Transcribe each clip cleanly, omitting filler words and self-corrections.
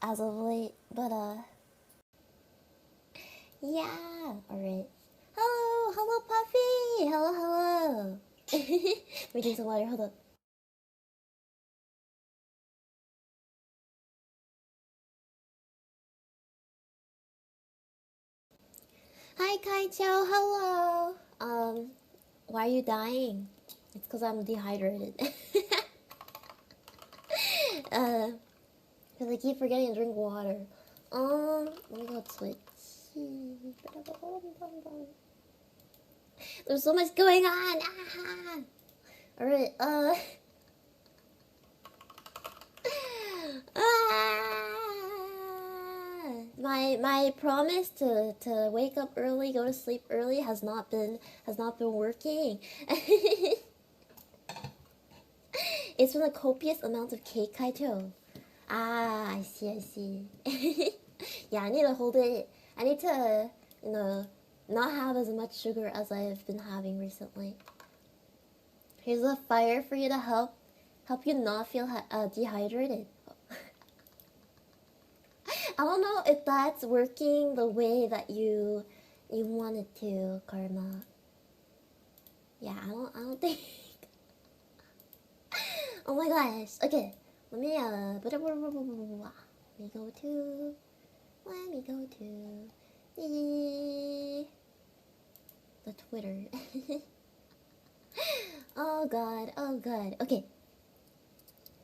as of late, but yeah. All right. Hello, hello, Puffy. Hello, hello. Let me drink some water. Hold up. Hi, Kaicho. Hello. Why are you dying? It's because I'm dehydrated. Because I keep forgetting to drink water. Let me go Twitch. There's so much going on. Ah! Alright, my promise to wake up early, go to sleep early has not been working. It's from a copious amount of cake, Kaito. Ah, I see. Yeah, I need to hold it. I need to, not have as much sugar as I've been having recently. Here's a fire for you to help you not feel dehydrated. I don't know if that's working the way that you want it to, Karma. Yeah, I don't think. Oh my gosh. Okay, let me go to the Twitter. Oh god. Okay.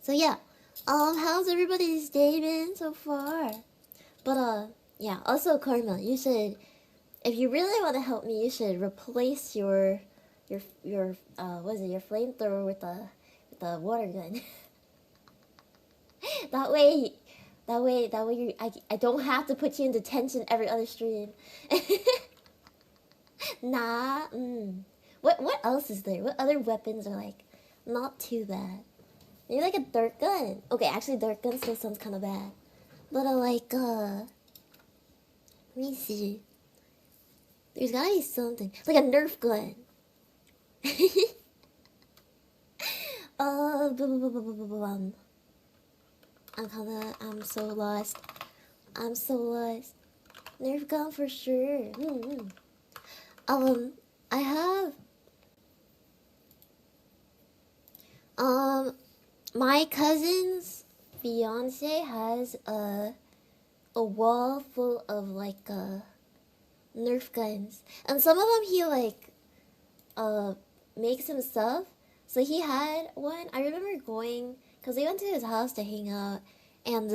So yeah, how's everybody's day been so far? But yeah. Also, Karma, you should, if you really want to help me, you should replace your what is it? Your flamethrower with the water gun. that way I don't have to put you in detention every other stream. Nah. What else is there? What other weapons are like not too bad? Maybe like a dirt gun. Okay, actually dirt gun still sounds kind of bad. But let me see. There's gotta be something like a Nerf gun. I'm so lost. Nerf gun for sure. I have my cousin's fiance has a wall full of like Nerf guns, and some of them he like makes himself. So he had one. I remember going because we went to his house to hang out, and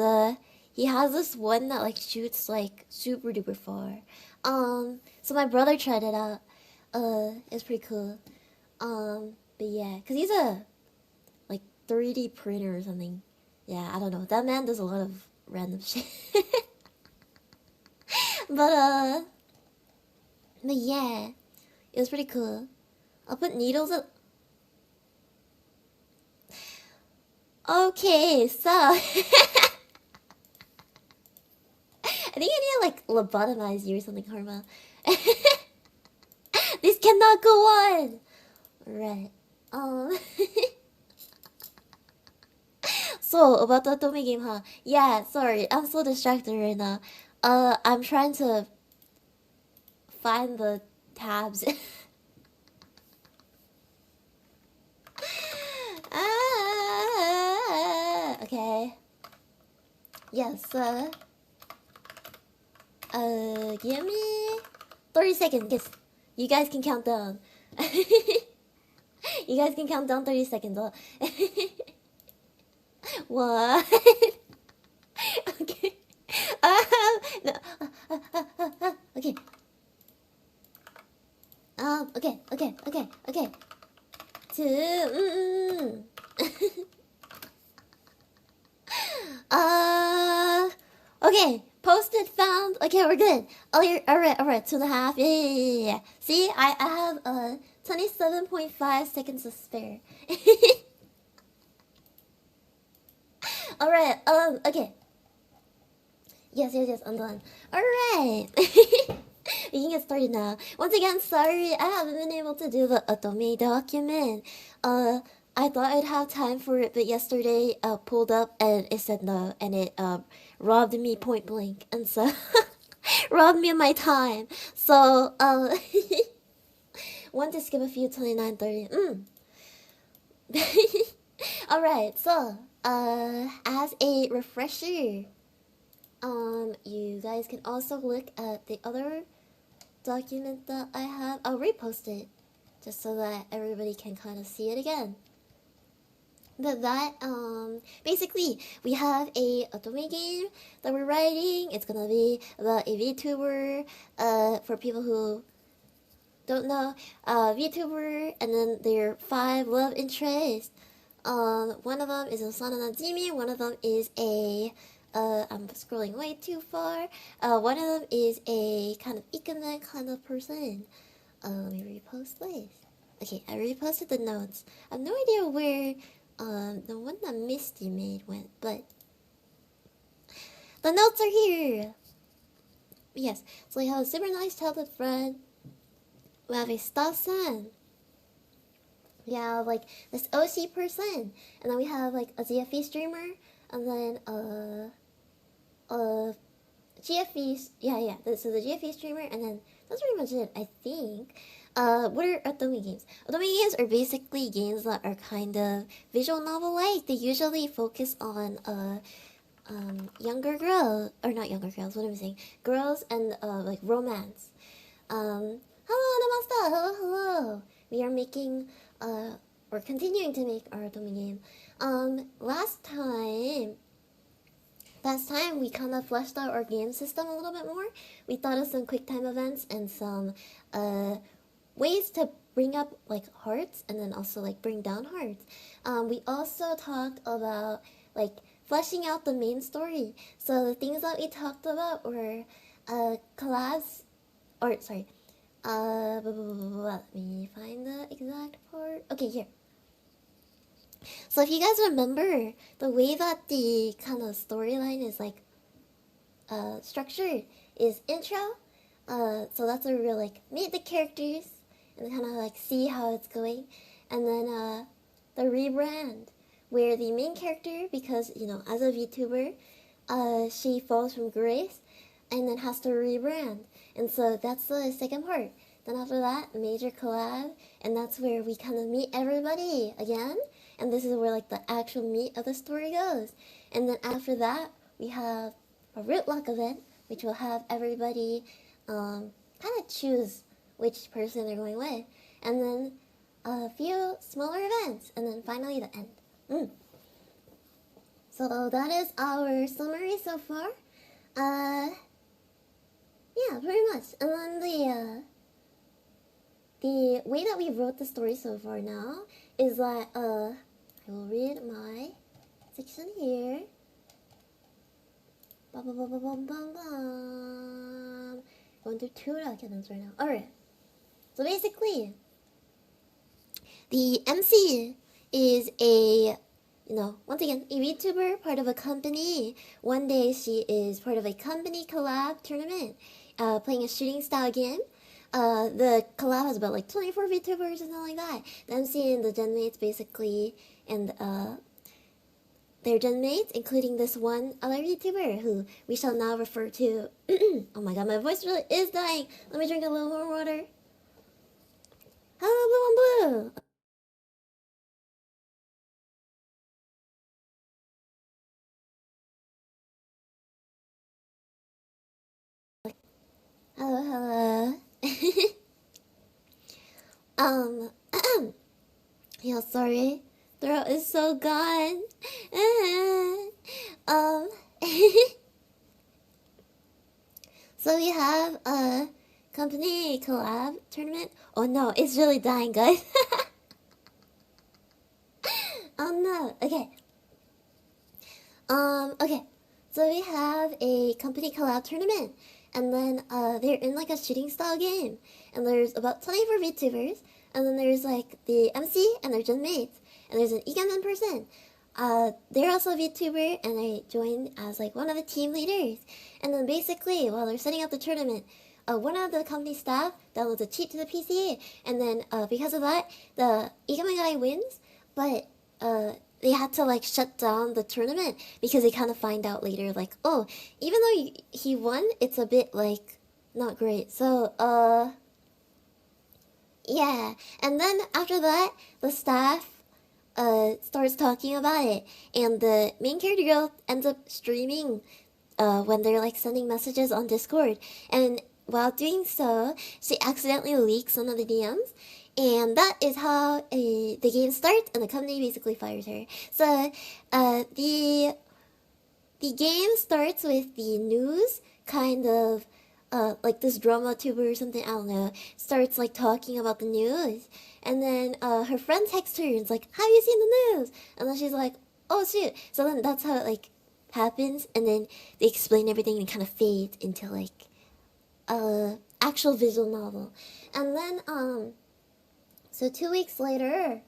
he has this one that like shoots like super duper far. So my brother tried it out. It's pretty cool. But yeah, cause he's a like 3D printer or something. Yeah, I don't know. That man does a lot of random shit. but yeah, it was pretty cool. I'll put needles up. Okay, so I think I need to like lobotomize you or something, Karma. This cannot go on. Right. So about the Otome game, huh? Yeah. Sorry, I'm so distracted right now. I'm trying to find the tabs. Okay. Yes. Give me 30 seconds. Yes. You guys can count down. You guys can count down 30 seconds. What? Okay. No. Okay. Okay. Two. Okay. Posted found. Okay, we're good. Oh, you're alright. 2.5. Yeah. See, I have 27.5 seconds to spare. Alright. Okay. Yes. I'm done. Alright. We can get started now. Once again, sorry I haven't been able to do the Otome document. I thought I'd have time for it, but yesterday pulled up and it said no, and it robbed me point blank, and so robbed me of my time. So want to skip a few 29:30. All right, so as a refresher, you guys can also look at the other document that I have. I'll repost it just so that everybody can kind of see it again. But that, basically, we have a Otome game that we're writing. It's gonna be about a VTuber, for people who don't know, VTuber, and then their 5 love interests. One of them is a Sana Najimi, one of them is a, I'm scrolling way too far. One of them is a kind of ikemen kind of person. Let me repost this. Okay, I reposted the notes. I have no idea where the one that Misty made went, but the notes are here. Yes, so we have a super nice childhood friend. We have a staff-san. We have like this OC person, and then we have like a ZFE streamer, and then GFE, yeah. So the GFE streamer, and then that's pretty much it, I think. What are Otome games? Otome games are basically games that are kind of visual novel-like. They usually focus on younger girls, or not younger girls. What am I saying? Girls and like romance. Hello, Namasta. Hello. We are making we're continuing to make our Otome game. Last time we kind of fleshed out our game system a little bit more. We thought of some quick time events and some ways to bring up like hearts and then also like bring down hearts. We also talked about like fleshing out the main story. So the things that we talked about were collabs, or sorry, let me find the exact part. Okay, here. So if you guys remember, the way that the kind of storyline is like structured is intro. So that's where we'll like meet the characters and kind of like see how it's going, and then the rebrand, where the main character, because you know as a VTuber, she falls from grace, and then has to rebrand, and so that's the second part. Then after that, major collab, and that's where we kind of meet everybody again. And this is where like the actual meat of the story goes. And then after that, we have a root lock event, which will have everybody kind of choose which person they're going with. And then a few smaller events, and then finally the end. So that is our summary so far. Yeah, pretty much. And then the way that we wrote the story so far now is that I will read my section here. Going through 2 documents right now. Alright. So basically, the MC is a, you know, once again, a VTuber, part of a company. One day she is part of a company collab tournament, playing a shooting style game. The collab has about like 24 VTubers or something like that. The MC and the genmates basically, and their genmates, including this one other VTuber who we shall now refer to. Oh my god, my voice really is dying. Let me drink a little more water. Hello, Blue and Blue. Hello. Yeah, sorry. Throat is so gone. So we have a company collab tournament. Oh no, it's really dying, guys. Oh no. Okay. Okay. So we have a company collab tournament, and then they're in like a shooting style game, and there's about 24 VTubers, and then there's like the MC and their gen mates, and there's an ikemen person. They're also a VTuber, and I joined as like one of the team leaders. And then basically, while they're setting up the tournament, one of the company staff downloads a cheat to the PC, and then because of that, the ikemen guy wins. but they had to like shut down the tournament because they kind of find out later like, oh, even though he won, it's a bit like not great. So yeah, and then after that, the staff starts talking about it, and the main character girl ends up streaming when they're like sending messages on Discord, and while doing so, she accidentally leaks one of the DMs, and that is how the game starts, and the company basically fires her. So the game starts with the news kind of like this drama tuber or something, I don't know, starts like talking about the news, and then her friend texts her and it's like, have you seen the news? And then she's like, oh shoot. So then that's how it like happens, and then they explain everything and kind of fade into like actual visual novel. And then so 2 weeks later,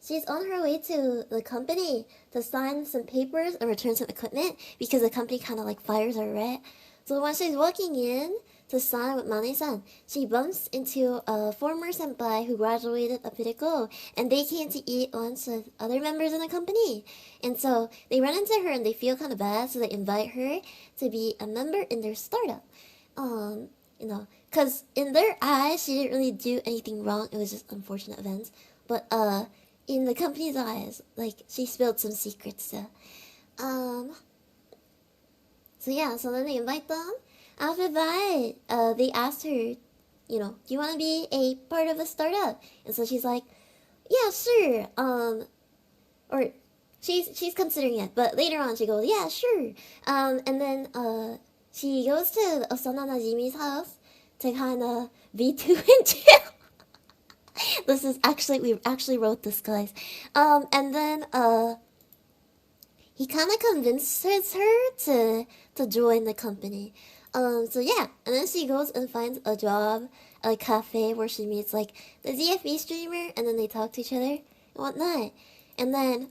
she's on her way to the company to sign some papers and return some equipment because the company kind of like fires her, right? So when she's walking in to sign with Mane-san, she bumps into a former senpai who graduated a bit ago, and they came to eat lunch with other members in the company. And so they run into her and they feel kind of bad, so they invite her to be a member in their startup. You know, because in their eyes, she didn't really do anything wrong. It was just unfortunate events. But in the company's eyes, like she spilled some secrets. So yeah, so then they invite them. After that, they asked her, you know, do you want to be a part of the startup? And so she's like, yeah, sure. Or she's considering it, but later on she goes, yeah, sure. And then she goes to Osana Najimi's house to kind of be too in jail. This is actually, we actually wrote this, guys. And then he kind of convinces her to join the company. So yeah, and then she goes and finds a job at a cafe where she meets like the ZFE streamer, and then they talk to each other and whatnot. And then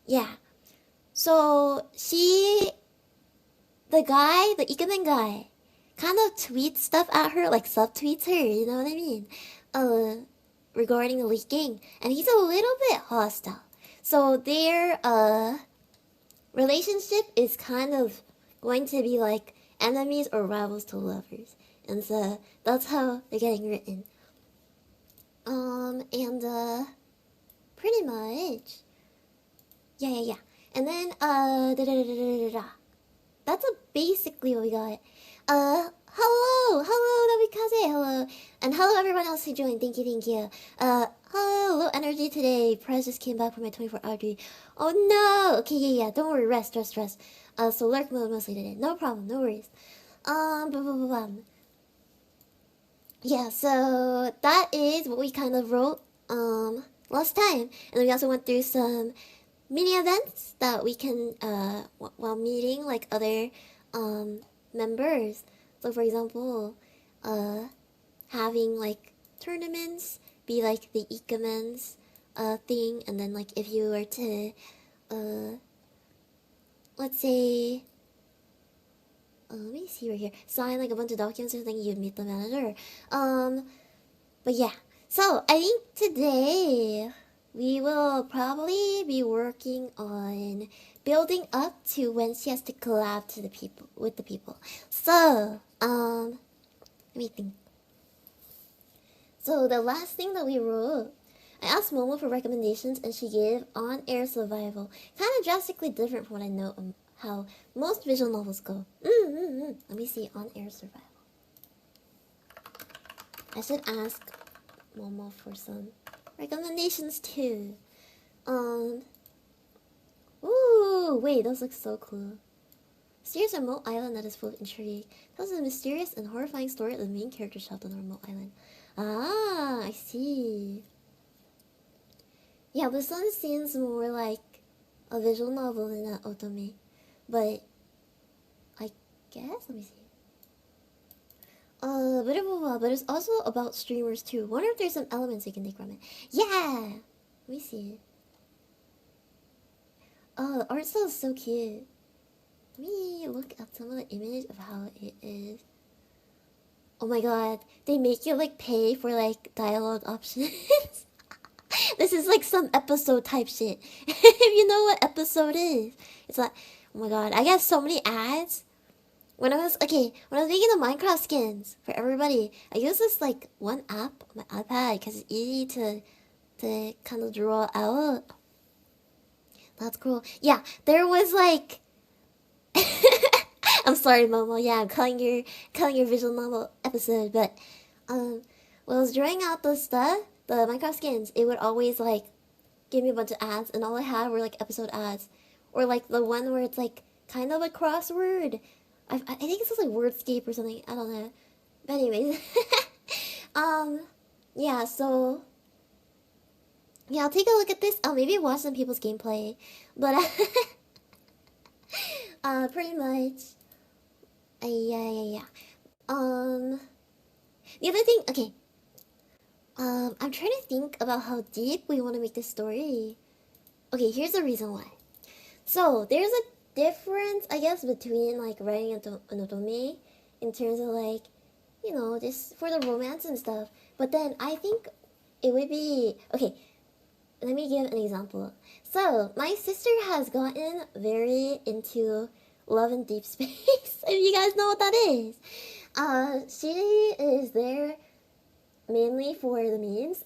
yeah, so the Ikemen guy, kind of tweets stuff at her, like subtweets her, you know what I mean? Regarding leaking, and he's a little bit hostile. So their relationship is kind of going to be like enemies or rivals to lovers, and so that's how they're getting written. And pretty much, yeah. And then that's basically what we got. Hello, Nobikaze, hello. And hello everyone else who joined, thank you. Hello, low energy today. Prez just came back from my 24-hour duty. Oh no! Okay, yeah, don't worry, rest. So lurk mode mostly today. No problem, no worries. Blah, blah, blah, blah. Yeah, so that is what we kind of wrote, last time. And then we also went through some mini events that we can, while meeting, like, other, members. So for example, having like tournaments be like the Ikemen's thing, and then like if you were to let's say let me see right here, sign like a bunch of documents or something, you'd meet the manager. But yeah, so I think today we will probably be working on building up to when she has to collab to with the people. So, let me think. So the last thing that we wrote, I asked Momo for recommendations and she gave On-Air Survival. Kind of drastically different from what I know how most visual novels go. Let me see, On-Air Survival. I should ask Momo for some recommendations too. Ooh, wait, those look so cool. Mysterious remote island that is full of intrigue. Tells a mysterious and horrifying story of the main character trapped on a remote island. Ah, I see. Yeah, this one seems more like a visual novel than an Otome. But I guess, let me see. But it's also about streamers too. Wonder if there's some elements you can take from it. Yeah! Let me see. Oh, the art style is so cute. Let me look at some of the image of how it is. Oh my god, they make you like pay for like dialogue options. This is like some episode type shit. If you know what episode is, it's like, oh my god, I get so many ads. When I was making the Minecraft skins for everybody, I used this like one app on my iPad because it's easy to kind of draw out. That's cool. Yeah, there was like I'm sorry, Momo. Yeah, I'm calling your visual novel episode, but when I was drawing out the stuff, the Minecraft skins, it would always like give me a bunch of ads, and all I had were like episode ads, or like the one where it's like kind of a crossword. I think it's just like Wordscape or something. I don't know. But anyways, yeah. So yeah, I'll take a look at this. I'll maybe watch some people's gameplay, but pretty much, yeah. The other thing, okay. I'm trying to think about how deep we want to make this story. Okay, here's the reason why. So, there's a difference, I guess, between, like, writing an Otome in terms of, like, you know, just for the romance and stuff. But then, I think it would be... Okay, let me give an example. So, my sister has gotten very into Love in Deep Space, if you guys know what that is. She is there mainly for the memes.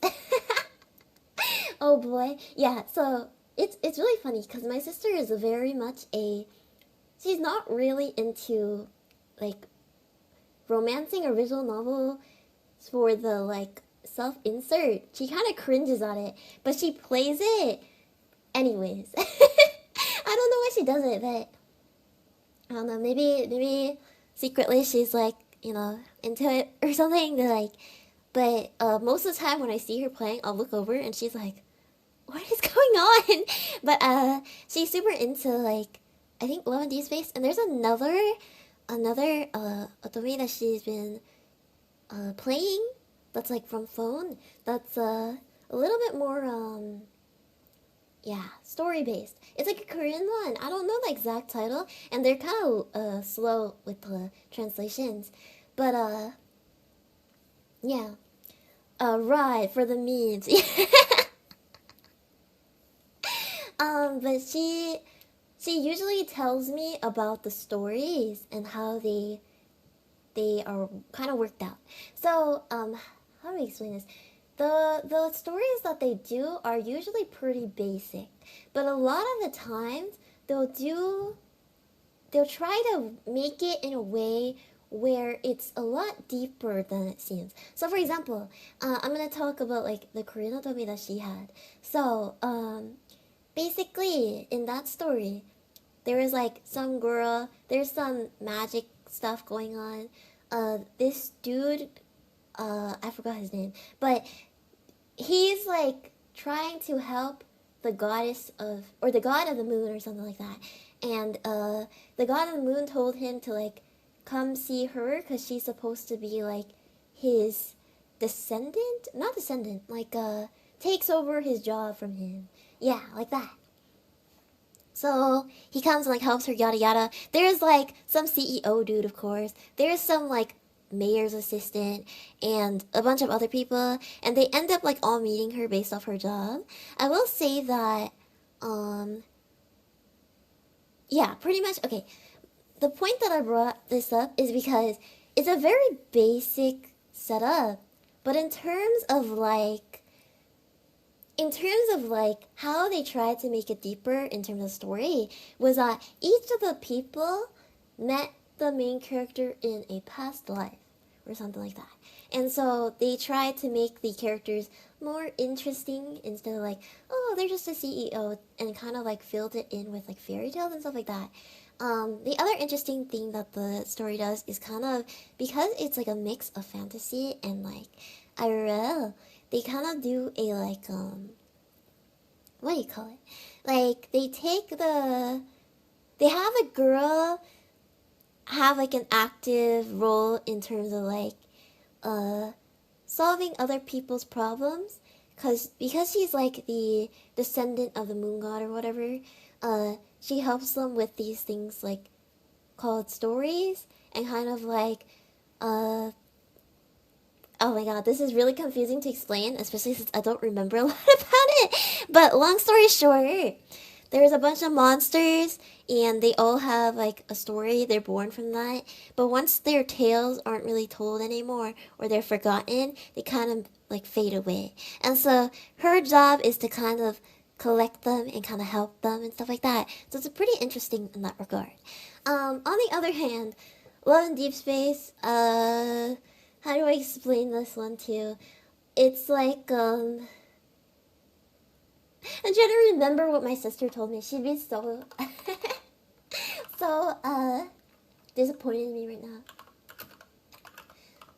Oh boy. Yeah, so it's really funny because my sister is very much she's not really into like romancing or visual novels for the like self-insert. She kind of cringes at it, but she plays it anyways. I don't know why she does it, but I don't know, maybe secretly she's like, you know, into it or something. But most of the time when I see her playing, I'll look over and she's like, what is going on? But she's super into like, I think Love and Deep Space, and there's another Otome that she's been playing that's like from phone, that's a little bit more story based. It's like a Korean one. I don't know the exact title, and they're kind of slow with the translations, but yeah. Right, for the memes. But she usually tells me about the stories and how they are kind of worked out. So, how do I explain this? The stories that they do are usually pretty basic, but a lot of the times they'll try to make it in a way where it's a lot deeper than it seems. So for example, I'm gonna talk about like the Korean Otome that she had. So basically in that story, there is like some girl, there's some magic stuff going on. This dude, I forgot his name, but he's like trying to help the goddess of, or the god of the moon or something like that. And the god of the moon told him to like come see her because she's supposed to be like his descendant, not descendant, like takes over his job from him. Yeah, like that. So he comes and like helps her, yada yada. There's like some CEO dude, of course. There's some like mayor's assistant and a bunch of other people, and they end up like all meeting her based off her job. I will say that yeah, pretty much. Okay, the point that I brought this up is because it's a very basic setup, but in terms of like how they tried to make it deeper in terms of story was that each of the people met the main character in a past life or something like that. And so they tried to make the characters more interesting instead of like, oh, they're just a CEO, and kind of like filled it in with like fairy tales and stuff like that. The other interesting thing that the story does is kind of, because it's like a mix of fantasy and like IRL, they kind of do a like, what do you call it? Like, they have a girl have like an active role in terms of like, solving other people's problems, because she's like the descendant of the moon god or whatever. She helps them with these things like called stories, and kind of like Oh my god, this is really confusing to explain, especially since I don't remember a lot about it. But long story short, there's a bunch of monsters and they all have like a story. They're born from that. But once their tales aren't really told anymore or they're forgotten, they kind of like fade away. And so her job is to kind of collect them and kind of help them and stuff like that. So it's pretty interesting in that regard. On the other hand, Love in Deep Space, how do I explain this one too? It's like, I'm trying to remember what my sister told me. She'd be so, so, disappointed in me right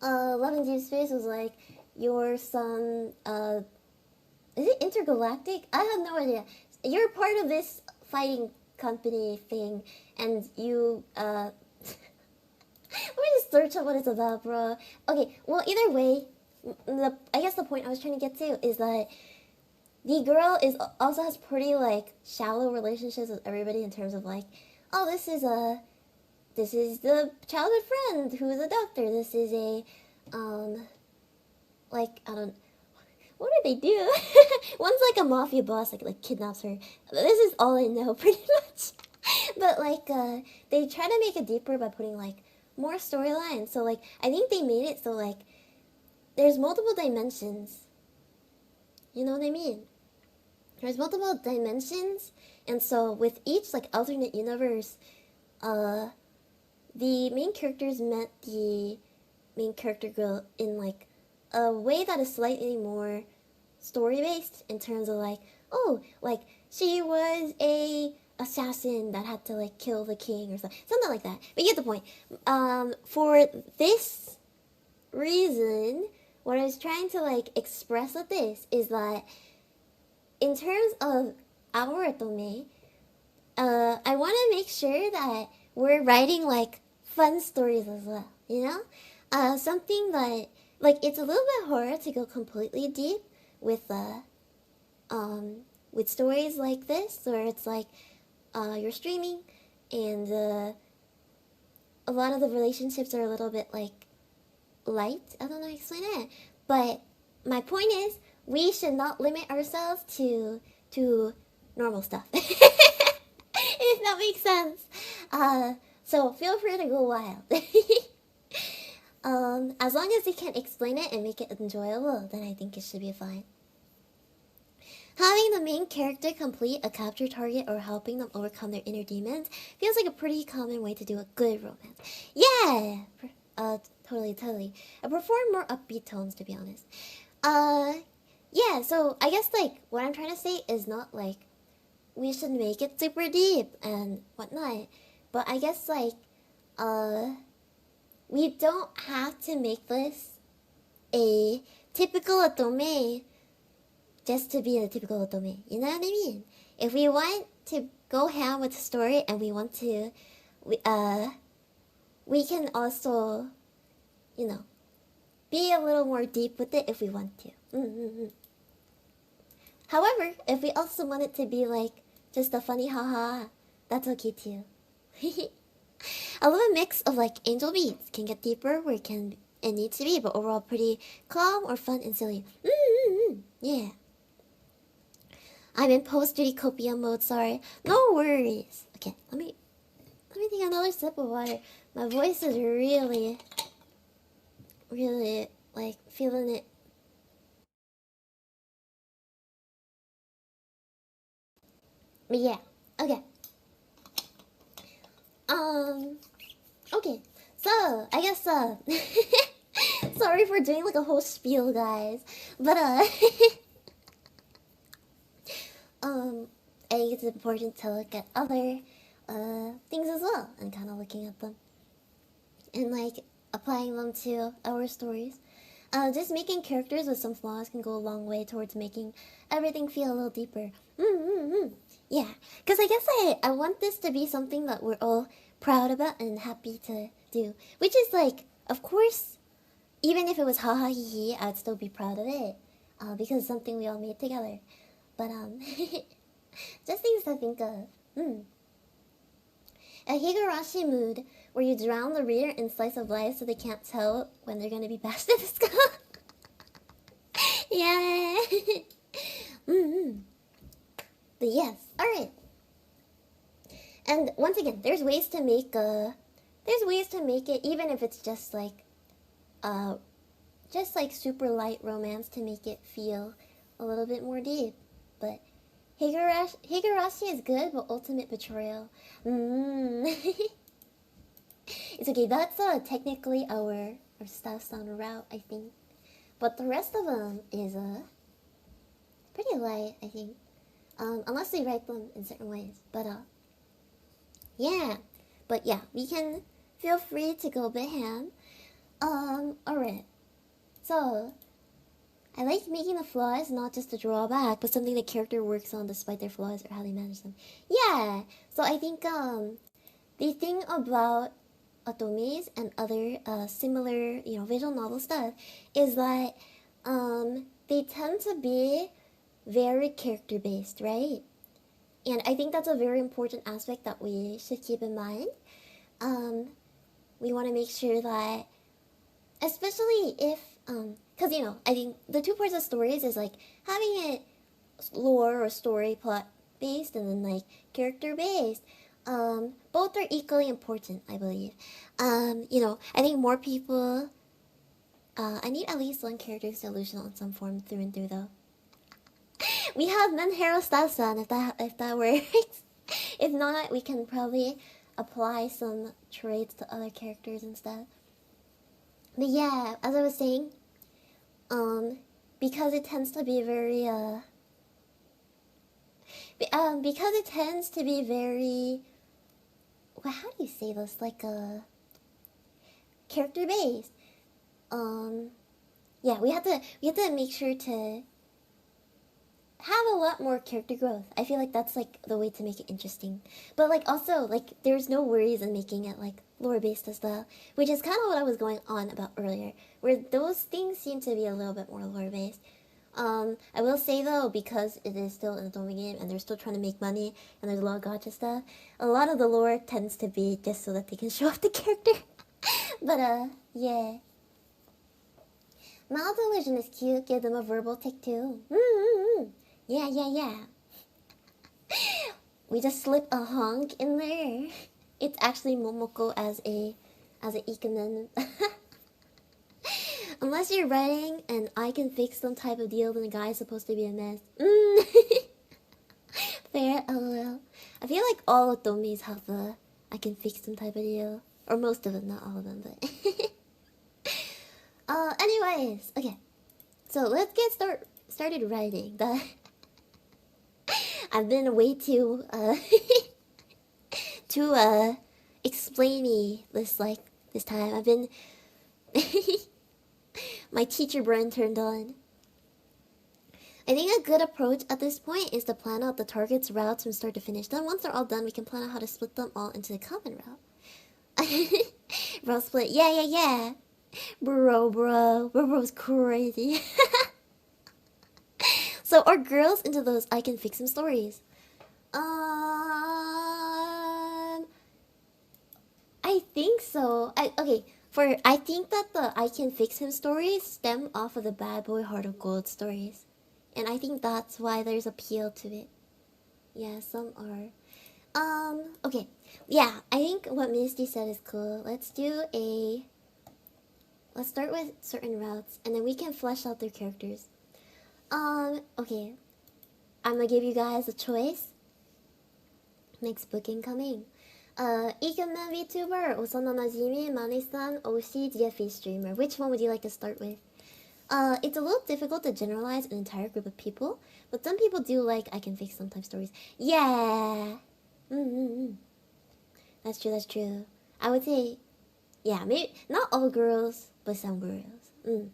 now. Love in Deep Space was like, you're some, is it intergalactic? I have no idea. You're part of this fighting company thing, and you, let me just search up what it's about, bro. Okay, well, either way, I guess the point I was trying to get to is that the girl also has pretty, like, shallow relationships with everybody in terms of, like, oh, this is the childhood friend who is a doctor. This is a, like, I don't, what do they do? One's like a mafia boss, like kidnaps her. This is all I know, pretty much. But, like, they try to make it deeper by putting, like, more storylines. So, like, I think they made it so, like, there's multiple dimensions. You know what I mean? There's multiple dimensions, and so with each, like, alternate universe, the main characters met the main character girl in, like, a way that is slightly more story-based in terms of, like, oh, like, she was a assassin that had to, like, kill the king or something like that. But you get the point. For this reason, what I was trying to, like, express with this is that in terms of our Otome, I want to make sure that we're writing, like, fun stories as well, you know? Something that, like, it's a little bit hard to go completely deep with stories like this, where it's like, you're streaming, and, a lot of the relationships are a little bit, like, light. I don't know how to explain it. But my point is, we should not limit ourselves to normal stuff. If that makes sense. So feel free to go wild. As long as you can explain it and make it enjoyable, then I think it should be fine. Having the main character complete a capture target or helping them overcome their inner demons feels like a pretty common way to do a good romance. Yeah! Totally. I prefer more upbeat tones, to be honest. Yeah, so I guess, like, what I'm trying to say is not, like, we should make it super deep and whatnot. But I guess, like, we don't have to make this a typical Otome just to be a typical Otome. You know what I mean? If we want to go ham with the story and we want to, we can also, you know, be a little more deep with it if we want to. However, if we also want it to be like just a funny haha, that's okay too. I love a mix of like angel beats. Can get deeper where it needs to be, but overall pretty calm or fun and silly. Yeah. I'm in post-duty copia mode, sorry. No worries. Okay, let me take another sip of water. My voice is really, like, feeling it. But yeah, okay. Okay, so, I guess, sorry for doing, like, a whole spiel, guys. But, I think it's important to look at other, things as well, and kind of looking at them. And, like, applying them to our stories. Just making characters with some flaws can go a long way towards making everything feel a little deeper. Yeah, because I guess I want this to be something that we're all proud about and happy to do. Which is like, of course, even if it was haha hee hee, I'd still be proud of it. Because it's something we all made together. But, just things to think of. A Higurashi mood, where you drown the reader in slice of life so they can't tell when they're gonna be bashed in the skull. Yeah. Mm-hmm. But yes, alright. And once again, there's ways to make it, even if it's just like super light romance, to make it feel a little bit more deep. But Higurashi is good, but ultimate betrayal. It's okay. That's technically our staff sound route, I think. But the rest of them is pretty light, I think. Unless we write them in certain ways. But yeah. But yeah, we can feel free to go a bit ham. Alright. So I like making the flaws not just a drawback, but something the character works on despite their flaws or how they manage them. Yeah. So I think the thing about Otomes and other similar, visual novel stuff is that they tend to be very character based, right? And I think that's a very important aspect that we should keep in mind. We want to make sure that, especially if, because I think the two parts of stories is like having it lore or story plot based and then like character based. Both are equally important, I believe. I think more people. I need at least one character who's delusional in some form through and through, though. We have Menhero Stasan, if that works. If not, we can probably apply some traits to other characters and stuff. But yeah, as I was saying, because it tends to be very because it tends to be very, well, how do you say this? Like character based. Yeah, we have to make sure to have a lot more character growth. I feel like that's like the way to make it interesting. But like also like there's no worries in making it like lore based as well, which is kind of what I was going on about earlier, where those things seem to be a little bit more lore based. I will say though, because it is still an Otome game and they're still trying to make money and there's a lot of gacha stuff, a lot of the lore tends to be just so that they can show off the character. But yeah. Mild Delusion is cute, give them a verbal tick too. Yeah. We just slip a honk in there. It's actually Momoko as a ikemen. Unless you're writing and I can fix some type of deal, then the guy's supposed to be a mess. Fair, lol. I feel like all Otomes have the I can fix some type of deal. Or most of them, not all of them, but... anyways, okay. So let's get started writing. I've been way too, too, explainy this time. I've been... My teacher brain turned on. I think a good approach at this point is to plan out the target's routes from start to finish. Then once they're all done, we can plan out how to split them all into the common route. Route split, yeah. Bro's crazy. So are girls into those I can fix them stories? I think so. I think that the I can fix him stories stem off of the Bad Boy Heart of Gold stories. And I think that's why there's appeal to it. Yeah, some are. Okay. Yeah, I think what Misty said is cool. Let's start with certain routes, and then we can flesh out their characters. Okay. I'm gonna give you guys a choice. Next book incoming. Ikemen Vtuber, Osana Najimi, Mane-san, Oshi, DFE streamer. Which one would you like to start with? It's a little difficult to generalize an entire group of people, but some people do like I can fix sometimes stories. Yeah! That's true. I would say, yeah, maybe not all girls, but some girls. And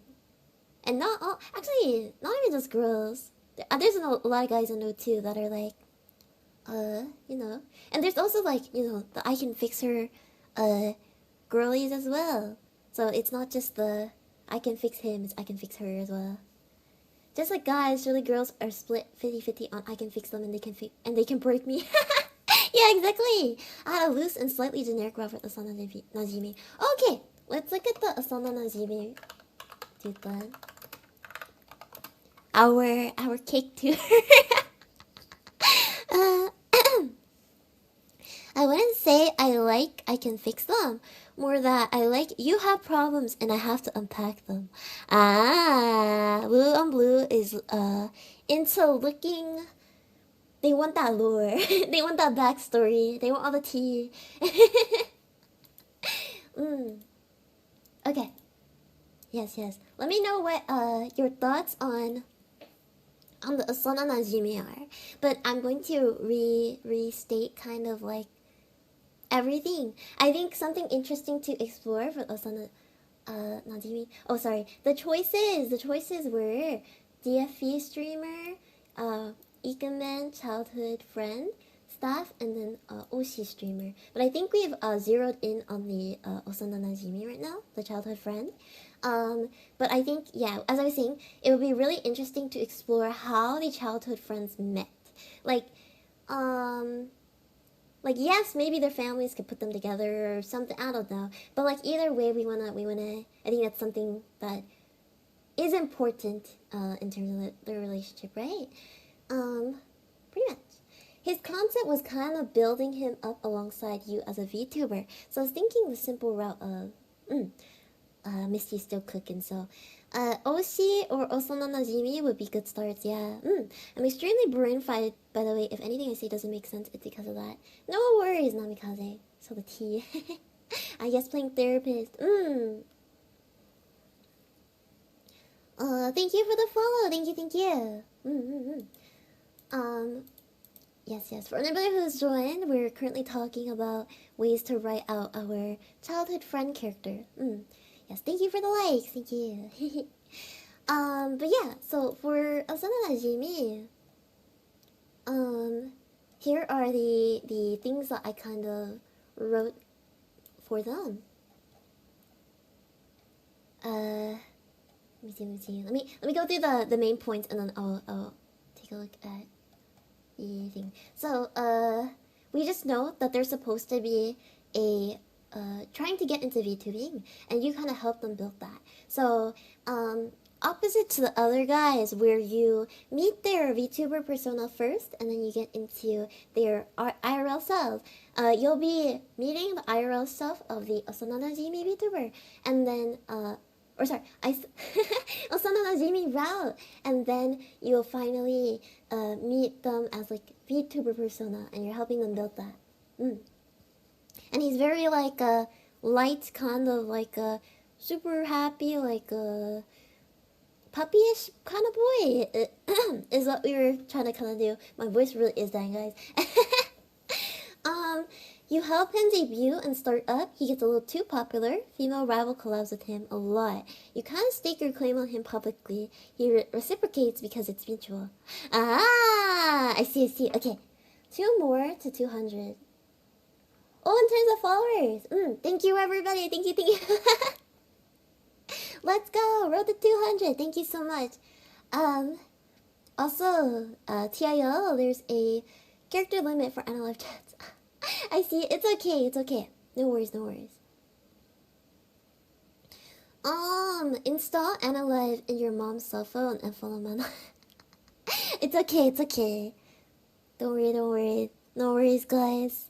not all, actually, not even just girls. There's a lot of guys I know too that are like, and there's also like, the I can fix her, girlies as well. So it's not just the I can fix him, it's I can fix her as well. Just like guys, surely girls are split 50-50 on I can fix them and they can break me. Yeah, exactly. I had a loose and slightly generic route for Asana Najimi. Okay, let's look at the Asana Najimi dude then. our cake too. uh, I wouldn't say I can fix them. More that I like you have problems and I have to unpack them. Blue on Blue is into looking. They want that lore. They want that backstory. They want all the tea. Okay. Yes. Let me know what your thoughts on the Osana Najimi are. But I'm going to restate kind of like everything. I think something interesting to explore for Osana Najimi. Oh, sorry. The choices were DFE streamer, Ikemen childhood friend, staff, and then Oshi streamer. But I think we've zeroed in on the Osana Najimi right now, the childhood friend. But I think, yeah, as I was saying, it would be really interesting to explore how the childhood friends met. Like yes, maybe their families could put them together or something. I don't know. But like either way, we wanna. I think that's something that is important in terms of their relationship, right? Pretty much. His concept was kind of building him up alongside you as a VTuber. So I was thinking the simple route of, Misty's still cooking, so Oshi or Osana Najimi would be good starts, yeah. I'm extremely brain fried, by the way. If anything I say doesn't make sense, it's because of that. No worries, Namikaze. So the tea. I guess playing therapist. Thank you for the follow. Thank you. Yes. For anybody who's joined, we're currently talking about ways to write out our childhood friend character. Yes, thank you for the likes. Thank you. But yeah, so for Osana Najimi, here are the things that I kind of wrote for them. Let me see. Let me go through the main points and then I'll take a look at the thing. So we just know that they're supposed to be trying to get into VTubing, and you kind of help them build that. So opposite to the other guys, where you meet their VTuber persona first, and then you get into their IRL self. You'll be meeting the IRL self of the Osana Najimi VTuber, and then Osana Najimi route, and then you'll finally meet them as like VTuber persona, and you're helping them build that. And he's very like a light, kind of like a super happy, like a puppyish kind of boy. Is what we were trying to kind of do. My voice really is dying, guys. You help him debut and start up. He gets a little too popular. Female rival collabs with him a lot. You kind of stake your claim on him publicly. He reciprocates because it's mutual. I see. Okay, 2 more to 200. Oh, in terms of followers. Thank you, everybody. Thank you. Let's go. Road to 200. Thank you so much. Also, TIL, there's a character limit for AniLive chats. I see. It's okay. No worries. Install AniLive in your mom's cell phone and follow Manon. It's okay. Don't worry. No worries, guys.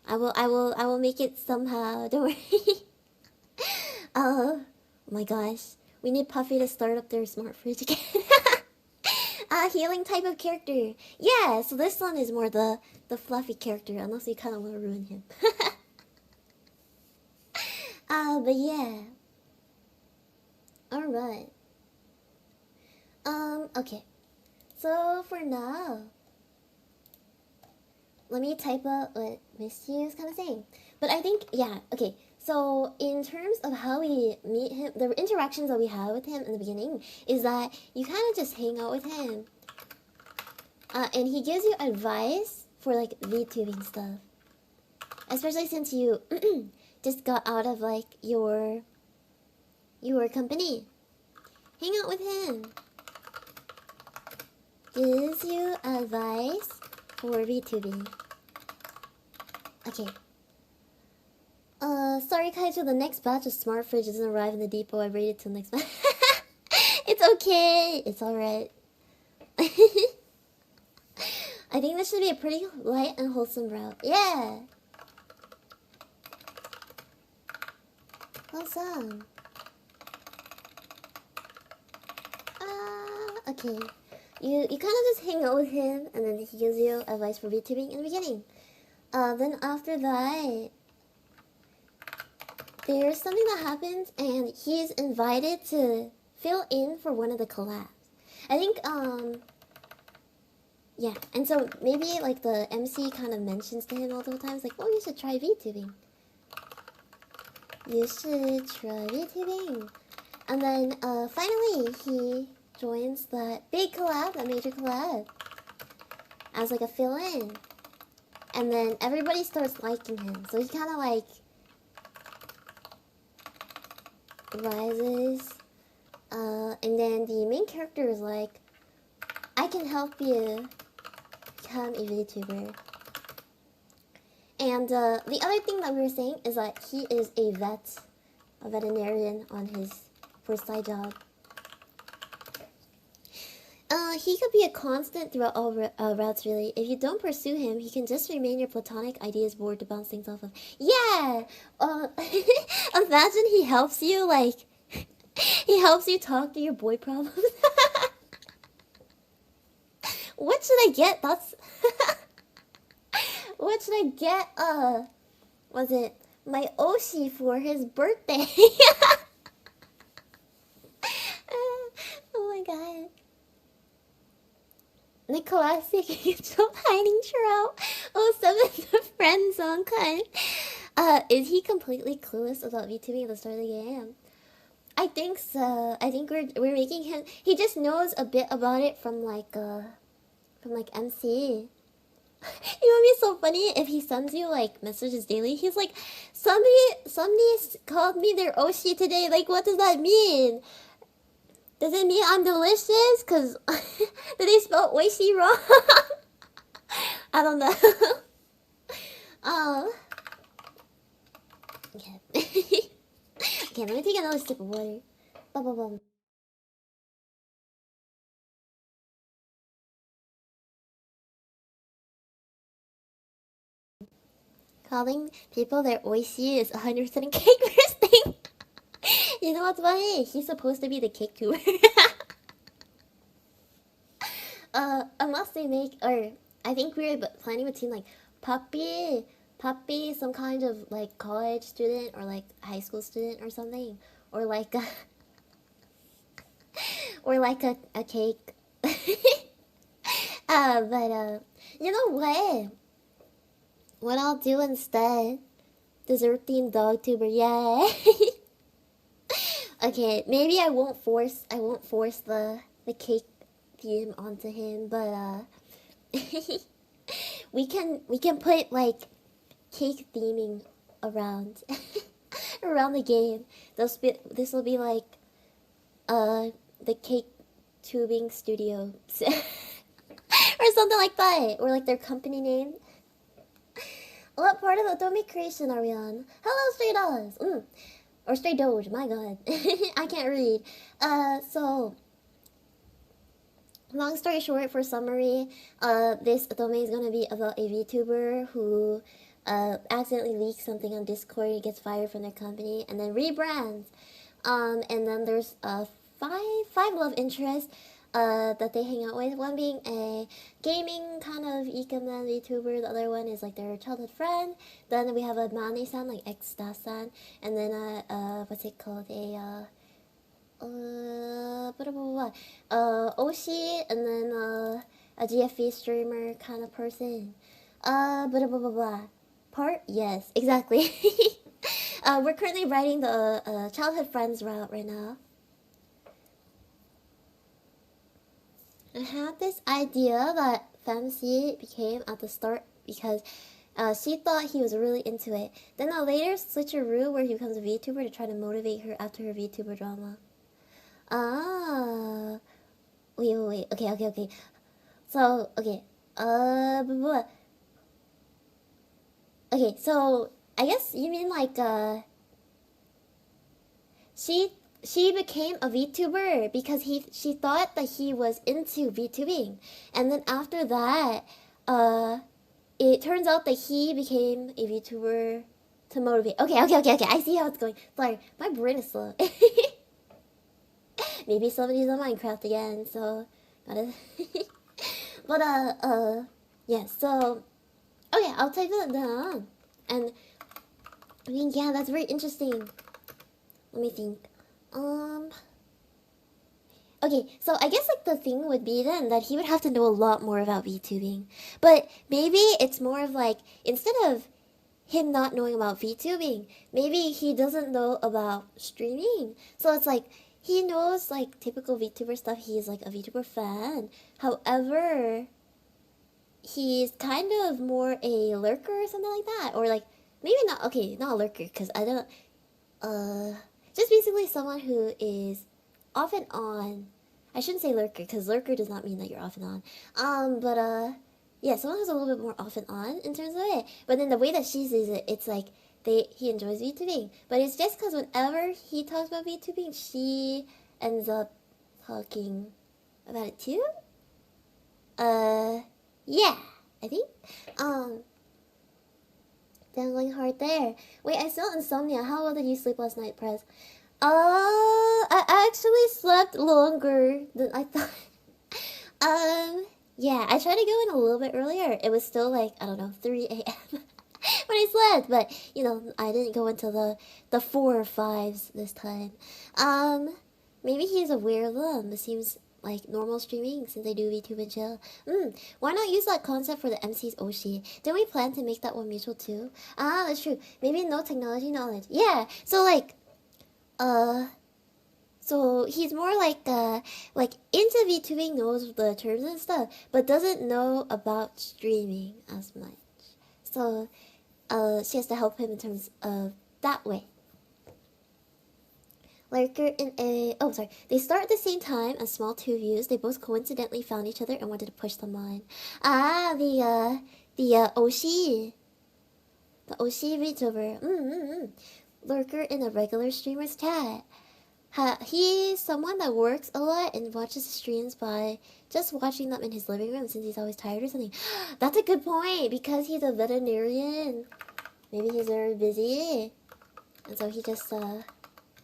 I will make it somehow. Don't worry. Oh my gosh. We need Puffy to start up their smart fridge again. Healing type of character. Yeah, so this one is more the fluffy character, unless you kind of want to ruin him. But yeah. Alright. Okay. So for now, let me type out what Misty is kind of saying. But I think, yeah, okay. So in terms of how we meet him, the interactions that we have with him in the beginning is that you kind of just hang out with him. And he gives you advice for like VTubing stuff. Especially since you just got out of like your company. Hang out with him. Gives you advice for VTubing. Okay. Sorry Kaiju, the next batch of smart fridge doesn't arrive in the depot. I waited till next batch. It's okay. It's alright. I think this should be a pretty light and wholesome route. Yeah! Wholesome. Okay. You kind of just hang out with him, and then he gives you advice for VTubing in the beginning. Then after that, there's something that happens, and he's invited to fill in for one of the collabs. I think, yeah, and so maybe like the MC kind of mentions to him multiple times, like, oh, you should try VTubing. You should try VTubing. And then, finally, he joins that big collab, that major collab, as like a fill-in. And then everybody starts liking him, so he kind of like rises. And then the main character is like, I can help you become a VTuber. And the other thing that we were saying is that he is a veterinarian on his first side job. He could be a constant throughout all routes, really. If you don't pursue him, he can just remain your platonic ideas board to bounce things off of. Yeah! Imagine he helps you, like, he helps you talk to your boy problems. What should I get? That's... What should I get, was it my Oshi for his birthday? Oh my god. The classic Angel hiding trout. Oh, 7 the friend zone kind. Is he completely clueless about VTubing at the start of the game? I think so. I think we're making him. He just knows a bit about it from like MC. It would be so funny if he sends you like messages daily. He's like, somebody called me their Oshi today. Like, what does that mean? Does it mean I'm delicious? Cause did they spell oishi wrong? I don't know. Oh. Okay. Okay, let me take another sip of water. Bum, bum, bum. Calling people their oishi is 100% cake first thing. You know what's funny? He's supposed to be the cake tuber. Unless they make, or I think we're planning between like puppy, some kind of like college student or like high school student or something, or like a, or like a cake. But you know what? What I'll do instead? Dessert themed dog tuber, yeah. Okay, maybe I won't force the cake theme onto him, but we can put like cake theming around around the game. This will be like the cake tubing studio or something like that, or like their company name. What part of the Otome creation are we on? Hello, Stray Dogs! Or Stray Doge, my god. I can't read. So... Long story short, for summary, this Otome is gonna be about a VTuber who accidentally leaks something on Discord and gets fired from their company, and then rebrands. And then there's five love interests that they hang out with. One being a gaming kind of ikemen VTuber. The other one is like their childhood friend. Then we have a Mane-san, like ex-san, and then what's it called? Oshi, and then a GFE streamer kind of person. Part? Yes, exactly. We're currently writing the childhood friends route right now. I had this idea that Fancy became at the start because she thought he was really into it. Then a later switcheroo where he becomes a VTuber to try to motivate her after her VTuber drama. Ah. Wait. Okay. So, okay. Okay, so I guess you mean like she she became a VTuber because she thought that he was into VTubing, and then after that, it turns out that he became a VTuber to motivate. Okay. I see how it's going. Sorry, my brain is slow. Maybe somebody's on Minecraft again, so gotta. But yeah. So okay, I'll type that down. And I mean, yeah, that's very interesting. Let me think. Okay, so I guess like the thing would be then that he would have to know a lot more about VTubing. But maybe it's more of like, instead of him not knowing about VTubing, maybe he doesn't know about streaming. So it's like, he knows like typical VTuber stuff, he's like a VTuber fan. However, he's kind of more a lurker or something like that. Or like, maybe not, okay, not a lurker, because I don't, just basically someone who is off and on. I shouldn't say lurker, because lurker does not mean that you're off and on. Yeah, someone who's a little bit more off and on in terms of it. But then the way that she sees it, it's like he enjoys VTubing. But it's just because whenever he talks about VTubing, she ends up talking about it too. Yeah, I think. Dangling heart there. Wait, I still insomnia. How well did you sleep last night, Prez? I actually slept longer than I thought. Yeah, I tried to go in a little bit earlier. It was still like, I don't know, 3 a.m. when I slept, but, you know, I didn't go until the 4 or 5s this time. Maybe he's aware of them. It seems like normal streaming since I do VTube and chill. Why not use that concept for the MC's Oshi? Didn't we plan to make that one mutual too? Ah, that's true. Maybe no technology knowledge. Yeah, so like, so he's more like into VTubing, knows the terms and stuff, but doesn't know about streaming as much. So, she has to help him in terms of that way. Lurker in a... Oh, sorry. They start at the same time as Small 2 Views. They both coincidentally found each other and wanted to push them on. Ah, the Oshi. The Oshi VTuber. Lurker in a regular streamer's chat. He's someone that works a lot and watches streams by just watching them in his living room since he's always tired or something. That's a good point, because he's a veterinarian. Maybe he's very busy. And so he just,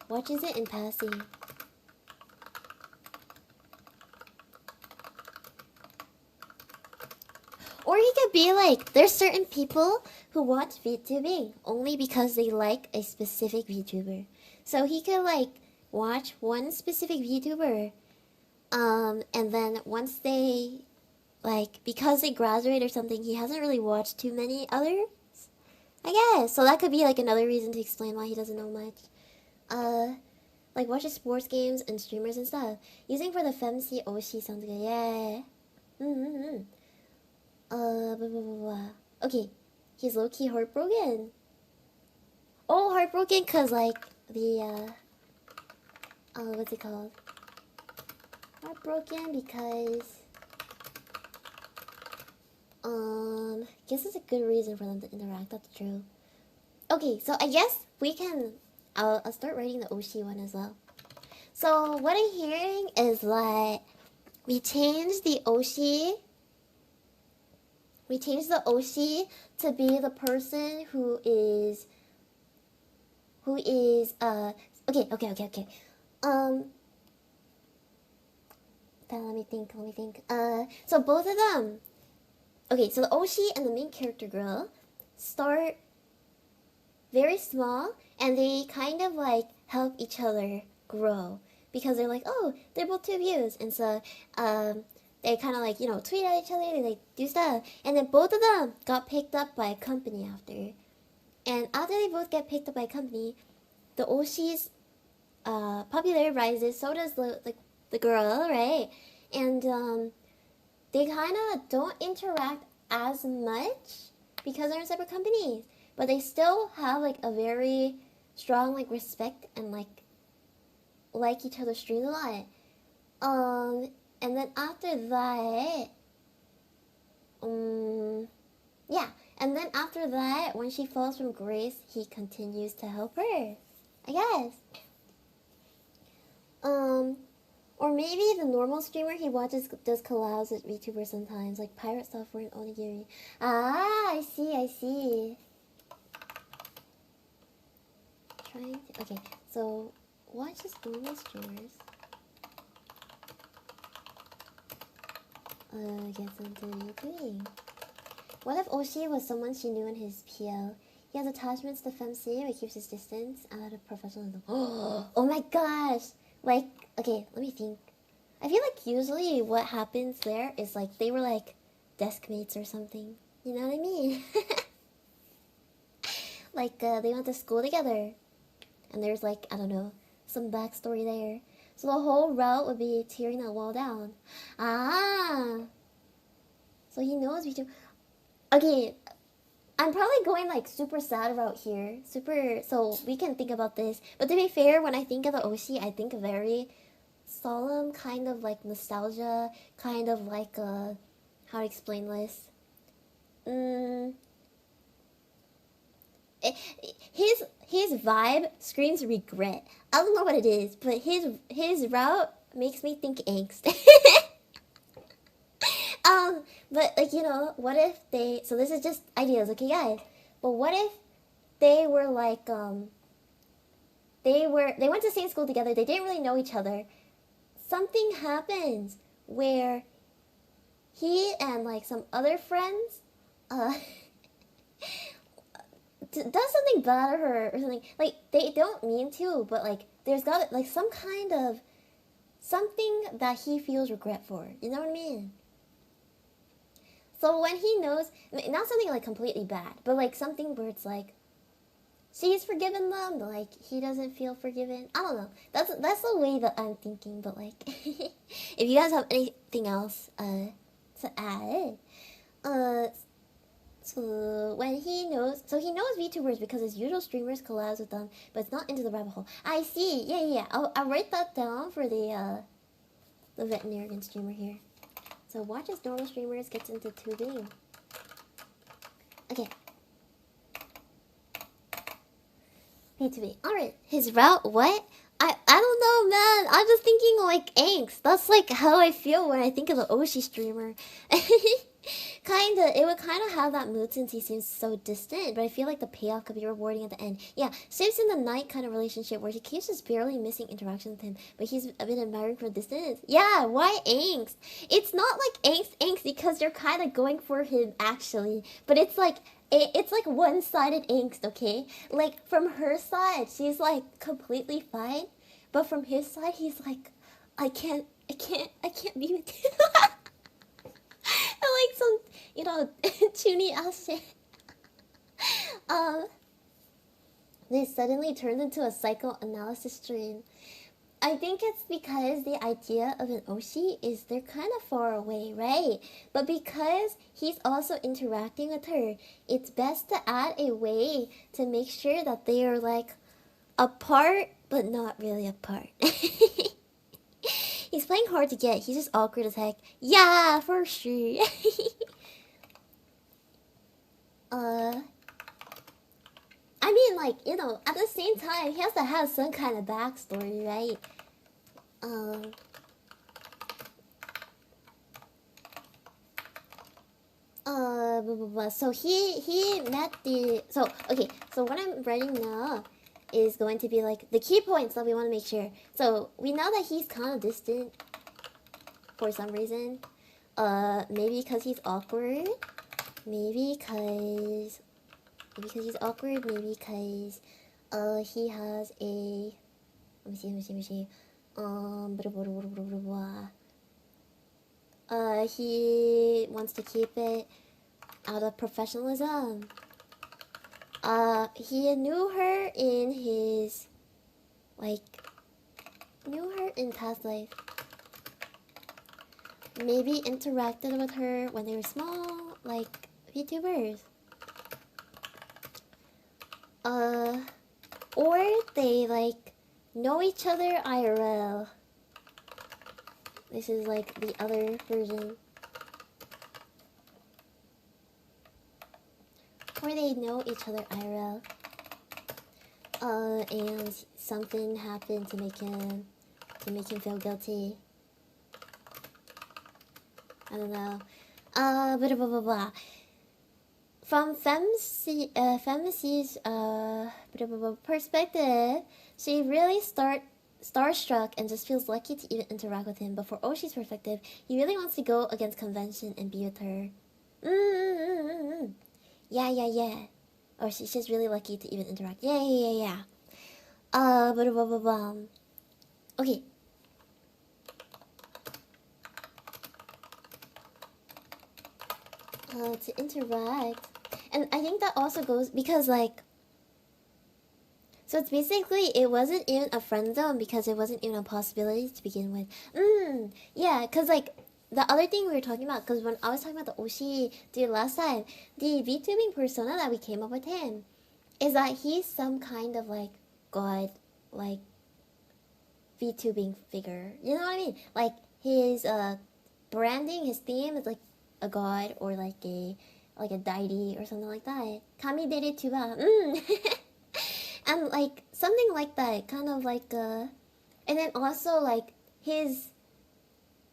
watches it in passing. Or he could be like, there's certain people who watch VTubing only because they like a specific VTuber. So he could like watch one specific VTuber, and then once they, like, because they graduate or something, he hasn't really watched too many others, I guess. So that could be like another reason to explain why he doesn't know much. Like watches sports games and streamers and stuff. Using for the femc Oshi sounds good. Yeah. Blah, blah, blah, blah. Okay, he's low-key heartbroken. Oh, heartbroken cause like the what's it called? Heartbroken because guess it's a good reason for them to interact. That's true. Okay, so I guess we can. I'll start writing the Oshi one as well. So what I'm hearing is like we changed the Oshi. We changed the Oshi to be the person who is okay. Let me think. So both of them. Okay, so the Oshi and the main character girl start very small, and they kind of like help each other grow because they're like, oh, they're both 2 views, and so they kind of like, you know, tweet at each other, they like do stuff, and then both of them got picked up by a company after, and after they both get picked up by a company, the Oshi's popularity rises, so does the girl, right? And they kind of don't interact as much because they're in separate companies, but they still have like a very strong like respect and like each other's streams a lot. And then after that, yeah, and then after that, when she falls from grace, he continues to help her, I guess. Or maybe the normal streamer he watches does collabs with VTubers sometimes, like Pirate Software and Onigiri. Ah, I see, I see. Trying to, okay, so watch just normal streamers. Guess what are you doing? What if Oshi was someone she knew in his PL? He has attachments to FemC, but keeps his distance out of professionalism. Oh my gosh! Like, okay, let me think. I feel like usually what happens there is like they were like desk mates or something. You know what I mean? Like they went to school together. And there's like, I don't know, some backstory there. So the whole route would be tearing that wall down. Ah! So he knows we do. Okay, I'm probably going like super sad route here. Super, so we can think about this. But to be fair, when I think of the Oshi, I think very solemn, kind of like nostalgia, kind of like how to explain this? His vibe screams regret. I don't know what it is, but his route makes me think angst. But like, you know, what if they? So this is just ideas, okay, guys. But what if they were like they went to the same school together. They didn't really know each other. Something happens where he and like some other friends does something bad to her or something. Like they don't mean to, but like there's got like some kind of something that he feels regret for. You know what I mean? So when he knows, not something like completely bad, but like something where it's like she's forgiven them, but like he doesn't feel forgiven. I don't know. That's the way that I'm thinking. But like, if you guys have anything else to add, so when he knows, so he knows VTubers because his usual streamers collabs with them, but it's not into the rabbit hole. I see. Yeah. I'll write that down for the veterinarian streamer here. So watch as normal streamers gets into tubing. Okay. B2B. Alright. His route, what? I don't know, man. I'm just thinking like angst. That's like how I feel when I think of the Oshi streamer. It would kind of have that mood since he seems so distant, but I feel like the payoff could be rewarding at the end. Yeah, Shapes in the Night kind of relationship where he keeps just barely missing interaction with him, but he's been admiring from a distance. Yeah, why angst? It's not like angst because you're kind of going for him actually, but it's like one-sided angst, okay? Like from her side, she's like completely fine, but from his side, he's like, I can't be with you. I like some, you know, chuny ass shit. This suddenly turned into a psychoanalysis stream. I think it's because the idea of an Oshi is they're kind of far away, right? But because he's also interacting with her, it's best to add a way to make sure that they are like apart, but not really apart. He's playing hard to get. He's just awkward as heck. Yeah, for sure. I mean, like, you know, at the same time, he has to have some kind of backstory, right? So he met the, so, okay, so what I'm writing now is going to be like the key points that we want to make sure. So we know that he's kind of distant for some reason. Maybe because he's awkward. Maybe because he's awkward. Maybe because he has a, let me see. He wants to keep it out of professionalism. He knew her in his, like, knew her in past life. Maybe interacted with her when they were small, like VTubers. Or they, like, know each other IRL. This is, like, the other version. Or they know each other IRL. And something happened to make him to make him feel guilty. I don't know. Blah blah blah blah. From Femc's perspective, she really starstruck and just feels lucky to even interact with him. But for Oshi's perspective, he really wants to go against convention and be with her. Yeah. Or she's just really lucky to even interact. Yeah. Blah blah blah blah. Okay. To interact. And I think that also goes because, like, so it's basically, it wasn't even a friend zone because it wasn't even a possibility to begin with. Yeah, because, like, the other thing we were talking about, because when I was talking about the Oshi dude last time, the VTubing persona that we came up with him is that he's some kind of, like, god, like, VTubing figure. You know what I mean? Like, his, branding, his theme is, like, a god or, like a deity or something like that. Kami dere tuba. And, like, something like that. Kind of like, and then also, like, his...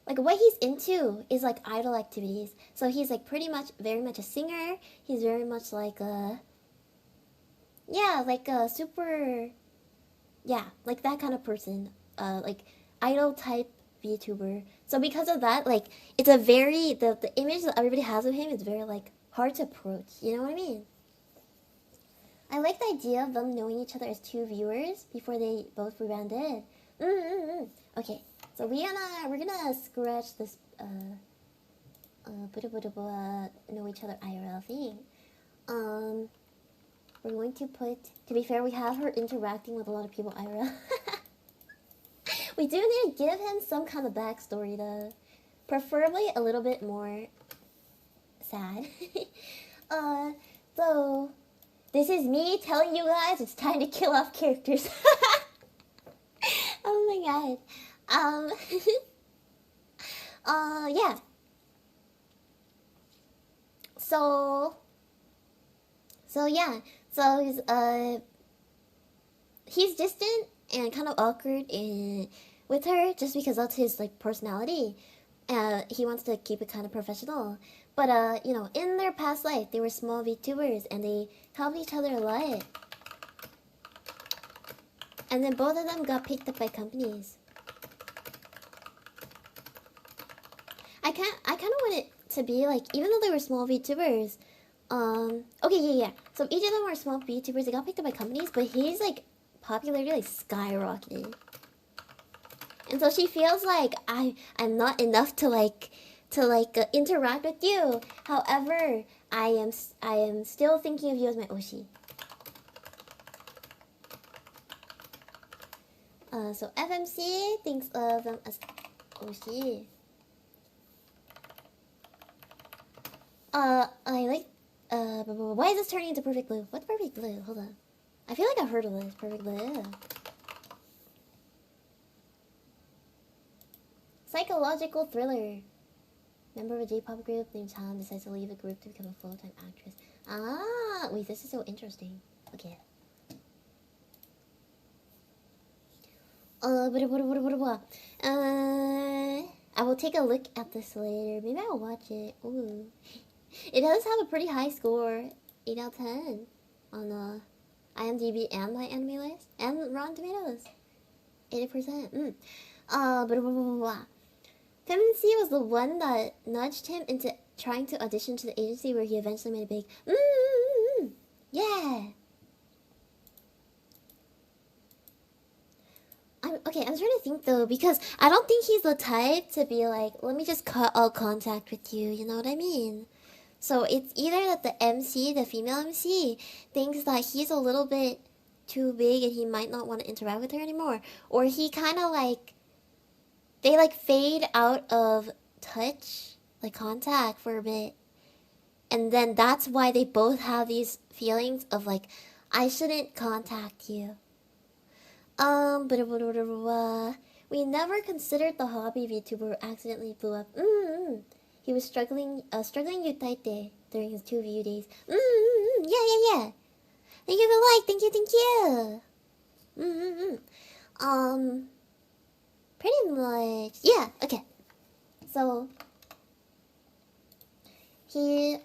like, what he's into is, like, idol activities. So he's, like, very much a singer. He's very much, like, yeah, like, a super... yeah, like, that kind of person. Like, idol type VTuber. So because of that, like, it's a very... the image that everybody has of him is very, like, hard to approach. You know what I mean? I like the idea of them knowing each other as two viewers before they both rebranded. Okay, so we're gonna scratch this know each other IRL thing. We're going to put, to be fair, we have her interacting with a lot of people IRL. We do need to give him some kind of backstory though. Preferably a little bit more sad. So this is me telling you guys it's time to kill off characters. Oh my god. Yeah. So yeah. So he's distant and kind of awkward with her just because that's his, like, personality. He wants to keep it kind of professional. But, you know, in their past life, they were small VTubers and they helped each other a lot. And then both of them got picked up by companies. I kind of want it to be like, even though they were small VTubers, okay, yeah. So each of them were small VTubers, they got picked up by companies, but his, like, popularity, like, skyrocketed. And so she feels like, I'm not enough to interact with you. However, I am still thinking of you as my Oshi. So FMC thinks of them as Oshi. I like, why is this turning into Perfect Blue? What's Perfect Blue? Hold on. I feel like I've heard of this. Perfect Blue. Psychological thriller. Member of a J-pop group named Chan decides to leave the group to become a full-time actress. Ah, wait, this is so interesting. Okay. I will take a look at this later. Maybe I'll watch it. Ooh. It does have a pretty high score. 8 out of 10. On IMDb and my anime list. And Rotten Tomatoes. 80%. Femininity was the one that nudged him into trying to audition to the agency where he eventually made a big yeah. I'm trying to think though, because I don't think he's the type to be like, let me just cut all contact with you, you know what I mean? So it's either that the MC, the female MC, thinks that he's a little bit too big and he might not want to interact with her anymore, or he kind of like, they like fade out of touch, like contact for a bit. And then that's why they both have these feelings of like, I shouldn't contact you. We never considered the hobby VTuber who accidentally blew up. He was struggling Yutaite during his 2 view days. Yeah. Thank you for the like, thank you. pretty much, yeah, okay. So, he,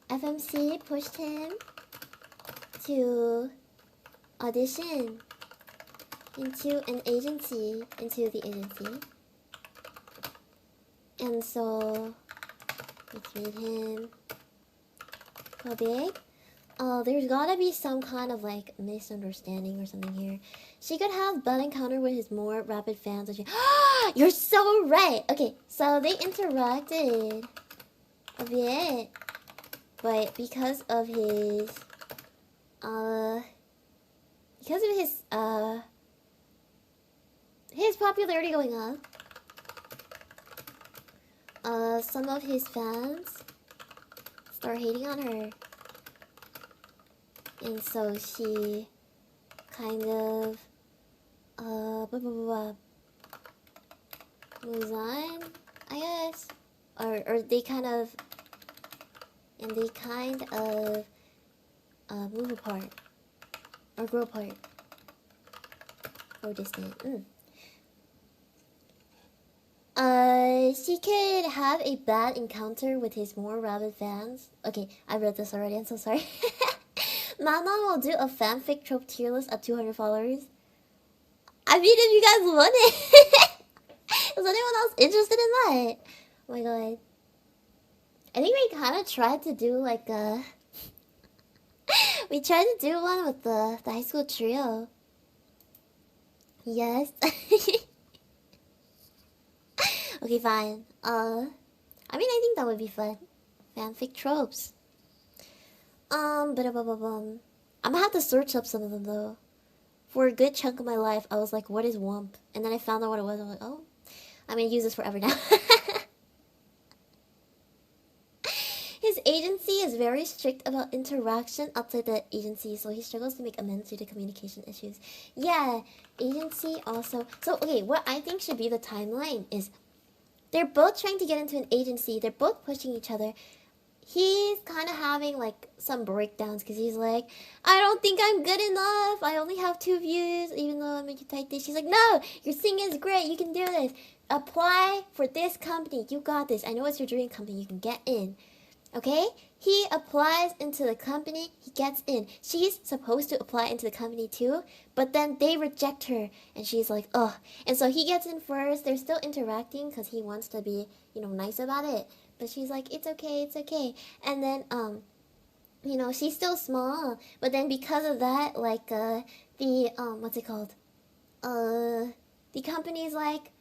FMC pushed him to audition into the agency. And so, it made him go big. There's gotta be some kind of like misunderstanding or something here. She could have bad encounter with his more rapid fans. You're so right. Okay, so they interacted a bit, but because of his his popularity going up, some of his fans start hating on her. And so she kind of moves on, I guess. Or they kind of move apart. Or grow apart. Or distant. She could have a bad encounter with his more rabid fans. Okay, I read this already, I'm so sorry. Manon will do a fanfic trope tier list at 200 followers. I mean, if you guys want it. Is anyone else interested in that? Oh my god. I think we kind of tried to do like a... we tried to do one with the high school trio. Yes. Okay, fine. I mean, I think that would be fun. Fanfic tropes. I'm gonna have to search up some of them though. For a good chunk of my life, I was like, what is Wump? And then I found out what it was. I'm like, oh, I'm gonna use this forever now. His agency is very strict about interaction outside the agency, so he struggles to make amends due to communication issues. Yeah, agency also. So, okay, what I think should be the timeline is they're both trying to get into an agency. They're both pushing each other. He's kind of having like some breakdowns because he's like, I don't think I'm good enough. I only have 2 views, even though I'm making tight this. She's like, no, your singing is great. You can do this. Apply for this company. You got this. I know it's your dream company. You can get in. Okay? He applies into the company. He gets in. She's supposed to apply into the company too, but then they reject her. And she's like, ugh. And so he gets in first. They're still interacting because he wants to be, nice about it. But she's like, it's okay, it's okay. And then, she's still small. But then because of that, like, what's it called? The company's like,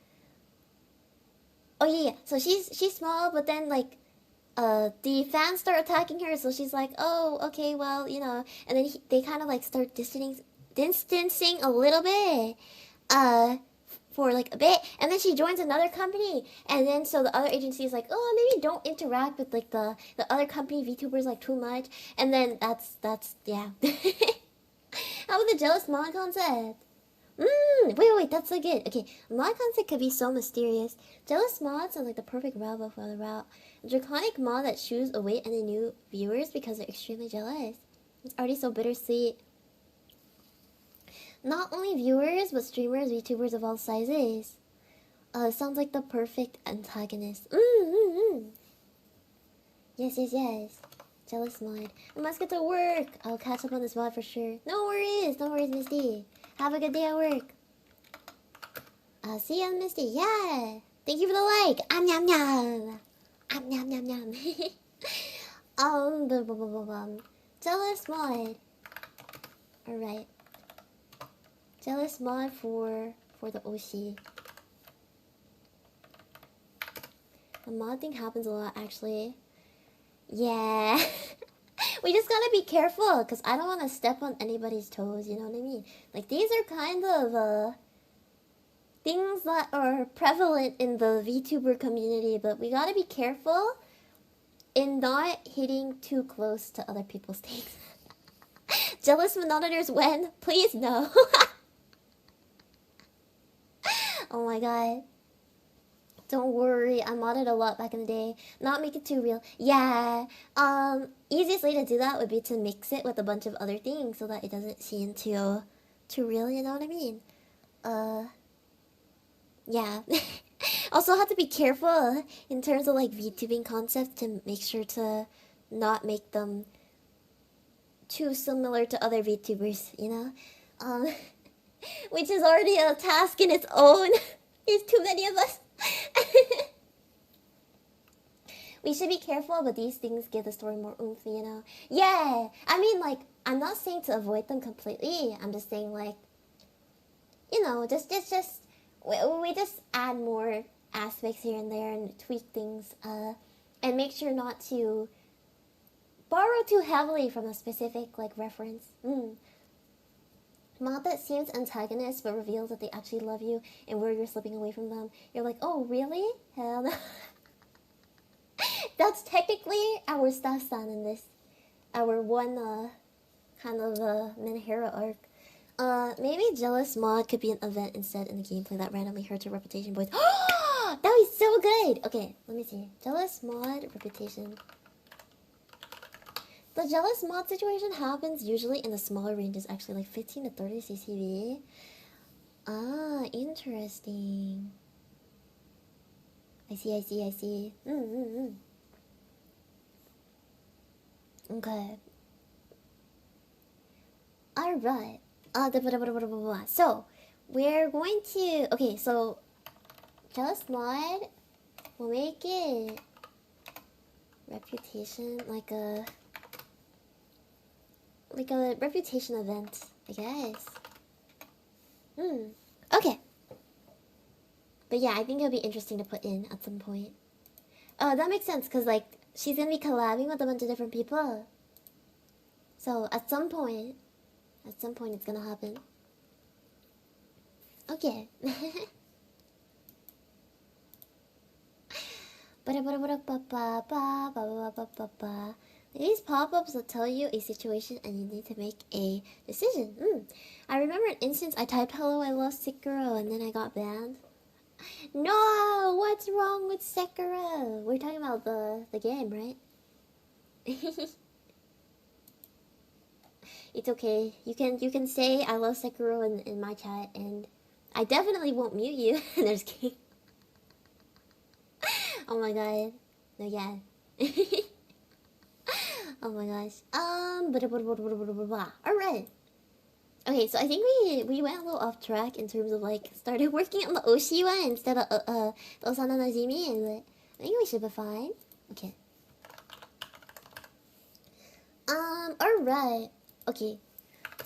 oh yeah. So she's small, but then like, the fans start attacking her. So she's like, oh, okay, well, And then they kind of like start distancing a little bit. For like a bit, and then she joins another company, and then so the other agency is like, oh, maybe don't interact with like the other company VTubers like too much, and then that's yeah. How about the jealous mod concept? Wait, that's so good. Okay, mod concept could be so mysterious. Jealous mods are like the perfect route for the route. A draconic mod that shoos away any new viewers because they're extremely jealous. It's already so bittersweet. Not only viewers, but streamers, VTubers of all sizes. Sounds like the perfect antagonist. Yes. Jealous mod. I must get to work. I'll catch up on this mod for sure. No worries, Misty. Have a good day at work. I'll see you, Misty. Yeah. Thank you for the like. Nyam nyam. Nyam. Jealous mod. Alright. Jealous mod for the OC. The mod thing happens a lot, actually. Yeah. We just gotta be careful, because I don't want to step on anybody's toes, you know what I mean? Like, these are kind of, things that are prevalent in the VTuber community, but we gotta be careful in not hitting too close to other people's things. Jealous monitors when? Please no. Oh my god. Don't worry, I modded a lot back in the day. Not make it too real. Yeah. Easiest way to do that would be to mix it with a bunch of other things so that it doesn't seem too real, you know what I mean? Yeah. Also have to be careful in terms of like VTubing concepts to make sure to not make them too similar to other VTubers, you know? Um, which is already a task in its own. There's too many of us. We should be careful, but these things give the story more oomph, you know? Yeah! I mean, like, I'm not saying to avoid them completely. I'm just saying, like, you know, we just add more aspects here and there and tweak things, and make sure not to borrow too heavily from a specific, like, reference. Mod that seems antagonist but reveals that they actually love you and where you're slipping away from them. You're like, oh, really? Hell no. That's technically our staff-san in this. Our one, kind of, Minahara arc. Maybe Jealous Mod could be an event instead in the gameplay that randomly hurts your reputation, boys. That was so good! Okay, let me see. Jealous Mod reputation. The Jealous Mod situation happens usually in the smaller ranges, actually, like 15 to 30 CCV. Ah, interesting. I see. Okay. Alright. So, we're going to... Okay, so... Jealous Mod... We'll make it... Reputation, like a reputation event, I guess. Okay. But yeah, I think it'll be interesting to put in at some point. Oh, that makes sense, because, like, she's gonna be collabing with a bunch of different people. So, at some point it's gonna happen. Okay. These pop-ups will tell you a situation and you need to make a decision. I remember an instance I typed hello I love Sekiro and then I got banned. No! What's wrong with Sekiro? We're talking about the game, right? It's okay. You can say I love Sekiro in my chat and I definitely won't mute you. There's kidding. Oh my god. No, yeah. Oh my gosh. Alright. Okay, so I think we went a little off track in terms of like started working on the Oshiwa instead of the Osana Najimi, and I think we should be fine. Okay. Alright. Okay.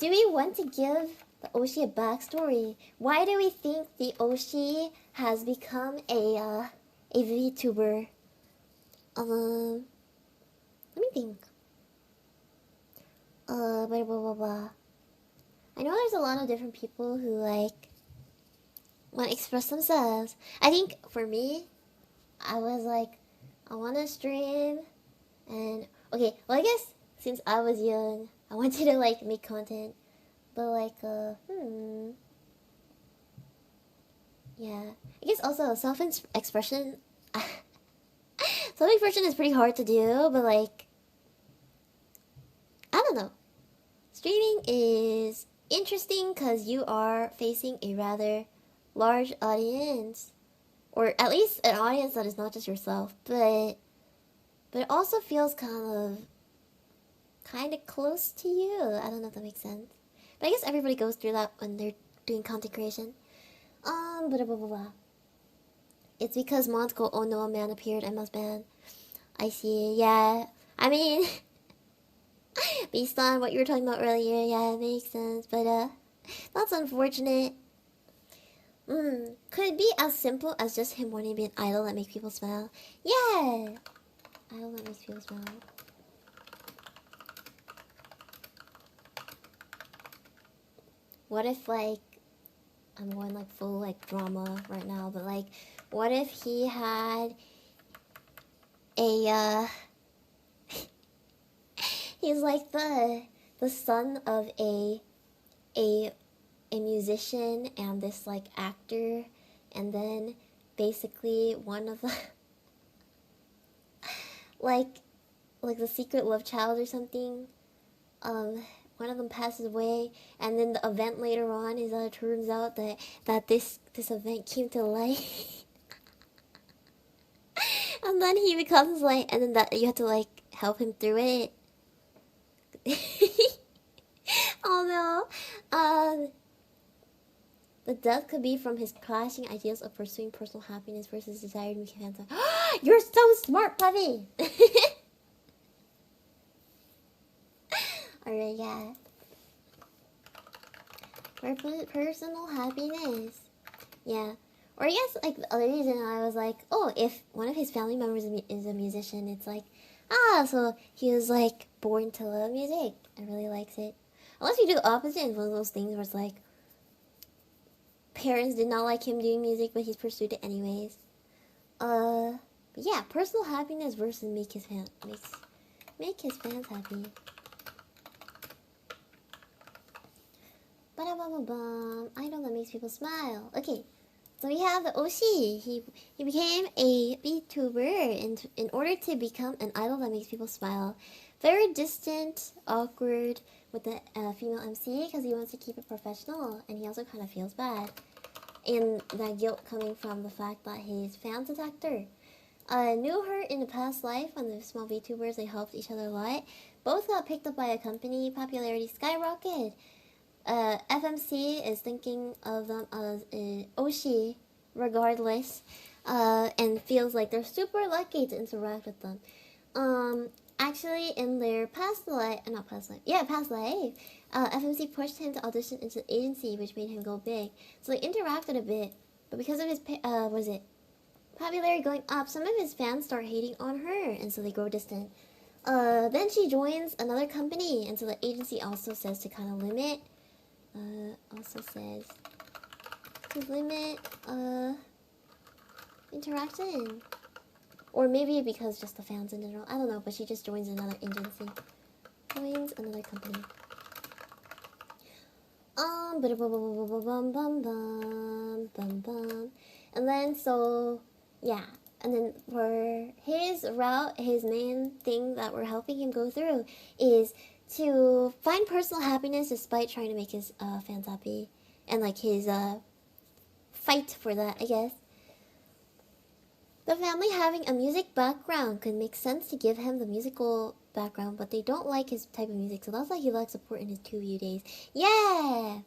Do we want to give the Oshi a backstory? Why do we think the Oshi has become a VTuber? Let me think. I know there's a lot of different people who like want to express themselves. I think for me, I was like, I want to stream, and okay, well I guess since I was young, I wanted to like make content, but like yeah, I guess also self-expression. Self-expression is pretty hard to do, but like I don't know. Streaming is interesting because you are facing a rather large audience, or at least an audience that is not just yourself, but it also feels kind of close to you. I don't know if that makes sense, but I guess everybody goes through that when they're doing content creation. It's because mods go, oh no, a man appeared, I must ban. I see. Yeah, I mean. Based on what you were talking about earlier, yeah, it makes sense, but that's unfortunate. Could it be as simple as just him wanting to be an idol that makes people smile? Yeah! Idol that makes people smile. What if, like, I'm going, like, full, like, drama right now, but, like, what if he had a, he's like the son of a musician and this like actor, and then basically one of the like the secret love child or something one of them passes away, and then the event later on is that it turns out that this event came to light. And then he becomes like, and then that you have to like help him through it. Oh no. The death could be from his clashing ideas of pursuing personal happiness versus desire to make fans. You're so smart, puppy. Alright, yeah. For personal happiness. Yeah. Or I guess, like, the other reason I was like, oh, if one of his family members is a musician, it's like, so he was, like, born to love music and really likes it. Unless you do the opposite, it's one of those things where it's like, parents did not like him doing music, but he's pursued it anyways. But yeah, personal happiness versus make his fans happy. Ba-da-ba-ba-bum. Idol that makes people smile. Okay. So we have the Oshi. He became a Vtuber in order to become an idol that makes people smile. Very distant, awkward with the female MC because he wants to keep it professional, and he also kind of feels bad. And that guilt coming from the fact that his fans attacked her. Knew her in a past life when the small VTubers, they helped each other a lot. Both got picked up by a company, popularity skyrocketed. FMC is thinking of them as Oshi regardless, and feels like they're super lucky to interact with them. Actually, in their past life, FMC pushed him to audition into the agency, which made him go big. So they interacted a bit, but because of his popularity going up, some of his fans start hating on her, and so they grow distant. Then she joins another company, and so the agency also says to kind of limit. Interaction. Or maybe because just the fans in general. I don't know, but she just joins another agency. Joins another company. And then, so, yeah. And then for his route, his main thing that we're helping him go through is to find personal happiness despite trying to make his fans happy. And like his fight for that, I guess. The family having a music background could make sense to give him the musical background, but they don't like his type of music, so that's why he lacks support in his 2U days. Yeah!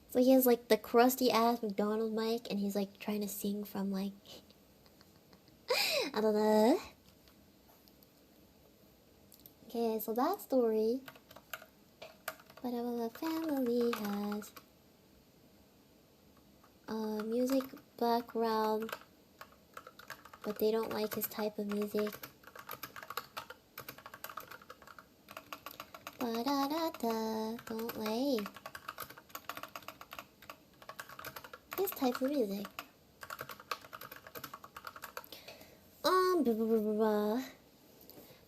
So he has like the crusty ass McDonald's mic, and he's like trying to sing from like I don't know. Okay, so that story. But the family has a music background, but they don't like his type of music. Ba-da-da-da, don't like his type of music.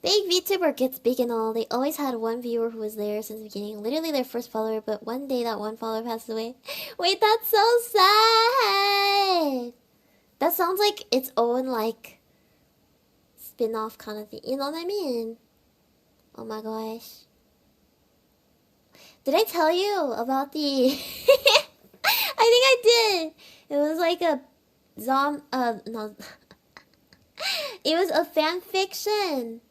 Big VTuber gets big and all. They always had one viewer who was there since the beginning, literally their first follower, but one day that one follower passed away. Wait, that's so sad! That sounds like its own, like, spin-off kind of thing. You know what I mean? Oh my gosh. Did I tell you about the... I think I did! It was like a no. It was a fan fiction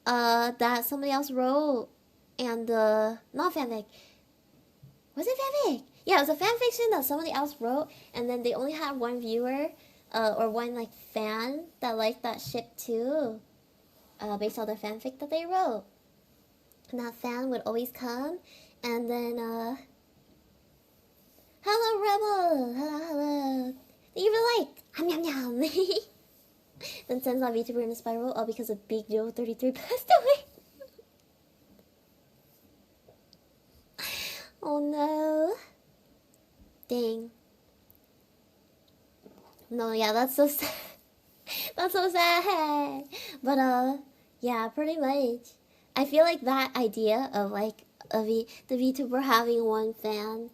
that somebody else wrote, and not fanfic. Was it fanfic? Yeah, it was a fan fiction that somebody else wrote, and then they only had one viewer, or one like fan that liked that ship too, based on the fanfic that they wrote. And that fan would always come, and then hello Rebel, hello. Thank you for like, yum yum yum. Then sends that VTuber in a spiral, all because of Big Joe 33 passed away. Oh no. Dang. No, yeah, that's so sad. That's so sad. But yeah, pretty much. I feel like that idea of like the VTuber having one fan,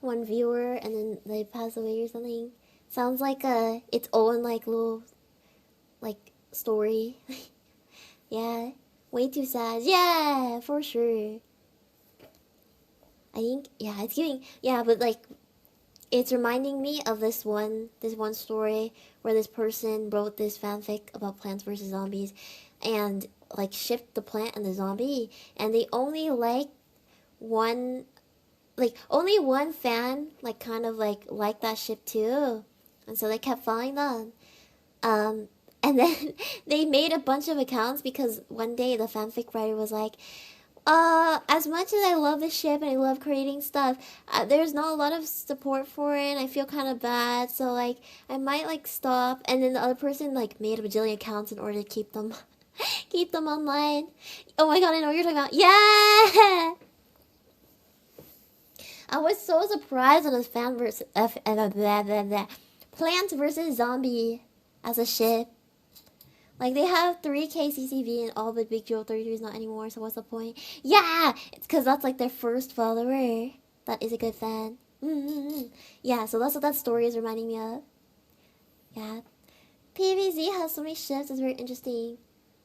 one viewer, and then they pass away or something, sounds like its own like little like story. Yeah, way too sad. Yeah, for sure. I think, yeah, it's giving, yeah, but like, it's reminding me of this one story where this person wrote this fanfic about Plants vs Zombies, and like shipped the plant and the zombie, and they only one, only one fan kind of liked that ship too, and so they kept following them. And then they made a bunch of accounts because one day the fanfic writer was like, as much as I love the ship and I love creating stuff, there's not a lot of support for it, and I feel kind of bad, so like I might stop. And then the other person made a bajillion accounts in order to keep them keep them online. Oh my god, I know what you're talking about. Yeah. I was so surprised on this Plants vs Zombie as a ship. Like, they have 3K CCV and all, but Big Joe 33 is not anymore, so what's the point? Yeah! It's because that's, their first follower. That is a good fan. Yeah, so that's what that story is reminding me of. Yeah. PVZ has so many ships, it's very interesting.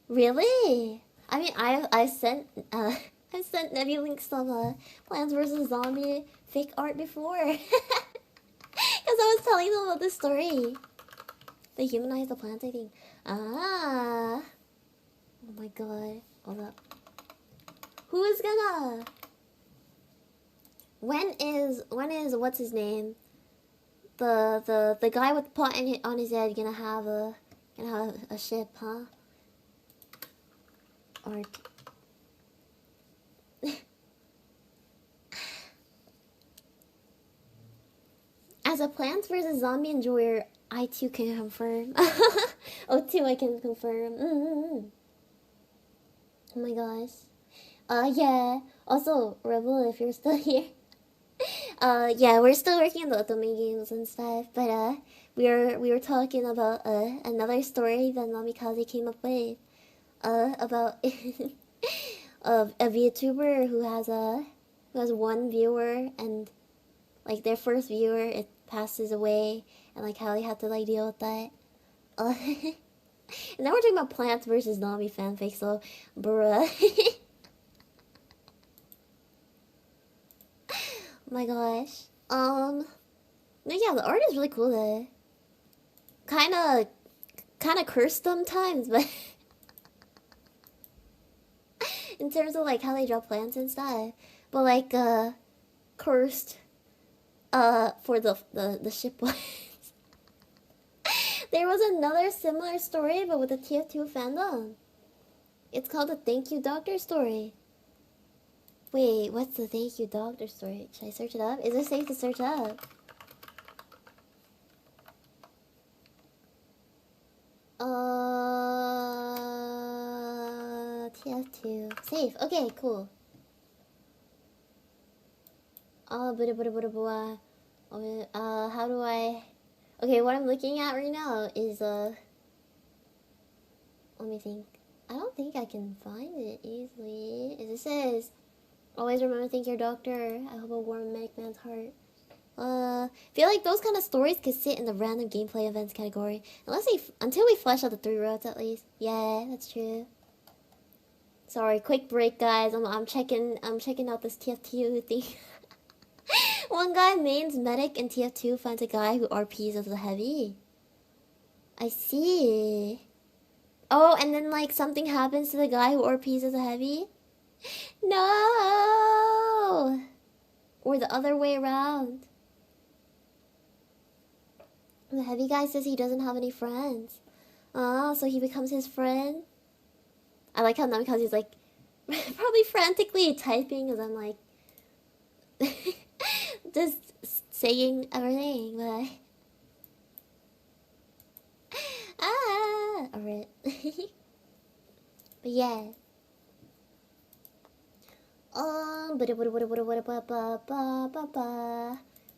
Really? I mean, I've sent Nebulink some, Plants vs. Zombie fake art before. Because I was telling them about this story. They humanized the plants, I think. Ah. Oh my god. Hold up. Who is gonna... When is what's his name? The guy with the pot on his head gonna have a ship, huh? Or as a Plants vs Zombie enjoyer, I too can confirm. Oh, too, I can confirm. Oh my gosh. Yeah. Also, Rebel, if you're still here. Yeah, we're still working on the Otome games and stuff, but we were talking about another story that Namikaze came up with. About of a VTuber who has one viewer, and their first viewer, it passes away, and how they have to deal with that. And now we're talking about Plants vs Zombie fanfic, so bruh. Oh my gosh. No, yeah, the art is really cool though. Kinda cursed sometimes, but in terms of how they draw plants and stuff. But cursed for the ship ones. There was another similar story, but with the TF2 fandom. It's called the Thank You Doctor story. Wait, what's the Thank You Doctor story? Should I search it up? Is it safe to search up? TF2. Safe. Okay, cool. How do I... Okay, what I'm looking at right now is, let me think. I don't think I can find it easily. It says, always remember to thank your doctor. I hope a warm medic man's heart. Feel like those kind of stories could sit in the random gameplay events category. Until we flesh out the 3 routes at least. Yeah, that's true. Sorry, quick break guys. I'm checking out this TF2 thing. One guy mains medic in TF2 finds a guy who RPs as a heavy. I see. Oh, and then something happens to the guy who RPs as a heavy? No! Or the other way around. The heavy guy says he doesn't have any friends. So he becomes his friend. I like how Namikaze's probably frantically typing as I'm just saying everything, but alright. But yeah.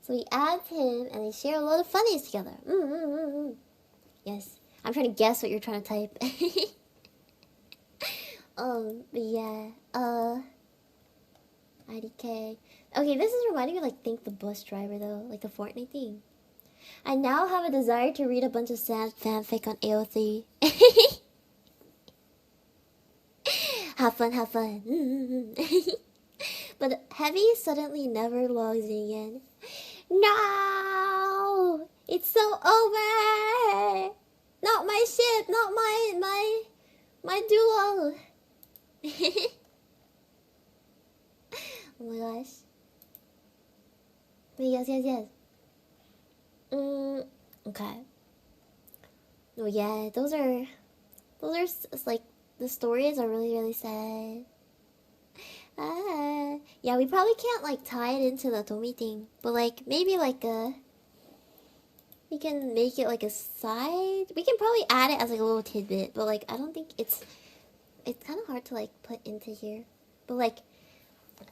So he adds him and they share a lot of funnies together. Yes. I'm trying to guess what you're trying to type. But yeah. IDK. Okay, this is reminding me of Thank the Bus Driver though, the Fortnite thing. I now have a desire to read a bunch of sad fanfic on AO3. Have fun, have fun. But Heavy suddenly never logs in again. No! It's so over! Not my ship, not my duo! Oh my gosh. But yes. Okay. Oh yeah, those are like, the stories are really sad. Yeah, we probably can't like tie it into the Otome thing, but like maybe like we can make it like a side. We can probably add it as like a little tidbit, but like I don't think it's kind of hard to like put into here. But like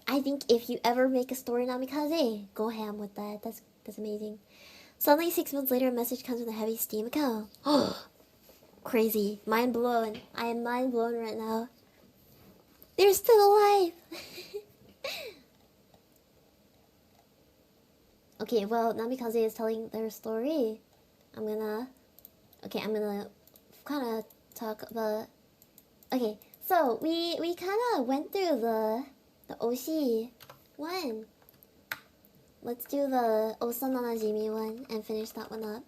I think if you ever make a story Namikaze, go ham with that. That's amazing. Suddenly 6 months later, a message comes with a Heavy Steam account. Oh, crazy, mind blown. I am mind blown right now. They're still alive. Okay, well, Namikaze is telling their story. I'm gonna kind of talk about. Okay, so we kind of went through the Oshi one. Let's do the Osananajimi one and finish that one up.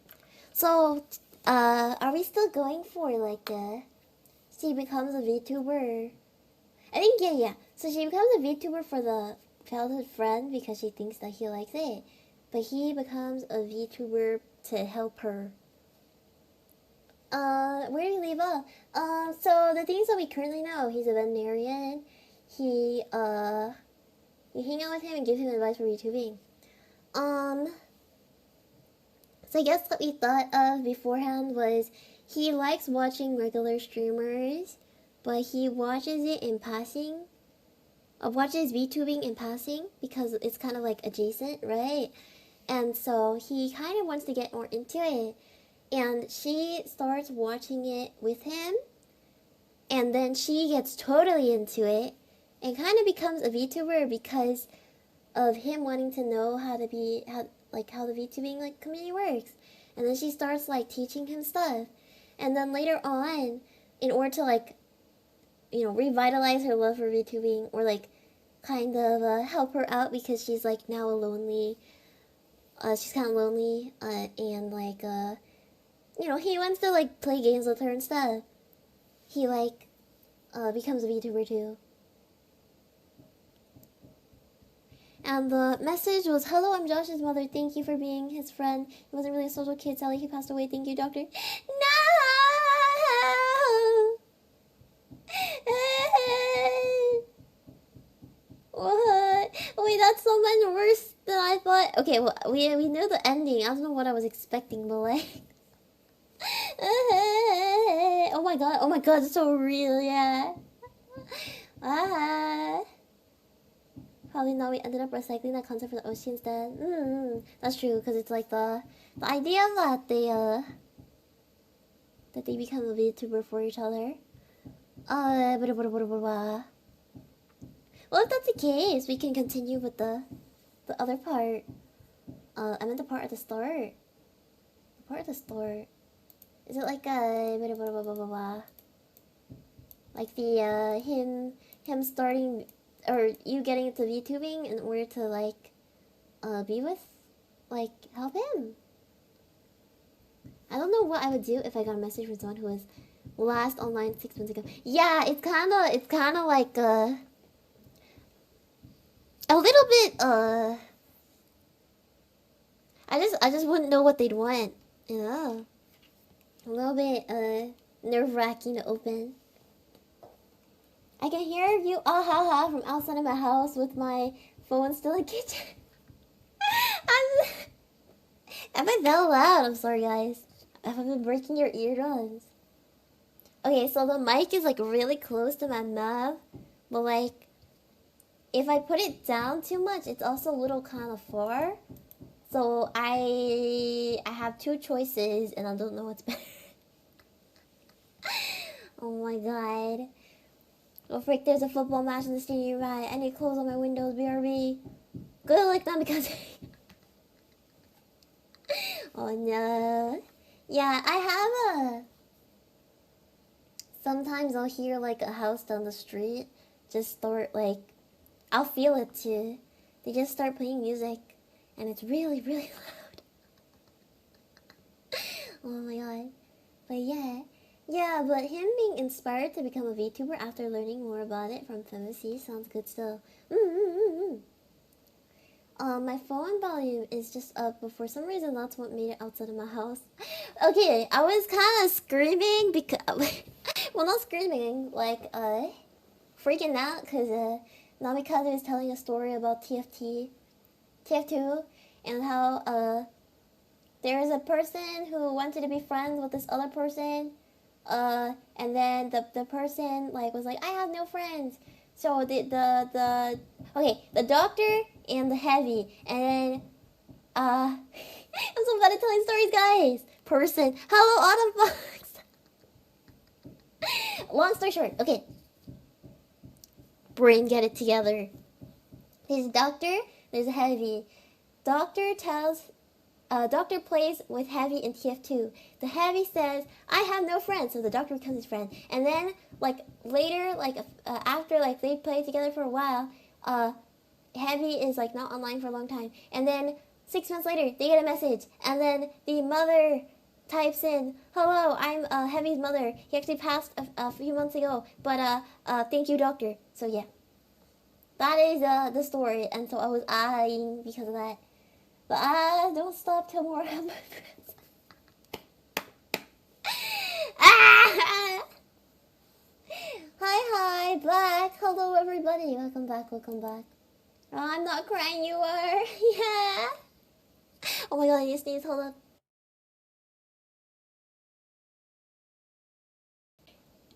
So, are we still going for like she becomes a VTuber? I think yeah. So she becomes a VTuber for the childhood friend because she thinks that he likes it, but he becomes a VTuber to help her. Where do you leave off? So the things that we currently know, he's a veterinarian. You hang out with him and give him advice for VTubing. So I guess what we thought of beforehand was he likes watching regular streamers, but he watches it in passing. Watches VTubing in passing because it's kind of like adjacent, right? And so he kind of wants to get more into it. And she starts watching it with him, and then she gets totally into it and kind of becomes a VTuber because of him wanting to know how the VTubing like community works. And then she starts like teaching him stuff. And then later on, in order to like, you know, revitalize her love for VTubing, or like kind of help her out because she's like now a lonely, she's kind of lonely, and like you know, he wants to like play games with her and stuff. He like becomes a VTuber too. And the message was, "Hello, I'm Josh's mother. Thank you for being his friend. He wasn't really a social kid. Sally, he passed away. Thank you, doctor." No! What? Wait, that's so much worse than I thought. Okay, well, we knew the ending. I don't know what I was expecting, but like... Oh my god, it's so real, yeah. Probably not. We ended up recycling that concept for the ocean instead. That's true, because it's like the idea that they become a VTuber for each other. Well, if that's the case, we can continue with the other part. I meant the part at the start. The part at the start. Is it like like the him starting, or you getting into VTubing in order to like be with, like, help him? I don't know what I would do if I got a message from someone who was last online 6 months ago. Yeah, it's kind of like a little bit I just wouldn't know what they'd want, you know. A little bit nerve-wracking to open. I can hear you from outside of my house with my phone still in the kitchen. Am I that loud? I'm sorry, guys. If I've been breaking your eardrums. Okay, so the mic is like really close to my mouth, but like if I put it down too much, it's also a little kind of far. So I have two choices, and I don't know what's better. Oh my god. Oh frick, there's a football match in the stadium, right? I need to close all my windows, BRB. Good luck, not because... Oh no. Yeah, I have a... Sometimes I'll hear like a house down the street just start like I'll feel it too. They just start playing music, and it's really, really loud. Oh my god. But yeah, but him being inspired to become a VTuber after learning more about it from FemC sounds good still. My phone volume is just up, but for some reason that's what made it outside of my house. Okay, I was kind of screaming because, well, not screaming, like, freaking out because, Namikaze was telling a story about TF2, and how, there was a person who wanted to be friends with this other person, and then the person, like, was like, I have no friends. So the doctor and the heavy, and then, I'm so bad at telling stories, guys. Person, hello, Autumn Fox. Long story short, okay. Brain, get it together. There's a doctor, there's a heavy. Doctor plays with Heavy in TF2. The Heavy says, I have no friends, so the doctor becomes his friend. And then, like, later, like, after, like, they play together for a while, Heavy is, like, not online for a long time. And then, 6 months later, they get a message. And then the mother types in, hello, I'm Heavy's mother. He actually passed a few months ago, but, thank you, doctor. So, yeah. That is, the story, and so I was eyeing because of that. But I don't stop till more of my friends. Hi, Black. Hello, everybody. Welcome back. Oh, I'm not crying, you are. Yeah. Oh my god, I need to sneeze. Hold up.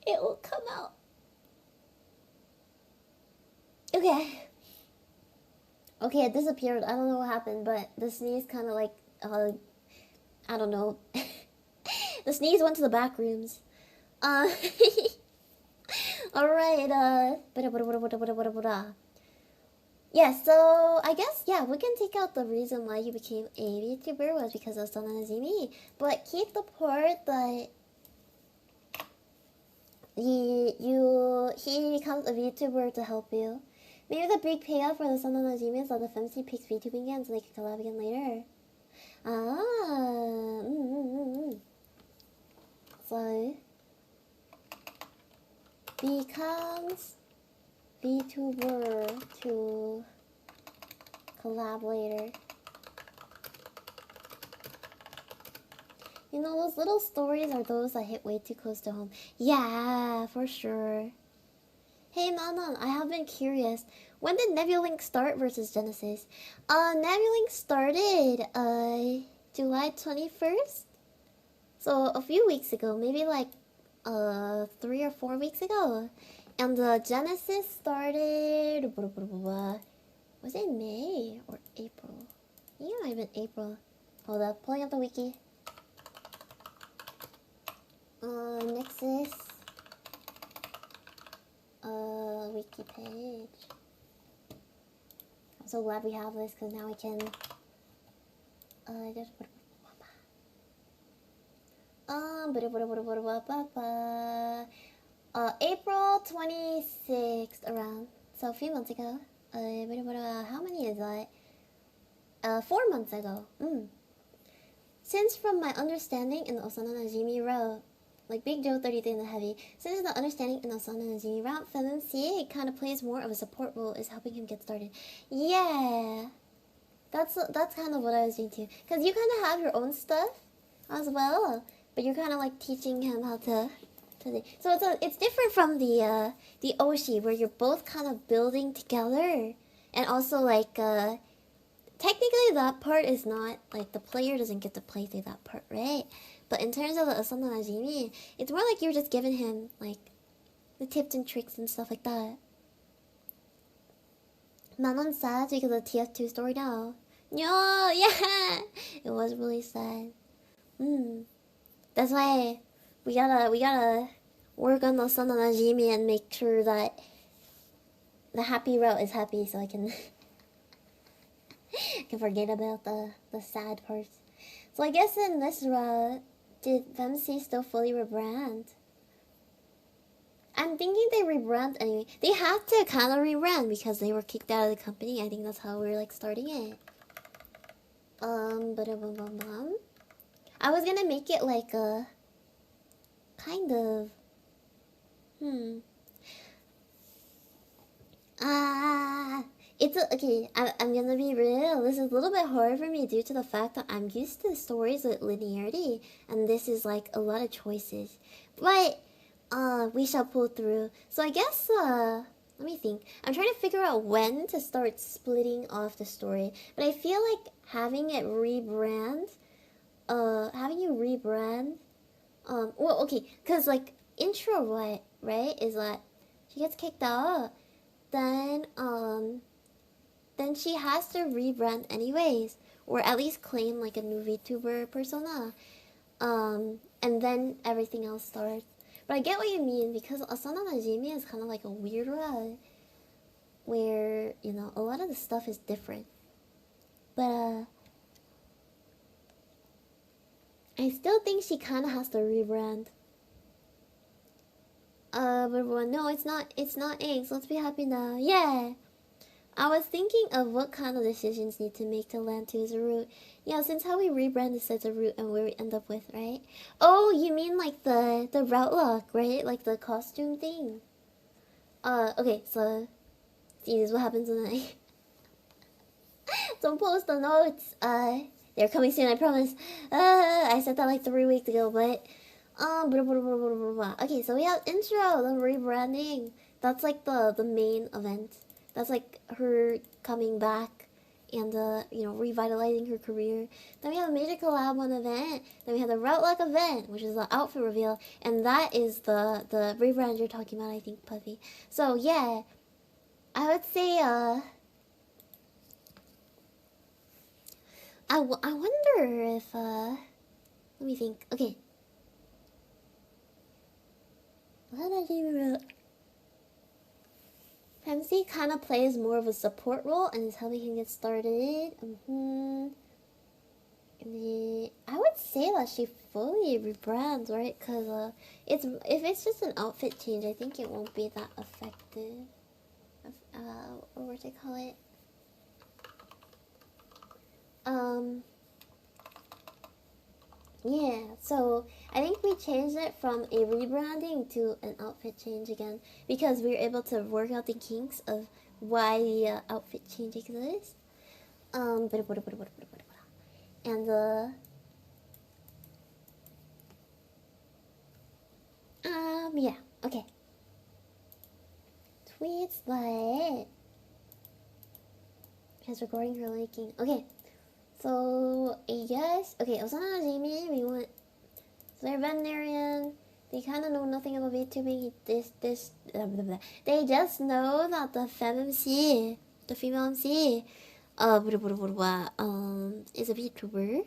It will come out. Okay, it disappeared. I don't know what happened, but the sneeze kind of like, I don't know. The sneeze went to the back rooms. Alright, yeah, so I guess, yeah, we can take out the reason why you became a VTuber was because of Sana Nazimi, but keep the part that he becomes a VTuber to help you. Maybe the big payoff for the Sana Najimi is that the FMC picks VTubing again so they can collab again later. So, becomes VTuber to collab later. You know, those little stories are those that hit way too close to home. Yeah, for sure. Hey Manon, I have been curious. When did Nebulink start versus Genesis? Nebulink started, July 21st? So, a few weeks ago, maybe like, 3 or 4 weeks ago. And the Genesis started, was it May or April? Yeah, it might have been April. Hold up, pulling up the wiki. Nexas. Wiki page. I'm so glad we have this because now we can just April 26th around, so a few months ago. How many is that? 4 months ago. Since from my understanding in the Osana Najimi route, like Big Joe 33 in the heavy, since the understanding in the Osana Najimi route, FemMCA kind of plays more of a support role, is helping him get started. Yeah, that's kind of what I was doing too. Because you kind of have your own stuff as well, but you're kind of like teaching him how to so it's different from the Oshi, where you're both kind of building together, and also like technically that part is not like the player doesn't get to play through that part, right? But in terms of the Asana Najimi, it's more like you're just giving him like the tips and tricks and stuff like that. Manon's sad because of the TF2 story now. No, yeah, it was really sad. That's why we gotta work on the Asana Najimi and make sure that the happy route is happy, so I can forget about the sad parts. So I guess in this route, did FemC still fully rebrand? I'm thinking they rebrand anyway. They have to kind of rebrand because they were kicked out of the company. I think that's how we're like starting it. But I was gonna make it like a kind of it's okay. I'm gonna be real. This is a little bit hard for me due to the fact that I'm used to stories with linearity, and this is like a lot of choices. But we shall pull through. So I guess let me think. I'm trying to figure out when to start splitting off the story, but I feel like having you rebrand, well, okay, cause like intro, right, is that she gets kicked out, then she has to rebrand anyways, or at least claim like a new VTuber persona, and then everything else starts. But I get what you mean, because Asana Najimi is kind of like a weird one, where, you know, a lot of the stuff is different. But, I still think she kind of has to rebrand. But no, it's not eggs. Let's be happy now. Yeah! I was thinking of what kind of decisions need to make to land to as a route. Yeah, since how we rebrand this as a route and where we end up with, right? Oh, you mean like the route lock, right? Like the costume thing. Okay, so see, this is what happens when I don't post the notes. They're coming soon, I promise. I said that like 3 weeks ago, but okay, so we have intro, the rebranding. That's like the main event. That's like her coming back and you know, revitalizing her career. Then we have a major collab one event. Then we have the route lock event, which is the outfit reveal, and that is the rebrand you're talking about, I think, Puffy. So yeah, I would say I wonder if let me think. Okay. MC kind of plays more of a support role and is helping him get started. I would say that she fully rebrands, right? Because if it's just an outfit change, I think it won't be that effective. Or what do they call it? Yeah, so I think we changed it from a rebranding to an outfit change again because we were able to work out the kinks of why the outfit change exists. And yeah, okay. Tweets like has recording her liking. Okay. So, yes, okay, Osana Najimi, we want, so they're veterinarian, they kind of know nothing about VTubing, they just know that the FemMC, the female MC, is a VTuber.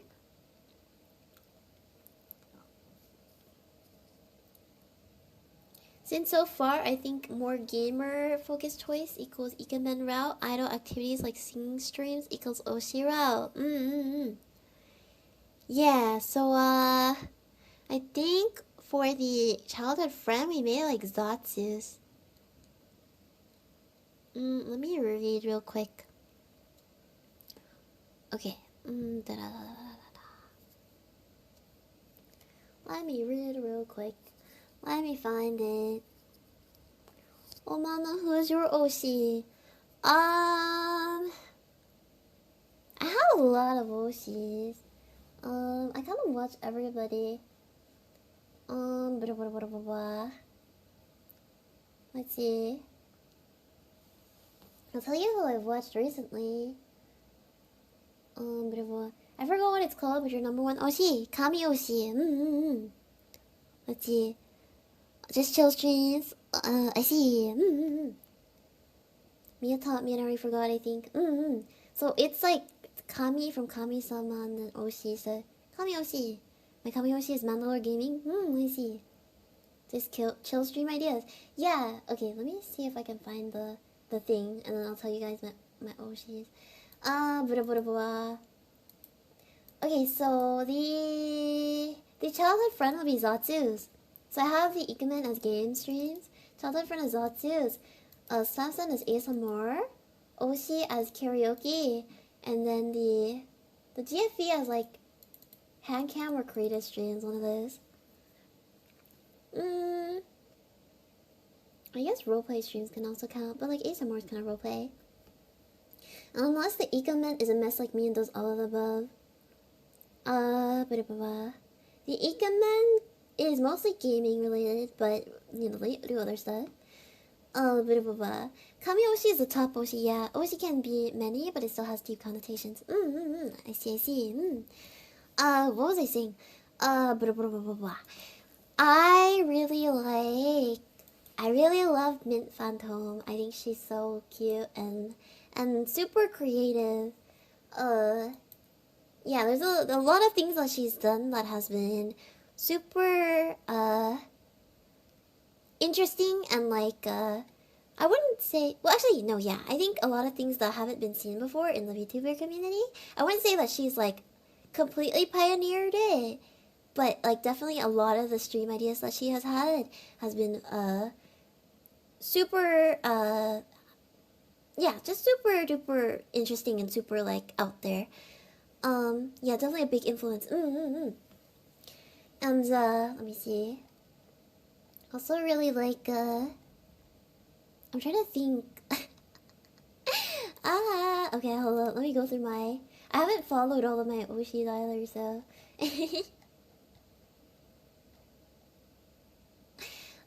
Since so far, I think more gamer-focused choice equals Ikemen route, idol activities like singing streams equals Oshi route. Yeah, so, I think for the childhood friend, we made like Zatsus. Let me read real quick. Okay. Let me read real quick. Let me find it. Oh, Mana, who's your Oshi? I have a lot of Oshis. I kind of watch everybody. Let's see. I'll tell you who I've watched recently. I forgot what it's called, but your number one Oshi, Kami Oshi. Let's see. Just chill streams. I see. Mia taught me and I already forgot, I think. So it's like Kami from Kami-sama and then Oshi. So Kami Oshi. My Kami Oshi is Mandalore Gaming. I see. Just chill stream ideas. Yeah. Okay. Let me see if I can find the thing, and then I'll tell you guys my Oshis. Okay. So the childhood friend will be Zatsu's. So I have the Ikemen as game streams. childhood friend is Zatsu's. Samson is ASMR, Oshi as karaoke, and then the GFE as like hand cam or creative streams, one of those. I guess roleplay streams can also count, but like ASMR is kind of roleplay. Unless the Ecoman is a mess like me and does all of the above. The Ecoman is mostly gaming related, but you know, they do other stuff. Kami Oshi is the top Oshi, yeah. Oshi can be many, but it still has deep connotations. I see. What was I saying? I really love Mint Phantom. I think she's so cute and super creative. Yeah, there's a lot of things that she's done that has been super interesting and like I wouldn't say, well actually no, yeah, I think a lot of things that haven't been seen before in the VTuber community. I wouldn't say that she's like completely pioneered it, but like definitely a lot of the stream ideas that she has had has been super yeah, just super duper interesting and super like out there. Yeah, definitely a big influence. And let me see. Also really like I'm trying to think. Okay, hold on. Let me go through my. I haven't followed all of my Oshis either, so.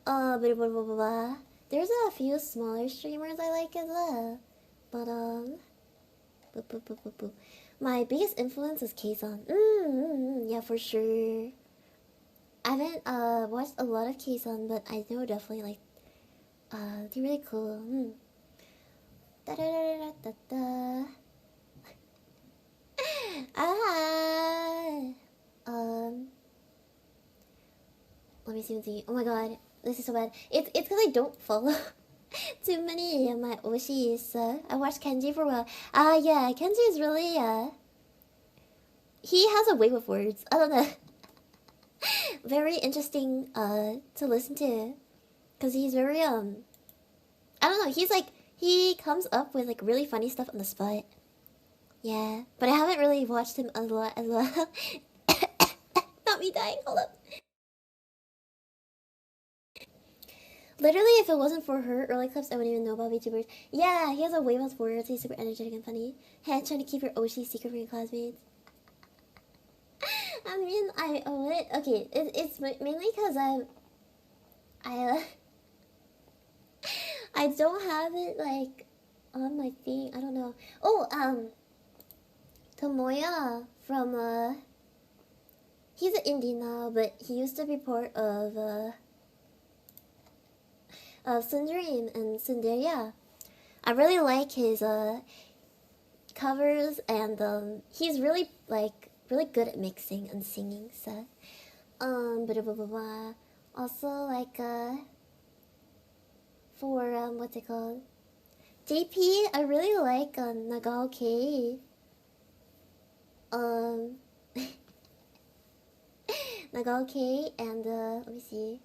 Blah, blah, blah, blah, blah. There's a few smaller streamers I like as well, but boop, boop, boop, boop, boop. My biggest influence is Keisan. Yeah, for sure. I haven't watched a lot of Keisan, but I know definitely like they're really cool. Da da da da da da. Let me see. Oh my god, this is so bad. It's because I don't follow too many of my Oshis. I watched Kenji for a while. Yeah, Kenji is really he has a way with words. I don't know. Very interesting to listen to, cause he's very I don't know. He's like he comes up with like really funny stuff on the spot. Yeah, but I haven't really watched him a lot as well. Not me dying. Hold up. Literally, if it wasn't for her early clips, I wouldn't even know about VTubers. Yeah, he has a way with words. He's super energetic and funny. Hey, trying to keep your Oshi secret from your classmates. I mean, I owe it. Okay, it's mainly because I don't have it like on my thing. I don't know. Oh, Tomoya from he's an indie now, but he used to be part of Sundream and Sundaria. I really like his covers, and he's really really good at mixing and singing. So blah, blah, blah, blah. Also like for what's it called? JP, I really like Nagao K. Nagao K and let me see.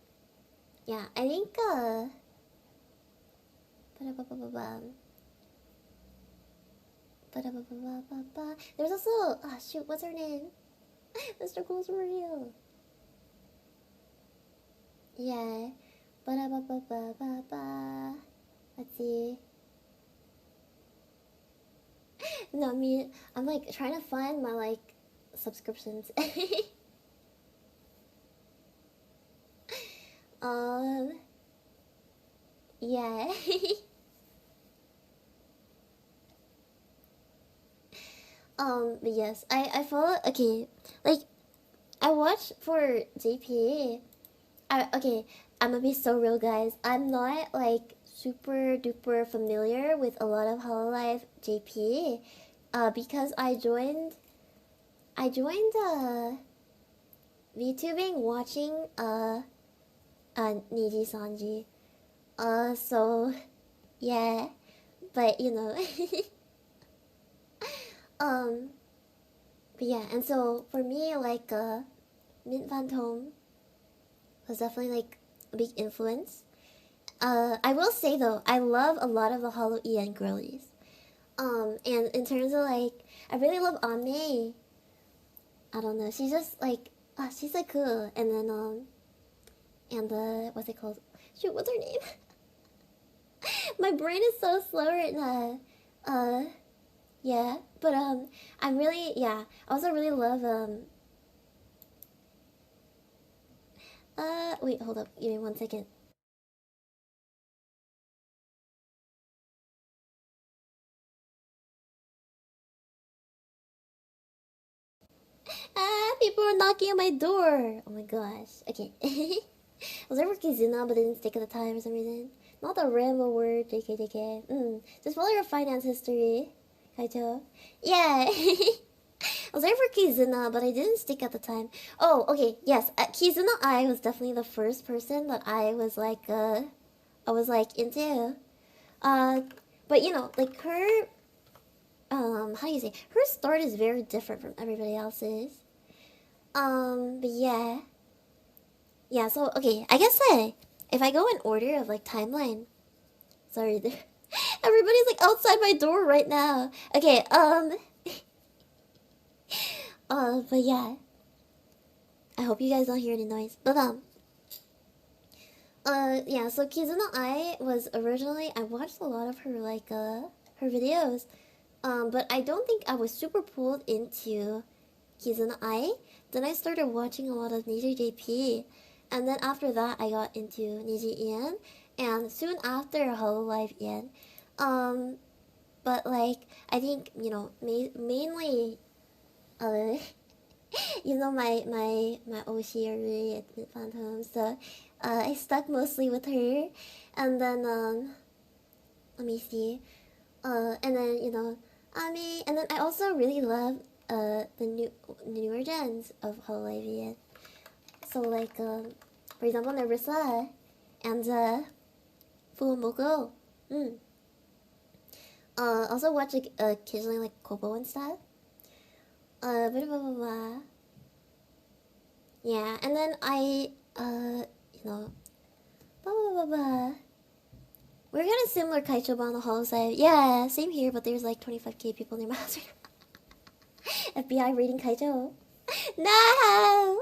Yeah, I think there's also shoot, what's her name? Mr. Cool's real. Yeah. Let's see. No, I mean, I'm like trying to find my like subscriptions. Yeah. But yes, I follow. Okay, like I watch for JP. Okay, I'm gonna be so real, guys. I'm not like super duper familiar with a lot of AniLive JP, because I joined VTubing watching Niji Sanji. So yeah, but you know, but yeah, and so for me, like Mint Phantom was definitely like a big influence, I will say though, I love a lot of the Hollow EN girlies. And in terms of like, I really love Ame. I don't know, she's just like, she's like cool. And then and what's it called? Shoot, what's her name? My brain is so slow right now. Yeah, but I really, yeah, I also really love wait, hold up, give me 1 second. People are knocking on my door. Oh my gosh. Okay. I was there for Kizuna, but it didn't stick at the time for some reason. Not the Rambo word, JK. Just follow your finance history, Kaito. Yeah. I was there for Kizuna, but I didn't stick at the time. Oh, okay, yes. Kizuna I was definitely the first person that I was like into. Uh, but you know, like her, how do you say? Her start is very different from everybody else's. But yeah. Yeah, so, okay, I guess if I go in order of, like, timeline. Sorry, everybody's, like, outside my door right now. Okay, but yeah. I hope you guys don't hear any noise. But, yeah, so Kizuna I was originally, I watched a lot of her, like, her videos. But I don't think I was super pulled into Kizuna I. Then I started watching a lot of Niji JP. And then after that, I got into Niji Ian. And soon after, Hololive Ian. But like, I think, you know, mainly, uh, you know, my Oshi are really at Mid Phantom. So, I stuck mostly with her. And then, let me see. And then, you know, Ami. And then I also really love, the newer gens of Hololive Ian. So like, for example, Nerissa and Fumogo. Also watch like occasionally like Kobo and stuff. Blah, blah, blah, blah. Yeah, and then you know, blah blah blah blah. We're kind of similar Kaichoba on the hollow side. Yeah, same here, but there's like 25k people near my house right now. FBI raiding Kaicho. No!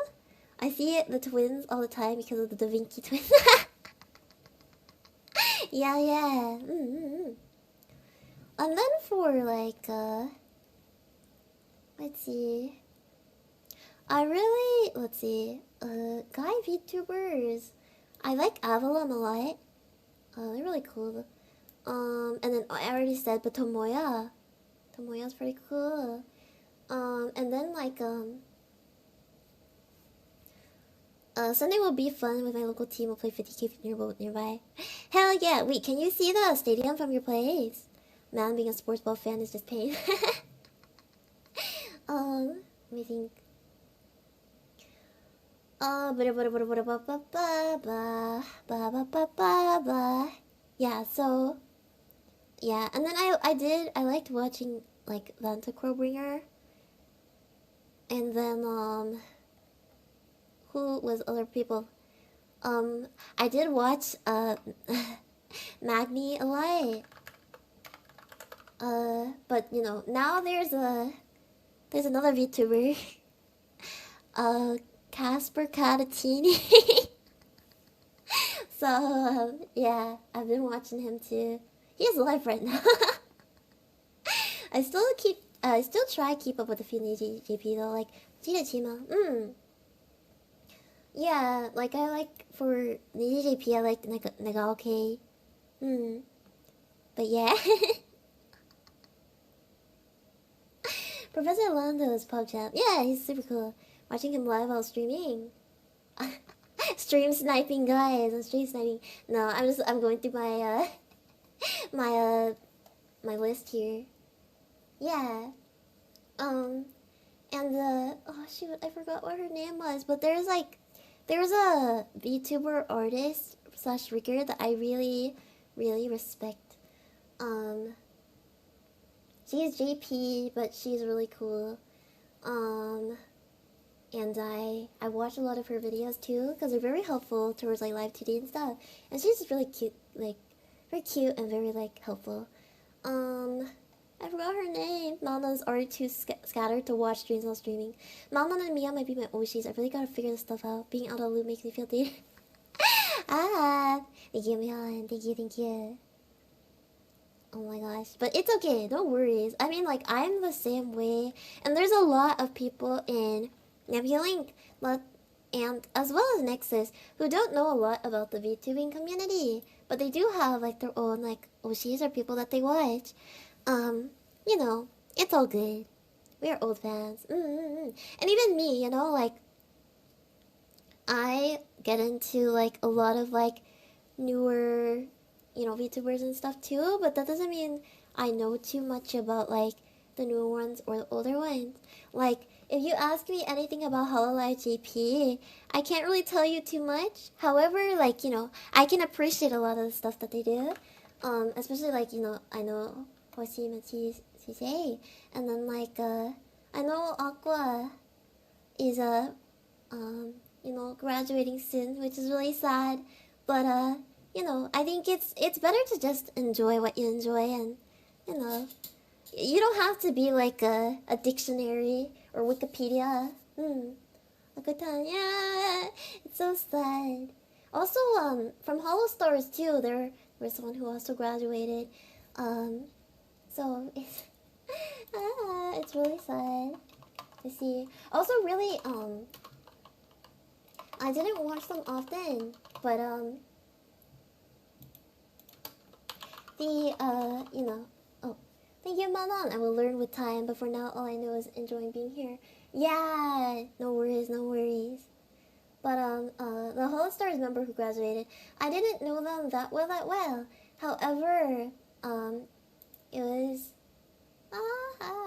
I see the twins all the time because of the Da Vinci twins. Yeah, yeah. And then for like, let's see. Let's see. Guy VTubers. I like Avalon a lot. They're really cool. And then I already said, but Tomoya. Tomoya's pretty cool. And then like, Sunday will be fun with my local team. We'll play 50k nearby. Hell yeah! Wait, can you see the stadium from your place? Man, being a sports ball fan is just pain. Let me think. Yeah, so yeah, and then I liked watching like Vanta Crowbringer. And then who was other people? I did watch Magni a lot. But you know, now there's another VTuber. Casper Catatini. So yeah, I've been watching him too. He is live right now. I still try to keep up with the few JP though, like Chima. Yeah, like I like for JP I like Nagaoke. But yeah. Professor Lando's pub chat. Yeah, he's super cool. Watching him live while streaming. Stream sniping, guys. I'm stream sniping. No, I'm going through my my list here. Yeah. And oh shoot, I forgot what her name was, but there's a VTuber artist slash rigger that I really respect. She's JP, but she's really cool. And I watch a lot of her videos too because they're very helpful towards like live 2D and stuff. And she's just really cute like very cute and very like helpful. I forgot her name. Mama's already too scattered to watch streams while streaming. Mama and Mia might be my Oshis. I really gotta figure this stuff out. Being out of the loop makes me feel dated. Thank you, Mian. Thank you. Oh my gosh. But it's okay, no worries. I mean, like, I'm the same way. And there's a lot of people in Nebulink, and as well as Nexas, who don't know a lot about the VTubing community. But they do have, like, their own, like, Oshis or people that they watch. You know, it's all good. We are old fans. And even me, you know, like, I get into, like, a lot of, like, newer, you know, VTubers and stuff too, but that doesn't mean I know too much about, like, the newer ones or the older ones. Like, if you ask me anything about AniLive JP, I can't really tell you too much. However, like, you know, I can appreciate a lot of the stuff that they do. Especially, like, you know, I know Hoshima Chisei, and then, like, I know Aqua is, you know, graduating soon, which is really sad, but, you know, I think it's better to just enjoy what you enjoy, and, you know, you don't have to be like a dictionary or Wikipedia. A good time, yeah. It's so sad. Also, from Hollow Stars too, there was someone who also graduated. So it's really sad to see. Also, really, I didn't watch them often, but you know, oh, thank you, Manon. I will learn with time, but for now, all I know is enjoying being here. Yeah, no worries, no worries. But the Hollow Stars member who graduated, I didn't know them that well. However, it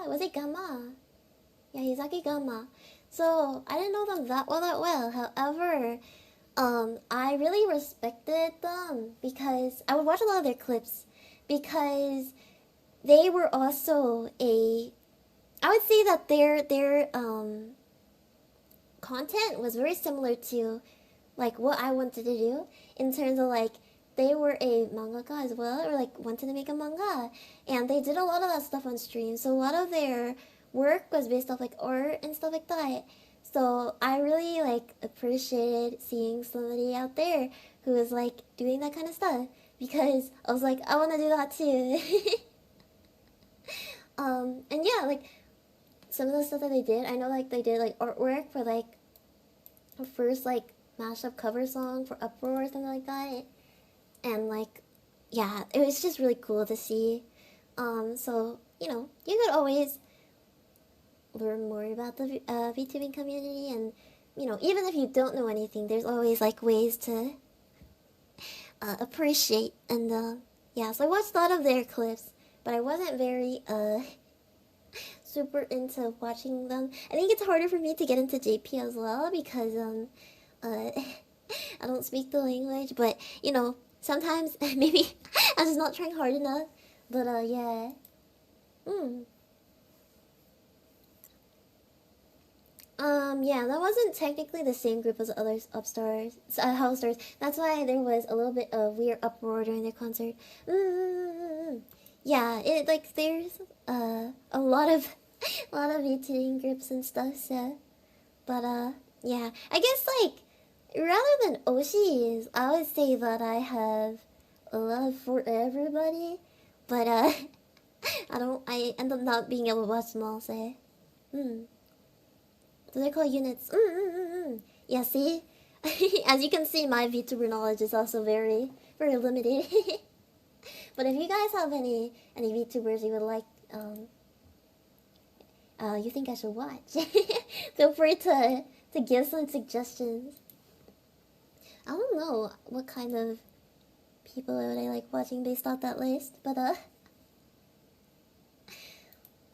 was it Gamma? Yeah, Hizaki Gamma. So I didn't know them that well. However, I really respected them because I would watch a lot of their clips because they were also I would say that their content was very similar to like what I wanted to do in terms of like they were a mangaka as well, or like wanted to make a manga, and they did a lot of that stuff on stream. So a lot of their work was based off like art and stuff like that. So I really like appreciated seeing somebody out there who was like doing that kind of stuff because I was like, I want to do that too. And yeah, like some of the stuff that they did, I know like they did like artwork for like a first like mashup cover song for Uproar or something like that, and like yeah, it was just really cool to see. So you know, you could always learn more about the VTubing community, and you know, even if you don't know anything, there's always like ways to appreciate. And yeah, so I watched a lot of their clips, but I wasn't very super into watching them. I think it's harder for me to get into JP as well because I don't speak the language, but you know, sometimes maybe I'm just not trying hard enough. But yeah. Yeah, that wasn't technically the same group as others upstairs, house stars. That's why there was a little bit of weird uproar during their concert. Yeah, it like there's a lot of a lot of VTubing groups and stuff. So, but yeah, I guess like rather than Oshis, I would say that I have a love for everybody. But I end up not being able to watch them all. So, So they're called units. Yeah, see? As you can see, my VTuber knowledge is also very, very limited. But if you guys have any VTubers you would like, you think I should watch, feel free to give some suggestions. I don't know what kind of people would I like watching based off that list, but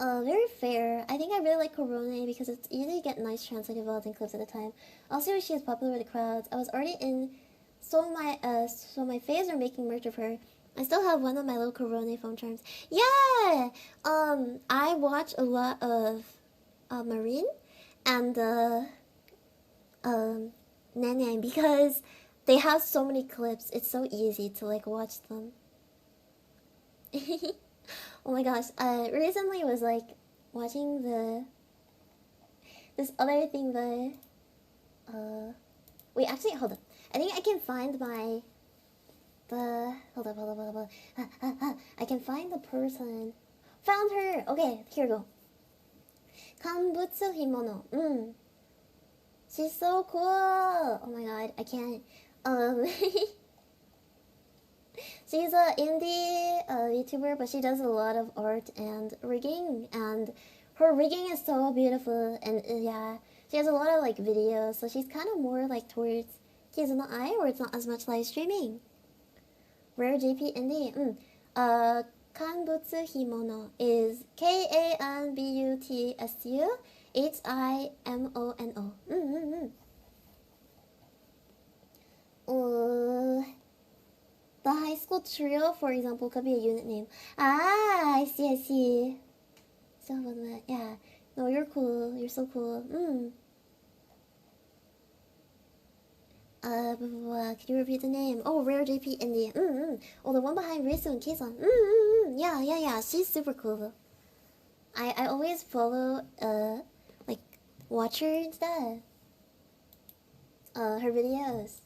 very fair. I think I really like Korone because it's easy to get nice translated vlogs and clips at a time. Also, she is popular with the crowds. I was already in so my faves are making merch of her. I still have one of my little Korone phone charms. Yeah! I watch a lot of Marine and Nanyang because They have so many clips. It's so easy to like watch them. Oh my gosh. Recently was like watching this other thing, wait, actually, hold up. I think I can find hold up. I can find the person. Found her. Okay, here we go. Kanbutsu Himono. She's so cool. Oh my god, I can't. She's a indie VTuber, but she does a lot of art and rigging, and her rigging is so beautiful. And yeah, she has a lot of like videos, so she's kind of more like towards Kids in the Eye, where it's not as much live streaming. Rare JP indie. Kanbutsu Himono is KANBUTSU HIMONO. The high school trio, for example, could be a unit name. Ah, I see. So, yeah. No, you're cool. You're so cool. Could you repeat the name? Oh, Rare JP Indie. Oh, the one behind Risu and Keisan. Yeah. She's super cool. I always follow, like, watch her and stuff. Her videos.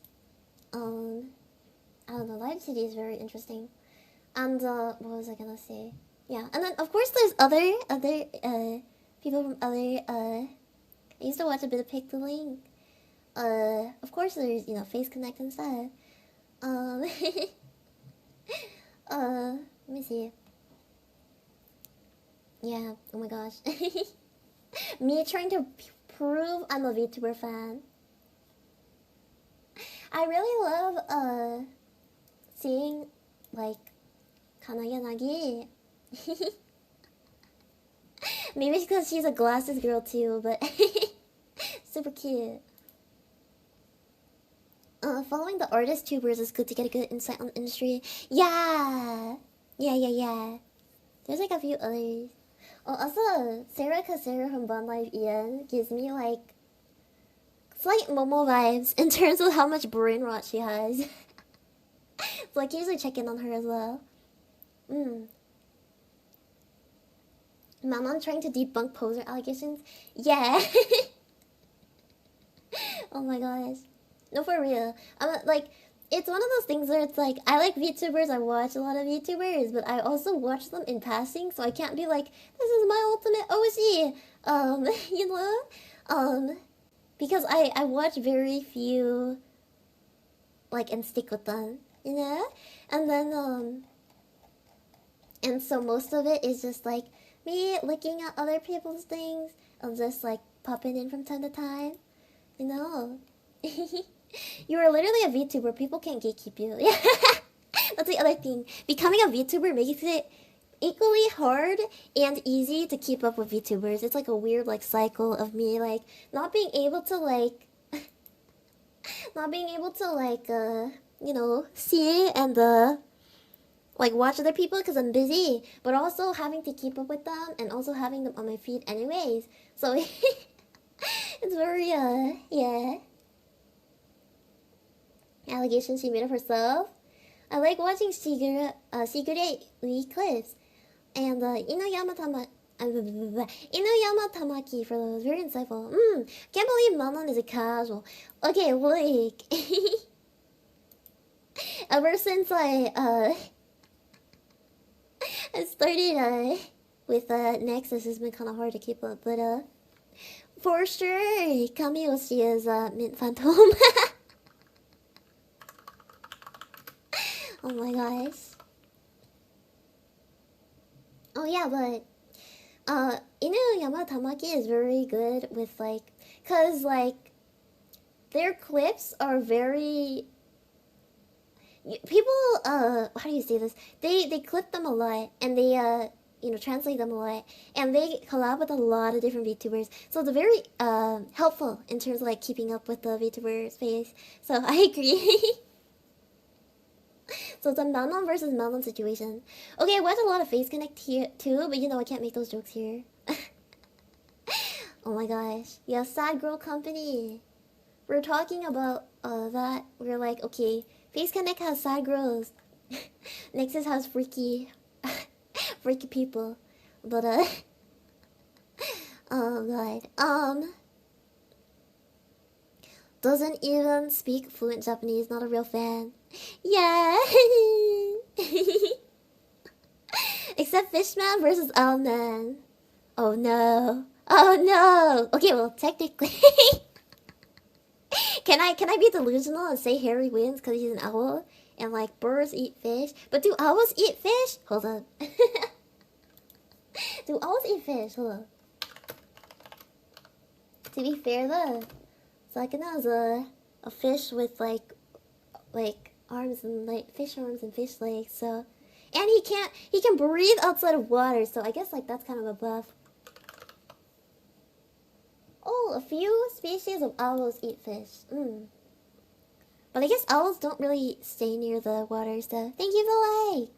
I don't know, Live CD is very interesting. And, what was I gonna say? Yeah, and then, of course, there's other, people from other, I used to watch a bit of Pick the Link. Of course, there's, you know, Face Connect and stuff. Let me see. Yeah, oh my gosh. Me trying to prove I'm a VTuber fan. I really love, seeing, like, Kanayanagi. Maybe because she's a glasses girl too, but super cute. Following the artist tubers is good to get a good insight on the industry. Yeah. There's like a few others. Oh, also, Sarah Casera from Bond Live Ian gives me like slight Momo vibes in terms of how much brain rot she has. So I can usually check in on her as well. Manon trying to debunk poser allegations? Yeah. Oh my gosh. No, for real. Like, it's one of those things where it's like, I like VTubers, I watch a lot of VTubers, but I also watch them in passing, so I can't be like, this is my ultimate OC, you know? Because I watch very few, like, and stick with them, you know? And then, and so most of it is just like, me looking at other people's things, and just like, popping in from time to time, you know? You are literally a VTuber. People can't gatekeep you. Yeah, that's the other thing. Becoming a VTuber makes it equally hard and easy to keep up with VTubers. It's like a weird like cycle of me like not being able to like, you know, see and like watch other people because I'm busy, but also having to keep up with them and also having them on my feed anyways. So it's very yeah. Allegations she made of herself. I like watching Shigure Ui clips and Inoyama Tamaki for those. Very insightful. Can't believe Manon is a casual. Okay, like ever since I started with Nexas, it's been kind of hard to keep up, but for sure Kamiyoshi is Mint Phantom. Oh my gosh. Oh yeah, but Inuyama Tamaki is very good with like, cause like their clips are very people how do you say this? They clip them a lot and they you know translate them a lot and they collab with a lot of different VTubers. So it's very helpful in terms of like keeping up with the VTuber space. So I agree. So it's a Manon versus Manon situation. Okay, I watch a lot of Face Connect here too, but you know I can't make those jokes here. Oh my gosh. Yeah, sad girl company. We're talking about that we're like, okay, Face Connect has sad girls. Nexus has freaky freaky people. But oh god. Doesn't even speak fluent Japanese, not a real fan. Yeah. Except Fishman versus Owlman. Oh no. Oh no. Okay, well technically can I be delusional and say Harry wins because he's an owl? And like birds eat fish? But do owls eat fish? Hold on. Do owls eat fish? Hold on. To be fair though, Sakana's a fish with like arms and like fish arms and fish legs, so and he can breathe outside of water, so I guess like that's kind of a buff. Oh, a few species of owls eat fish. But I guess owls don't really stay near the water, so thank you for like.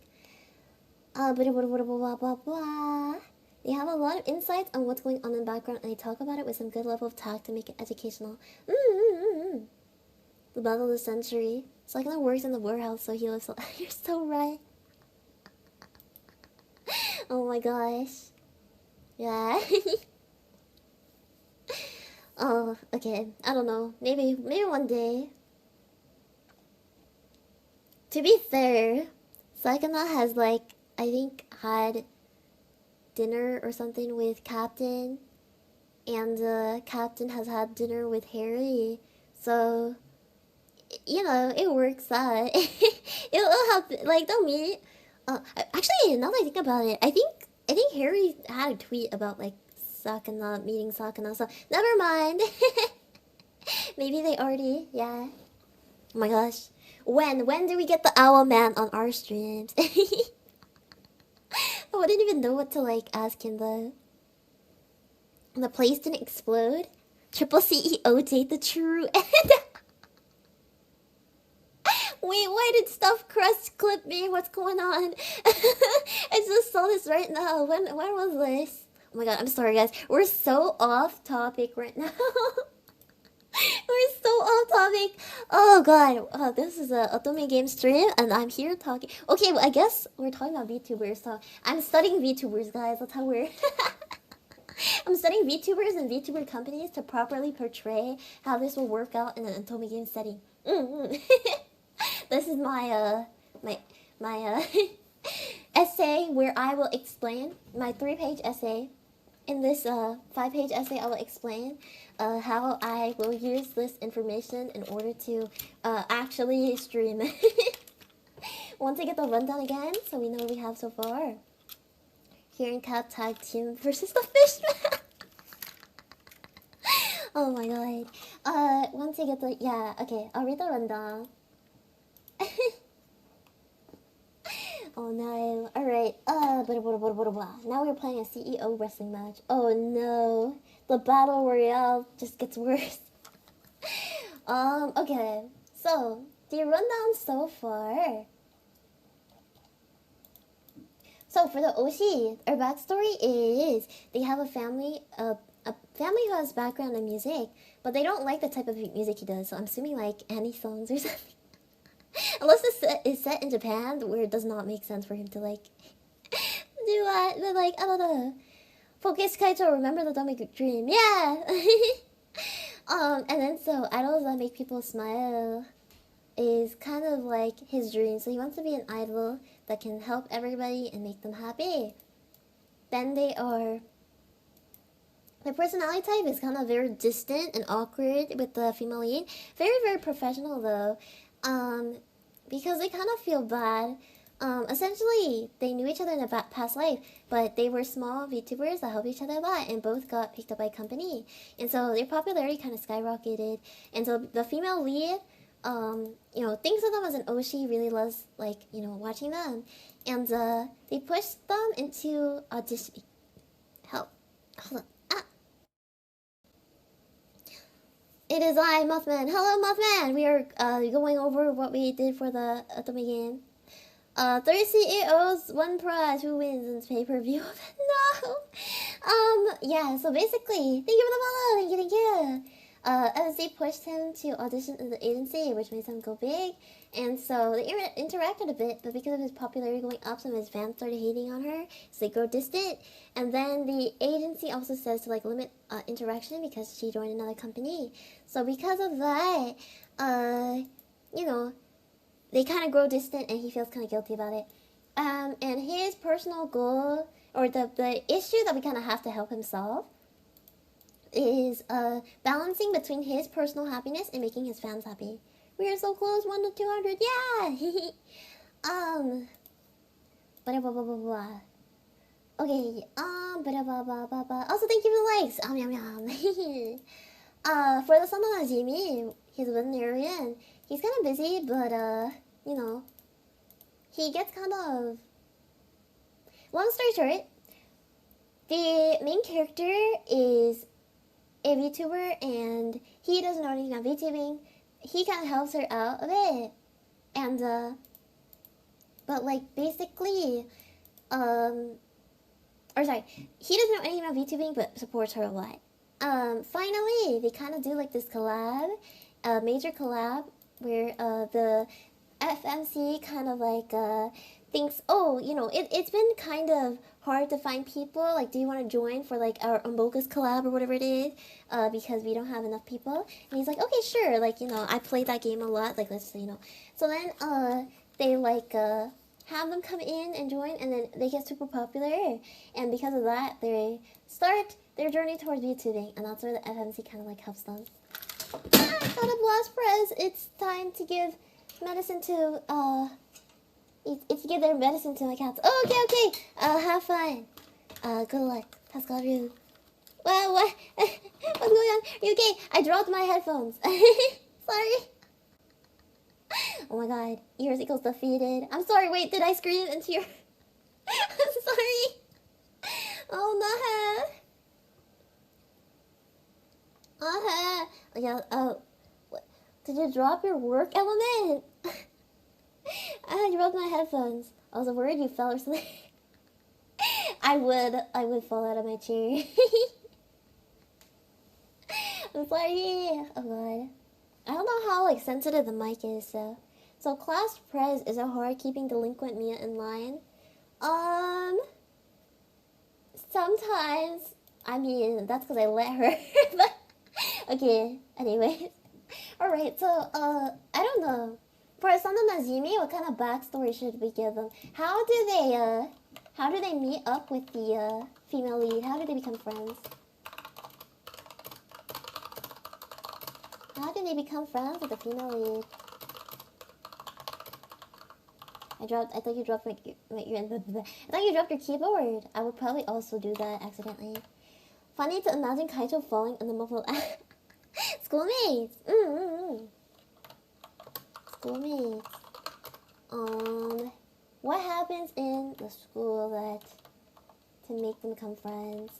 Blah blah blah. They have a lot of insights on what's going on in the background, and they talk about it with some good level of tact to make it educational. The battle of the century. It's like it works in the warehouse, so he lives. You're so right. Oh my gosh. Yeah. Oh, okay. I don't know. Maybe one day. To be fair, Sakana has like I think had dinner or something with Captain, and Captain has had dinner with Harry, so you know it works out. It'll help. Like they'll meet. Actually, now that I think about it, I think Harry had a tweet about like Sakana meeting Sakana. So never mind. Maybe they already. Yeah. Oh my gosh. When do we get the Owl Man on our streams? I wouldn't even know what to like ask him though. The place didn't explode. Triple CEO date the true end. Wait, why did Stuff Crust clip me? What's going on? I just saw this right now. When was this? Oh my god, I'm sorry guys. We're so off topic right now. We're so off topic. Oh god. This is a Otome game stream and I'm here talking. Okay, well, I guess we're talking about VTubers, so I'm studying VTubers, guys. That's how we're I'm studying VTubers and VTuber companies to properly portray how this will work out in an Otome game setting. This is my essay where I will explain my 3-page essay. In this 5-page essay, I will explain how I will use this information in order to actually stream. Want to get the rundown again, so we know what we have so far. Here in Cat Tag Team versus the Fishman. Oh my god. Want to get the okay. I'll read the rundown. Oh no. Alright. Now we're playing a CEO wrestling match. Oh no. The battle royale just gets worse. Okay. So, the rundown so far. So for the Oshi, our backstory is they have a family who has background in music, but they don't like the type of music he does, so I'm assuming like any songs or something. Unless it's set in Japan, where it does not make sense for him to like do that. But like, I don't know. Focus Kaito, remember the Dummy Dream. Yeah! And then so, idols that make people smile is kind of like his dream. So he wants to be an idol that can help everybody and make them happy. Then their personality type is kind of very distant and awkward with the female lead. Very, very professional though. Because they kind of feel bad. Essentially, they knew each other in a past life, but they were small VTubers that helped each other a lot, and both got picked up by a company. And so their popularity kind of skyrocketed. And so the female lead, you know, thinks of them as an Oshi, really loves, like, you know, watching them. And they pushed them into auditioning. Help. Hold on. It is I, Mothman. Hello, Mothman! We are going over what we did for the Otome game. 3 CEOs, 1 prize. Who wins in this pay-per-view? No! Yeah, so basically, thank you for the follow! Thank you, thank you! FSC pushed him to audition in the agency, which made him go big, and so they interacted a bit, but because of his popularity going up, some of his fans started hating on her, so they grow distant, and then the agency also says to like limit interaction because she joined another company. So because of that, you know, they kind of grow distant, and he feels kind of guilty about it. And his personal goal, or the issue that we kind of have to help him solve, is balancing between his personal happiness and making his fans happy. We are so close, 1 to 200, yeah! Blah, blah, blah, blah, blah. Okay, blah, blah, blah, blah, blah. Also, thank you for the likes! Yum, yum. For the son of Najimi, he's a veterinarian. He's kind of busy, but, you know, he gets kind of... Long story short, the main character is a VTuber, and he doesn't know anything about VTubing. He kind of helps her out a bit, and but like basically, or sorry, he doesn't know anything about VTubing, but supports her a lot. Finally, they kind of do like this collab, a major collab, where the FMC kind of like thinks, oh, you know, it's been kind of hard to find people, like, do you want to join for like our Umboka's collab or whatever it is, because we don't have enough people. And he's like, okay, sure, like, you know, I played that game a lot, like, let's say, you know. So then they like have them come in and join, and then they get super popular, and because of that they start their journey towards YouTubing, and that's where the FMC kind of like helps them. Got a blast press. It's time to give medicine to it's to give their medicine to my cats. Oh, okay. Have fun. Good luck. Pascal. Well, what? What's going on? Are you okay? I dropped my headphones. Sorry. Oh my god. Ears equals defeated. I'm sorry. Wait, did I scream into your... I'm sorry. Oh no. Yeah. Oh. What? Did you drop your work element? I dropped my headphones. I was worried you fell or something. I would fall out of my chair. I'm sorry. Oh god. I don't know how like sensitive the mic is, so class prez is it hard keeping delinquent Mia in line? Sometimes. I mean, that's because I let her. But okay. Anyways. Alright, so I don't know. For Asana Najimi, what kind of backstory should we give them? How do they meet up with the female lead? How do they become friends? How do they become friends with the female lead? I thought you dropped your keyboard. I would probably also do that accidentally. Funny to imagine Kaito falling in the muffled schoolmates. Schoolmates. What happens in the school to make them become friends?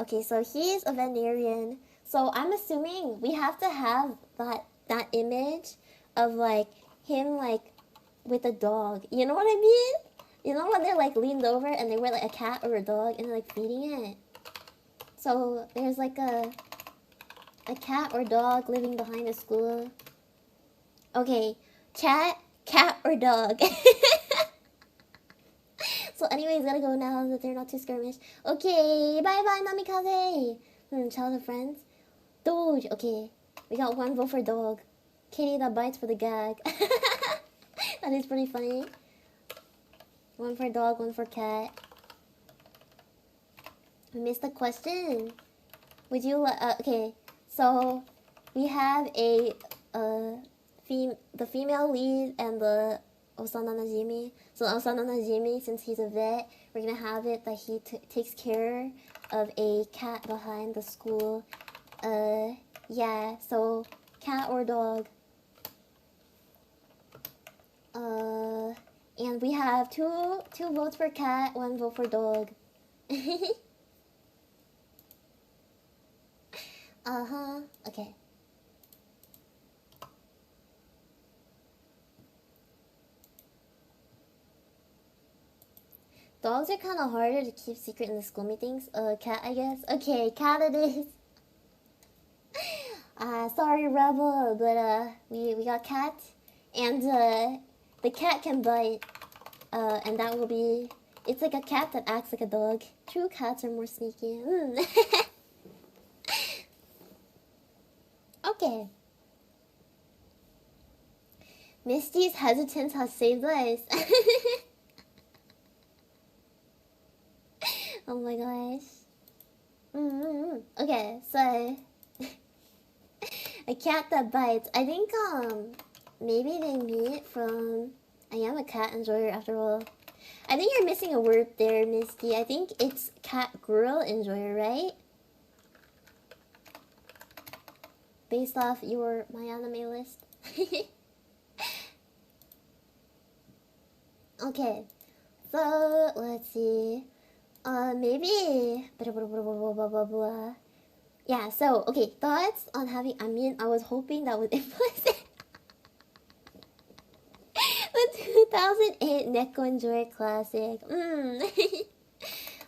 Okay, so he's a veterinarian. So I'm assuming we have to have that image of like him like with a dog. You know what I mean? You know when they're like leaned over and they wear like a cat or a dog and they're like feeding it. So there's like a cat or dog living behind the school. Okay, cat or dog. So anyways, gotta go now that they're not too skirmish. Okay, bye Namikaze. Childhood friends. Doge. Okay, we got one vote for dog. Kitty that bites for the gag. That is pretty funny. One for dog, one for cat. We missed the question. Would you okay, so we have the female lead and the Osana Najimi. So Osana Najimi, since he's a vet, we're gonna have it that he takes care of a cat behind the school. Yeah, so cat or dog. And we have two votes for cat, one vote for dog. Okay. Dogs are kind of harder to keep secret in the school meetings. Cat, I guess. Okay, cat it is. Sorry, Rebel, but we got cat, and the cat can bite, and that will be. It's like a cat that acts like a dog. True cats are more sneaky. Okay. Misty's hesitance has saved us. Oh my gosh. Okay, so a cat that bites. I think maybe they meet from. I am a cat enjoyer after all. I think you're missing a word there, Misty. I think it's cat girl enjoyer, right? Based off your my anime list. Okay, so let's see. Maybe. Yeah. So okay, thoughts on having. I mean, I was hoping that would implicit the 2008 Neko Enjoy Classic.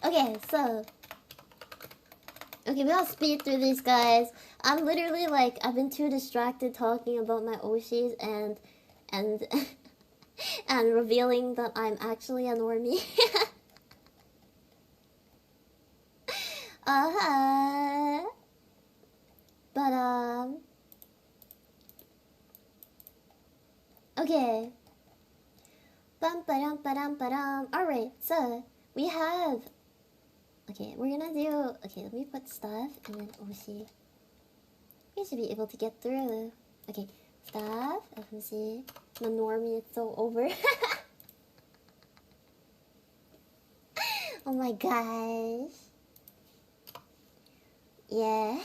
Okay, so. Okay, we gotta speed through these, guys. I'm literally like, I've been too distracted talking about my Oshis and and revealing that I'm actually a normie. But okay. Alright, so we have. Okay, we're gonna do. Okay, let me put stuff and then Oshi. We should be able to get through. Okay, stuff. Let me see. My normie, it's so over. Oh my gosh. Yeah.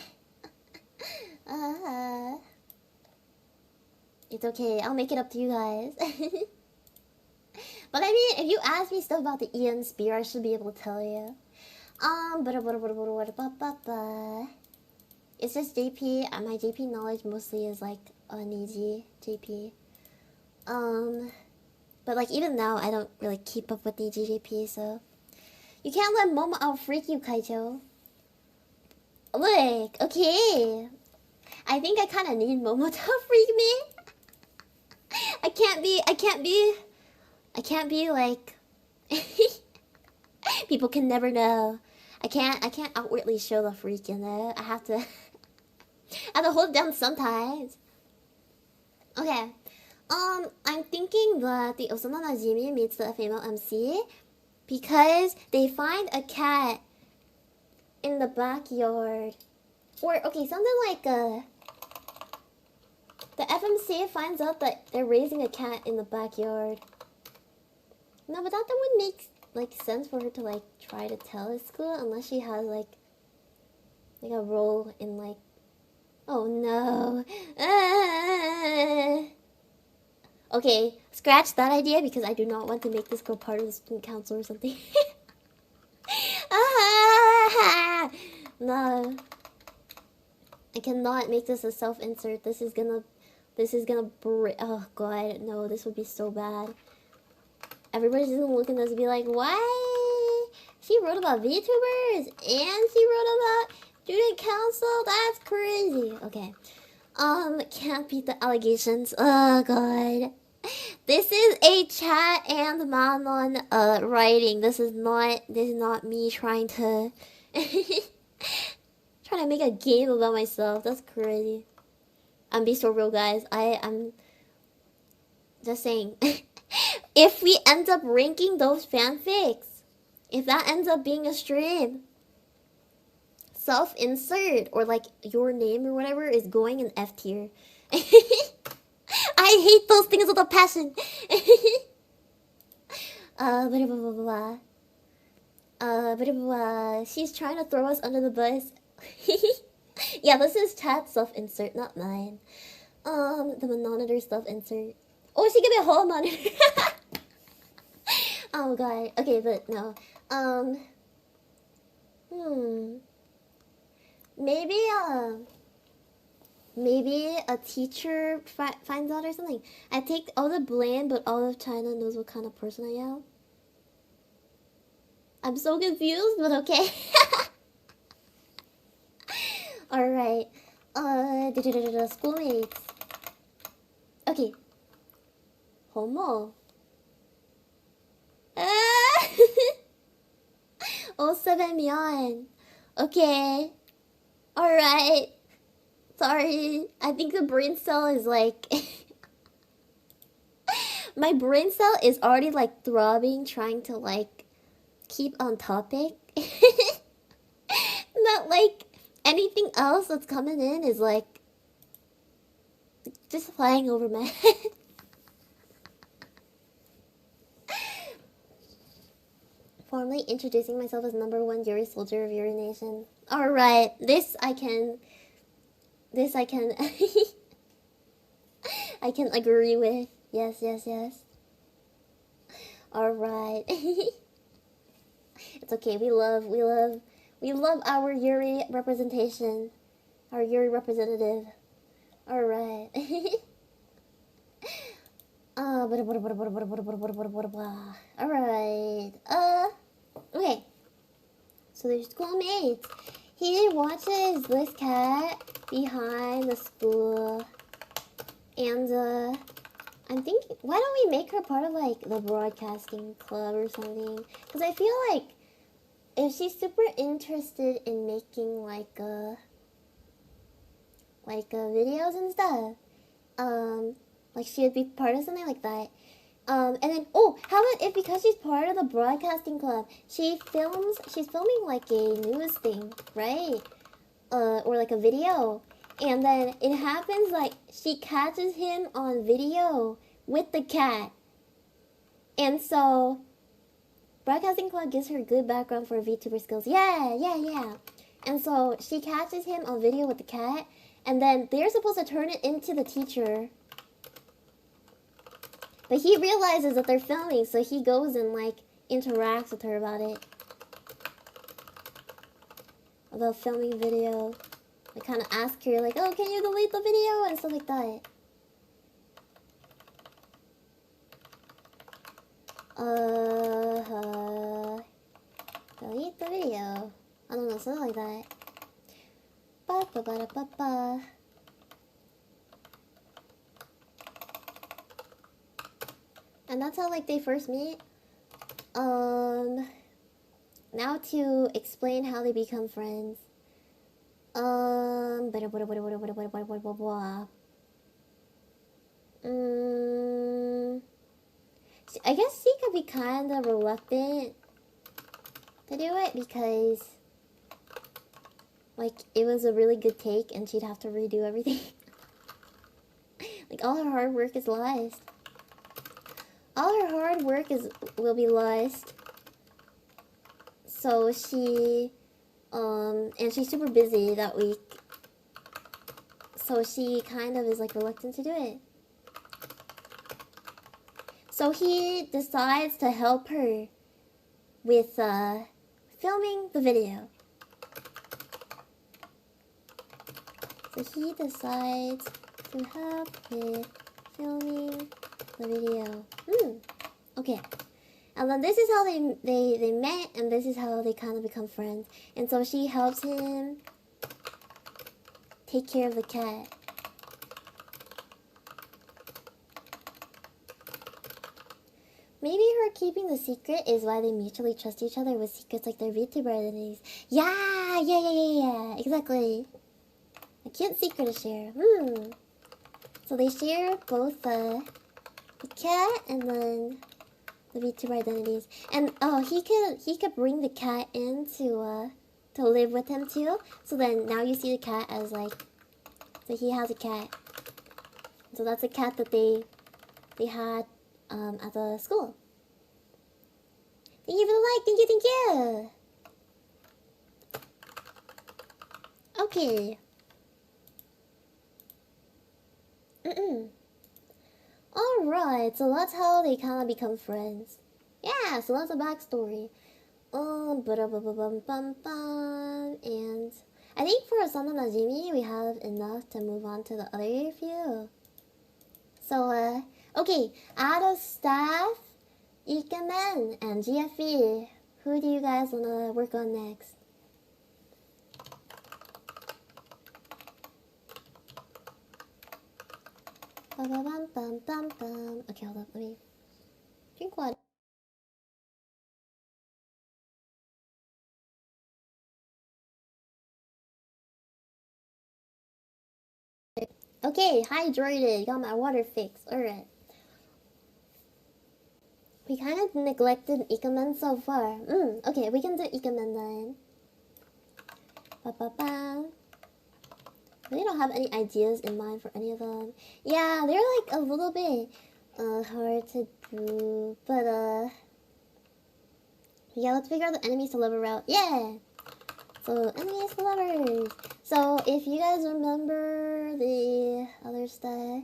It's okay. I'll make it up to you guys. But I mean, if you ask me stuff about the Ian Spear, I should be able to tell you. It's just JP. My JP knowledge mostly is like Niji JP. But like even now, I don't really keep up with Niji JP, so you can't let Momo out freak you, Kaijo. Look, okay. I think I kind of need Momo to freak me. I can't be like. People can never know. I can't outwardly show the freak, you know. I have to hold it down sometimes. Okay. I'm thinking that the Osama Najimi meets the female MC because they find a cat in the backyard. Or okay, something like the FMC finds out that they're raising a cat in the backyard. No, but that would make like sense for her to like try to tell his school unless she has like a role in like. Oh no. Okay, scratch that idea because I do not want to make this girl part of the student council or something. No. I cannot make this a self-insert. This is gonna break. Oh god, no, this would be so bad. Everybody's just gonna look at us and be like, why? She wrote about VTubers and she wrote about student council? That's crazy. Okay. Can't beat the allegations. Oh god. This is a chat and Manon writing. This is not me trying to make a game about myself. That's crazy. I'm being so real, guys. I'm just saying. If we end up ranking those fanfics, if that ends up being a stream, self-insert or like your name or whatever is going in F tier. I hate those things with a passion. She's trying to throw us under the bus. Yeah, this is chat self-insert, not mine. The monitor self-insert. Oh, she gave me a whole monitor. Oh god. Okay, but no. Maybe a teacher finds out or something. I take all the blame, but all of China knows what kind of person I am. I'm so confused, but okay. Alright. Schoolmates. Okay. Homo. Ah! 07 Myeon. Okay. Alright. Sorry. I think the brain cell is like... My brain cell is already like throbbing, trying to like keep on topic. Not like anything else that's coming in is like just flying over my head. Formally introducing myself as #1 Yuri soldier of Yuri Nation. Alright, this I can I can agree with. Yes, yes, yes. Alright. It's okay, we love our Yuri representation. Our Yuri representative. Alright. Alright. Okay. So there's schoolmates. He watches this cat behind the school. And, I'm thinking, why don't we make her part of, like, the broadcasting club or something? Because I feel like if she's super interested in making, like, videos and stuff, like, she would be part of something like that. And then, oh, how about if because she's part of the broadcasting club, she's filming, like, a news thing, right? Or, like, a video. And then it happens, like, she catches him on video with the cat. And so, broadcasting club gives her good background for VTuber skills. Yeah. And so, she catches him on video with the cat. And then they're supposed to turn it into the teacher. But he realizes that they're filming, so he goes and, like, interacts with her about it. About filming video. I kind of ask her, like, oh, can you delete the video? And stuff like that. Delete the video. I don't know, something like that. Ba-ba-ba-da-ba-ba. And that's how, like, they first meet. Now to explain how they become friends. I guess she could be kind of reluctant to do it because, like, it was a really good take and she'd have to redo everything. Like, all her hard work is lost. All her hard work will be lost. So she, and she's super busy that week. So she kind of is, like, reluctant to do it. So he decides to help her with, filming the video. So he decides to help with filming the video. Okay. And then this is how they met, and this is how they kind of become friends. And so she helps him take care of the cat. Maybe her keeping the secret is why they mutually trust each other with secrets like their VTuber identities. Yeah, exactly. A cute secret to share. So they share both the cat and then the VTuber identities. And he could bring the cat in to live with him too. So then now you see the cat as, like, so he has a cat. So that's a cat that they had at the school. Thank you for the like. Thank you. Okay. Alright, so that's how they kind of become friends. Yeah, so that's a backstory. And I think for Asana Najimi, we have enough to move on to the other few. So, okay, out of staff, Ikemen, and GFE, who do you guys want to work on next? Okay, hold up. Let me drink water. Okay, hydrated. Got my water fixed. Alright. We kind of neglected Ikemen so far. Okay, we can do Ikemen then. Ba-ba-ba. I really don't have any ideas in mind for any of them. Yeah, they're like a little bit hard to do, but yeah, let's figure out the enemies to lover route. Yeah! So, enemies to lovers. So, if you guys remember the other stuff,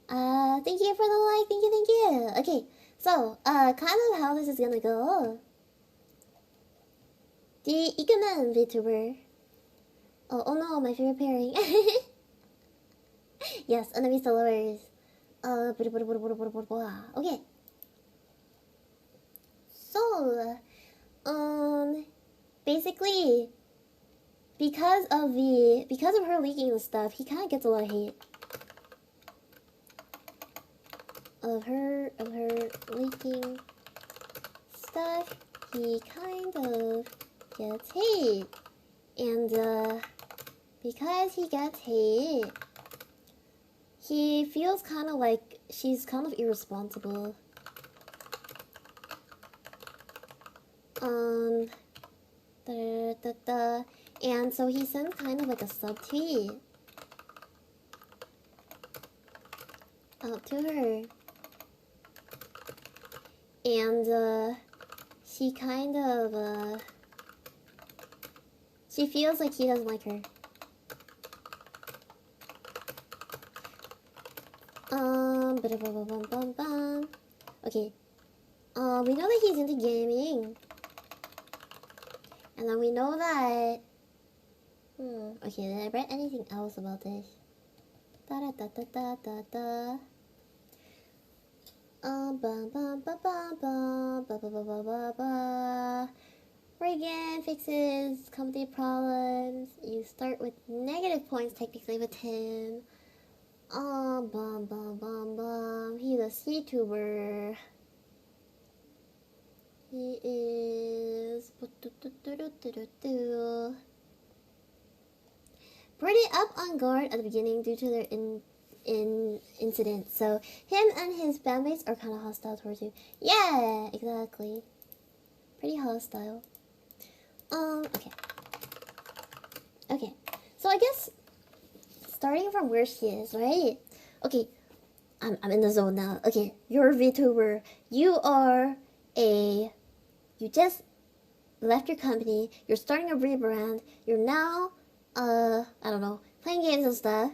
thank you for the like, thank you. Okay, so, kind of how this is gonna go. The Ikemen VTuber. Oh no, my favorite pairing. Yes, enemies to lovers. Okay. So, basically, because of her leaking the stuff, he kind of gets a lot of hate. Of her leaking stuff, he kind of gets hate. And, because he gets hate, he feels kind of like she's kind of irresponsible. And so he sends kind of like a sub-tweet out to her. And, she kind of, she feels like he doesn't like her. Okay. We know that he's into gaming. And then we know that... Okay, did I write anything else about this? Reagan fixes company problems. You start with negative points technically with him. He's a Vtuber. He is pretty up on guard at the beginning due to their incident. So him and his bandmates are kind of hostile towards you. Yeah, exactly. Pretty hostile. Okay. Okay. So I guess starting from where she is, right? Okay. I'm in the zone now. Okay, you're a VTuber. You just left your company. You're starting a rebrand. You're now, I don't know, playing games and stuff.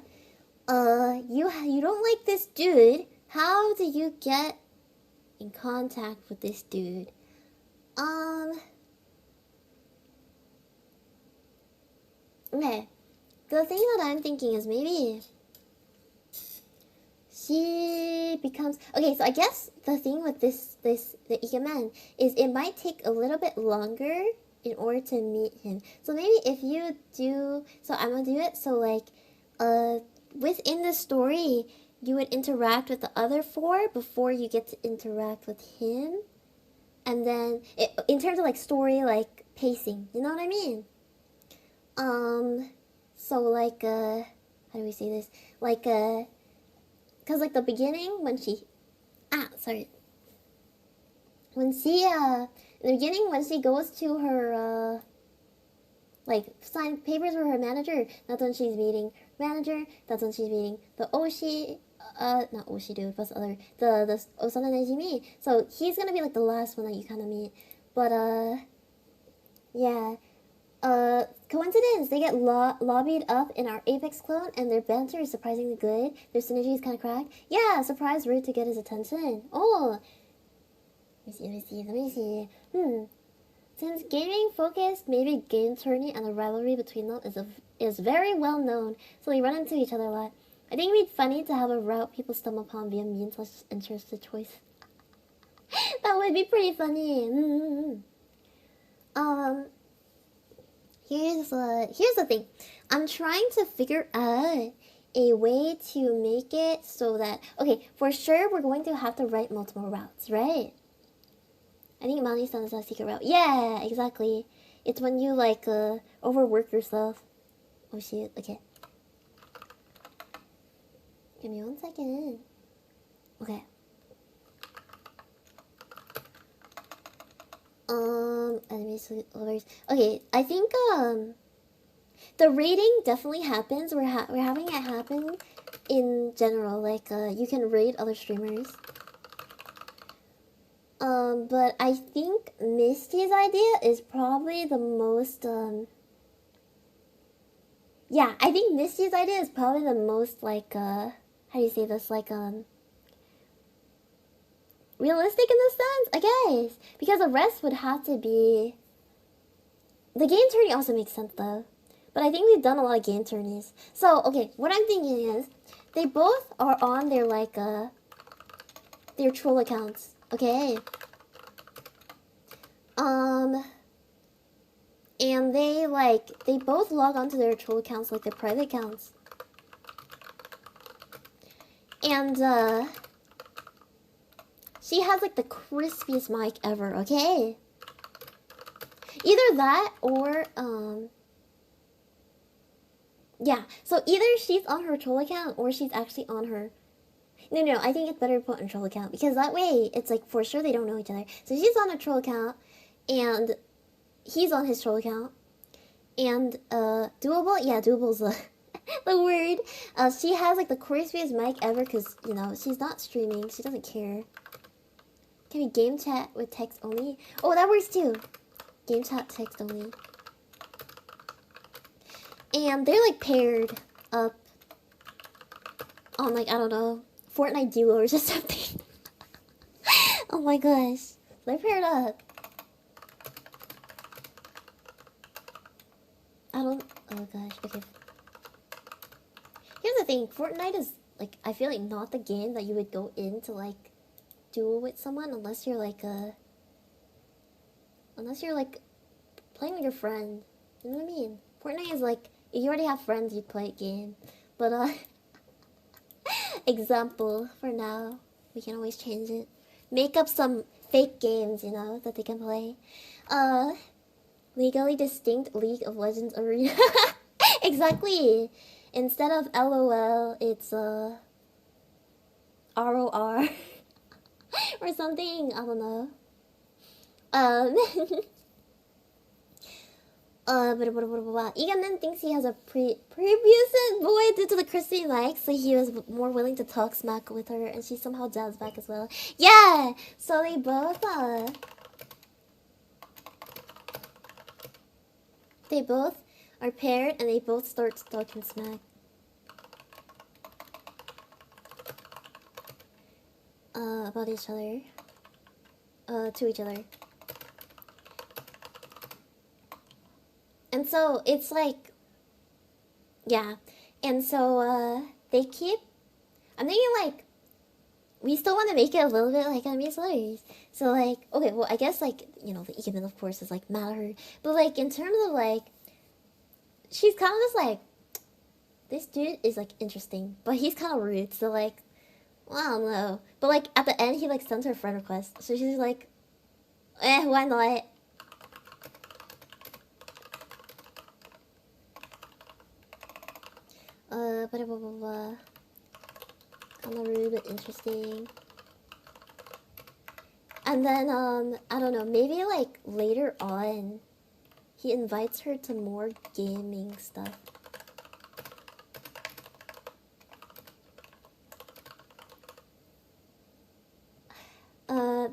You don't like this dude. How do you get in contact with this dude? Okay. The thing that I'm thinking is maybe she becomes... Okay, so I guess the thing with the Ikemen is it might take a little bit longer in order to meet him. So maybe if you do... So I'm gonna do it. So like, within the story, you would interact with the other four before you get to interact with him. And then, in terms of like story, like pacing, you know what I mean? So like, how do we say this? Like, cause like the beginning when she, when she, in the beginning when she goes to her, like sign papers for her manager, that's when she's meeting manager, that's when she's meeting the Oshi, not Oshi dude, what's the other, the Osana Nejimi, so he's gonna be like the last one that you kind of meet, but, yeah. Coincidence, they get lobbied up in our Apex clone, and their banter is surprisingly good. Their synergy is kind of cracked. Yeah, surprise rude to get his attention. Oh, let me see. Since gaming focused, maybe game tourney and the rivalry between them is very well known, so we run into each other a lot. I think it'd be funny to have a route people stumble upon via means/interested choice. That would be pretty funny. Here's the thing. I'm trying to figure out a way to make it so that, okay, for sure we're going to have to write multiple routes, right? I think Mani's done is a secret route. Yeah, exactly. It's when you like overwork yourself. Oh shit, okay. Give me 1 second. Okay. Enemies, lovers. Okay, I think the raiding definitely happens. We're having it happen in general. Like you can raid other streamers. But I think Misty's idea is probably the most yeah, I think Misty's idea is probably the most like how do you say this, like realistic in this sense, I guess, because the rest would have to be. The game tourney also makes sense though, but I think we've done a lot of game tourneys. So okay, what I'm thinking is they both are on their like their troll accounts, okay? And they both log onto their troll accounts, like their private accounts, and she has like the crispiest mic ever, okay? Either that or yeah, so either she's on her troll account or she's actually on her. No, I think it's better to put on troll account because that way it's like for sure they don't know each other. So she's on a troll account and he's on his troll account. And doable? Yeah, doable's the word. She has like the crispiest mic ever because, you know, she's not streaming. She doesn't care. Can we game chat with text only? Oh, that works too. Game chat text only. And they're like paired up on like, I don't know, Fortnite duos or something. Oh my gosh. They're paired up. Oh gosh, okay. Here's the thing, Fortnite is like, I feel like not the game that you would go into like duel with someone unless you're like playing with your friend. You know what I mean? Fortnite is like, if you already have friends, you play a game. But example for now, we can always change it. Make up some fake games, you know, that they can play. Legally distinct League of Legends arena. Exactly. Instead of LOL, it's ROR or something. I don't know. Iganen thinks he has a prepubescent boy due to the crispy mic, so he was more willing to talk smack with her, and she somehow jabs back as well. Yeah, so they both are paired, and they both start talking smack. About each other. To each other. And so it's like, yeah. And so they keep. I'm thinking like, we still want to make it a little bit like enemies lovers. So like, okay, well I guess like, you know, the Ikemen of course is like mad at her, but like in terms of like, she's kind of just like, this dude is like interesting, but he's kind of rude. So like, well, I don't know. But like at the end, he like sends her a friend request. So she's like, why not? Blah, blah, blah, blah. Kind of rude, but interesting. And then, I don't know, maybe like later on, he invites her to more gaming stuff.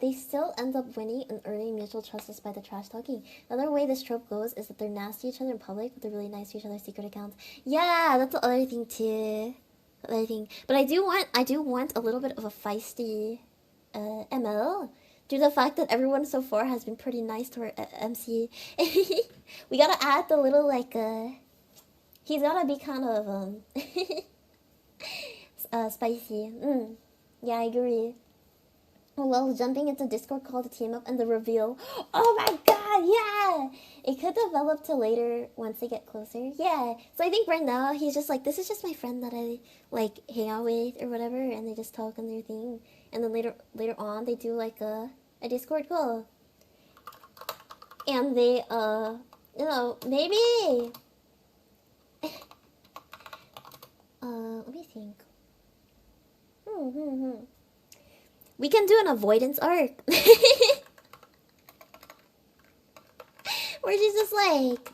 They still end up winning and earning mutual trust despite the trash talking. Another way this trope goes is that they're nasty to each other in public, but they're really nice to each other's secret accounts. Yeah, that's the other thing too. The other thing, but I do want a little bit of a feisty ML, due to the fact that everyone so far has been pretty nice to our MC. We gotta add the little like he's gotta be kind of spicy. Yeah, I agree. Oh well, jumping into Discord call to team up and the reveal. Oh my god! yeah. It could develop to later once they get closer. Yeah. So I think right now he's just like, this is just my friend that I like hang out with or whatever, and they just talk on their thing. And then later on they do like a Discord call. And they you know, maybe let me think. We can do an avoidance arc. Where she's just like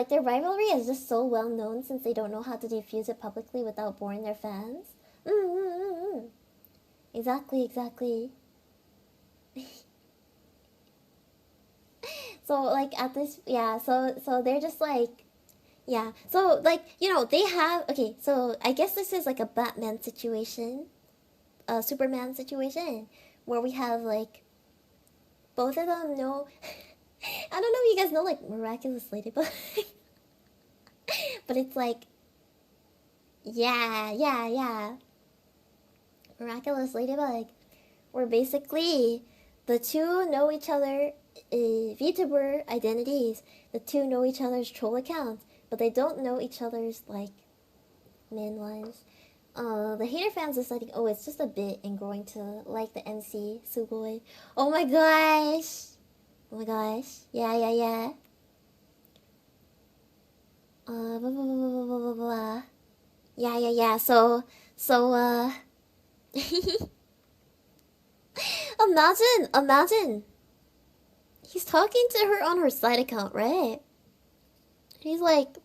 their rivalry is just so well known since they don't know how to defuse it publicly without boring their fans. Exactly. So like at this, yeah, so they're just like, yeah, so like, you know, they have, okay, so I guess this is like a Batman situation, a Superman situation, where we have like both of them know. I don't know if you guys know like Miraculous Ladybug. But it's like, yeah. Miraculous Ladybug. Where basically the two know each other, VTuber identities. The two know each other's troll accounts, but they don't know each other's like main lines. The hater fans deciding, oh, it's just a bit and growing to like the NC Sugoi. Oh my gosh. Yeah. Blah, blah, blah, blah, blah. Yeah. So, imagine. He's talking to her on her side account, right? He's like,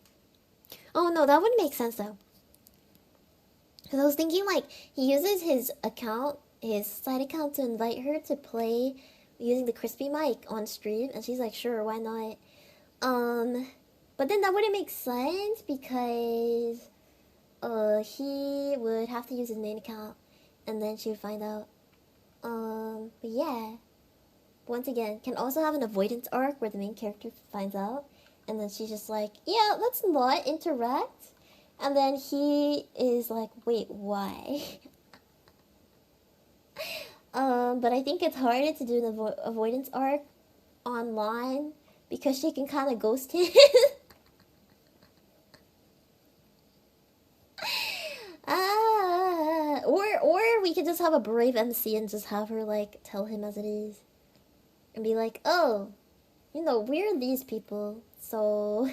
oh no, that wouldn't make sense though. Because I was thinking like, he uses his side account to invite her to play using the crispy mic on stream, and she's like, sure, why not? But then that wouldn't make sense because he would have to use his main account, and then she would find out. But yeah. Once again, can also have an avoidance arc where the main character finds out, and then she's just like, yeah, let's not interact. And then he is like, wait, why? But I think it's harder to do an avoidance arc online because she can kind of ghost him. Or we could just have a brave MC and just have her like tell him as it is. And be like, oh, you know, we're these people, so...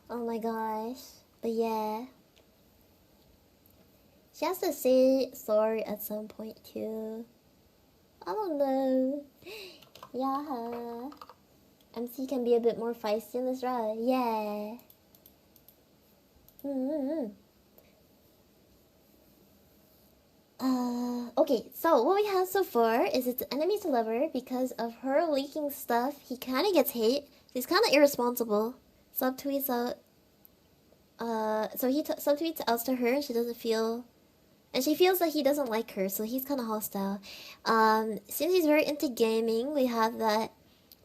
Oh my gosh. But yeah. She has to say sorry at some point too. I don't know. Yeah. MC can be a bit more feisty in this round. Yeah. Okay, so what we have so far is it's enemy to lover. Because of her leaking stuff, he kind of gets hate. He's kind of irresponsible. Subtweets out. So he subtweets out to her, and she doesn't feel, and she feels that he doesn't like her, so he's kind of hostile. Since he's very into gaming, we have that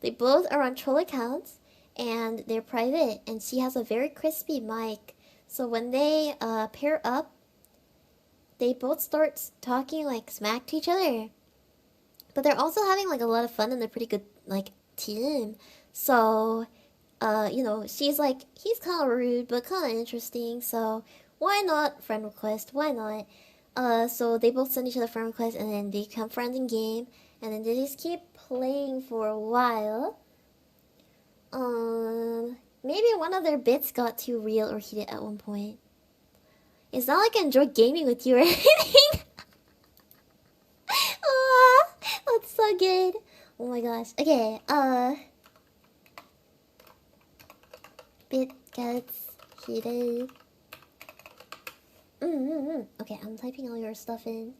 they both are on troll accounts, and they're private, and she has a very crispy mic. So when they pair up, they both start talking like smack to each other. But they're also having like a lot of fun, and they're pretty good like team. So, you know, she's like, he's kind of rude, but kind of interesting. So why not friend request? Why not? So they both send each other friend requests, and then they become friends in game, and then they just keep playing for a while. Maybe one of their bits got too real or heated at one point. It's not like I enjoy gaming with you or anything. Aww, that's so good. Oh my gosh. Okay, bit gets heated. Okay, I'm typing all your stuff in.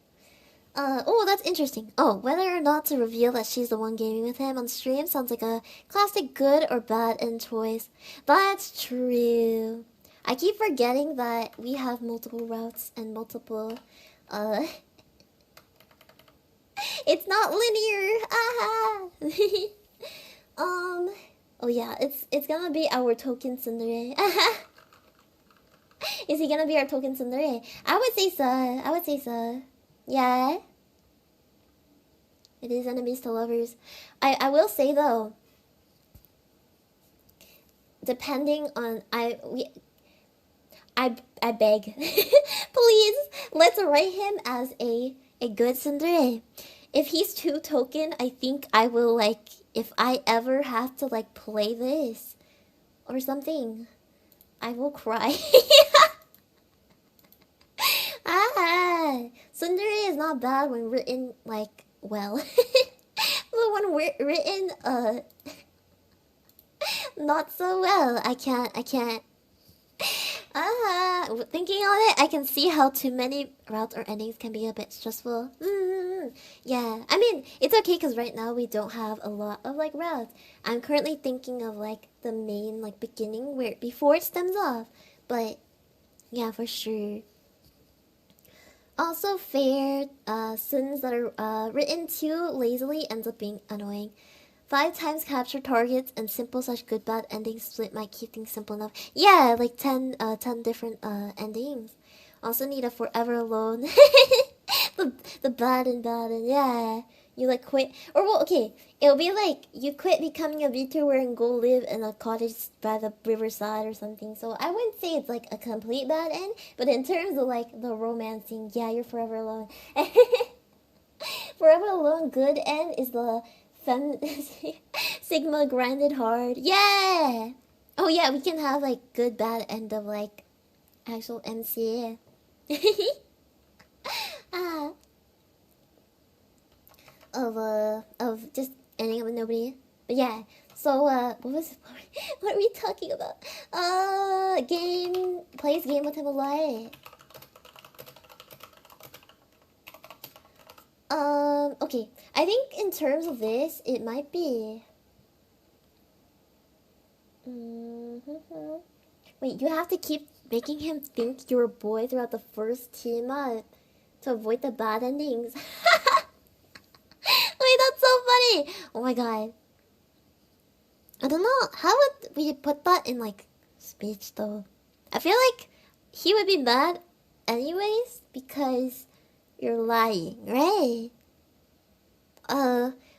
Oh, that's interesting. Oh, whether or not to reveal that she's the one gaming with him on stream sounds like a classic good or bad end choice. That's true. I keep forgetting that we have multiple routes and multiple, it's not linear! Aha! Oh yeah, it's gonna be our token tsundere. Is he gonna be our token tsundere? I would say so. Yeah. It is enemies to lovers. I will say though, depending on I beg, please let's write him as a good tsundere. If he's 2 token, I think I will like, if I ever have to like play this or something, I will cry. Tsundere is not bad when written like well, but when written not so well, I can't. Thinking on it, I can see how too many routes or endings can be a bit stressful. Yeah, I mean, it's okay because right now we don't have a lot of like routes. I'm currently thinking of like the main like beginning where before it stems off, but yeah, for sure. Also, fair sins that are written too lazily ends up being annoying. 5 times capture targets and simple slash good bad endings split might keep things simple enough. Yeah, like 10 different endings. Also need a forever alone. the bad and yeah. You like quit, or well, okay, it'll be like you quit becoming a VTuber and go live in a cottage by the riverside or something. So I wouldn't say it's like a complete bad end, but in terms of like the romancing, yeah, you're forever alone. Forever alone good end is the Fem Sigma grinded hard. Yeah. Oh yeah, we can have like good bad end of like actual MC. ah. Of just ending up with nobody. But yeah. So what are we talking about? Plays game with him a lot. Okay. I think in terms of this, it might be. Wait, you have to keep making him think you're a boy throughout the first team up to avoid the bad endings. Wait, that's so funny! Oh my god. I don't know, how would we put that in like speech though? I feel like he would be mad anyways because you're lying, right?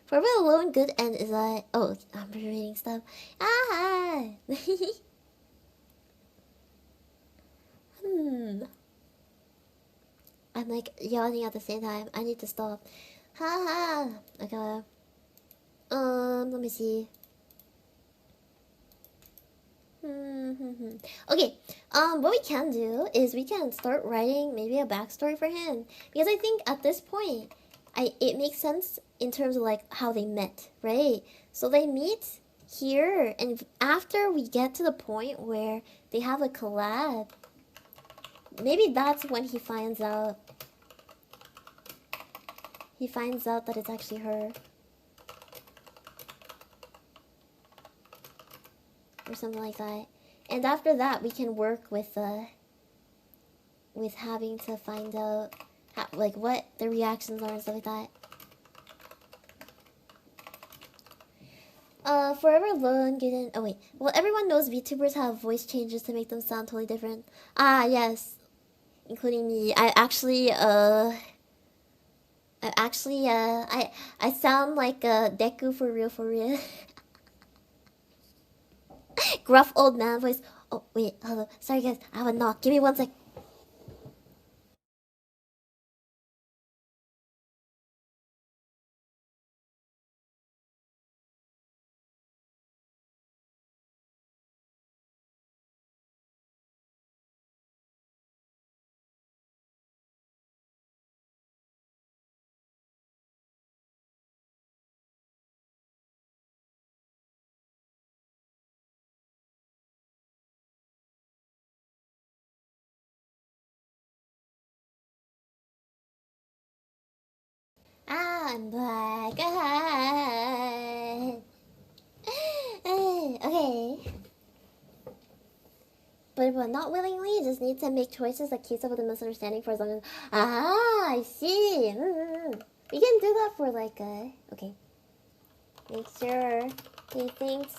Forever alone good end is that. Oh, I'm reading stuff. I'm like yawning at the same time. I need to stop. Okay. Let me see. Okay. What we can do is we can start writing maybe a backstory for him, because I think at this point, it makes sense in terms of like how they met, right? So they meet here, and after we get to the point where they have a collab, maybe that's when he finds out. He finds out that it's actually her. Or something like that. And after that, we can work with having to find out like what the reactions are and stuff like that. Forever alone, getting. Oh wait. Well, everyone knows VTubers have voice changes to make them sound totally different. Ah, yes, including me. I sound like Deku for real, for real. Gruff old man voice. Oh wait, hello. Sorry guys, I have a knock. Give me 1 sec. I'm black. Okay. But not willingly, you just need to make choices that keeps up with the misunderstanding for as long as. I see. You can do that for like okay. Make sure he thinks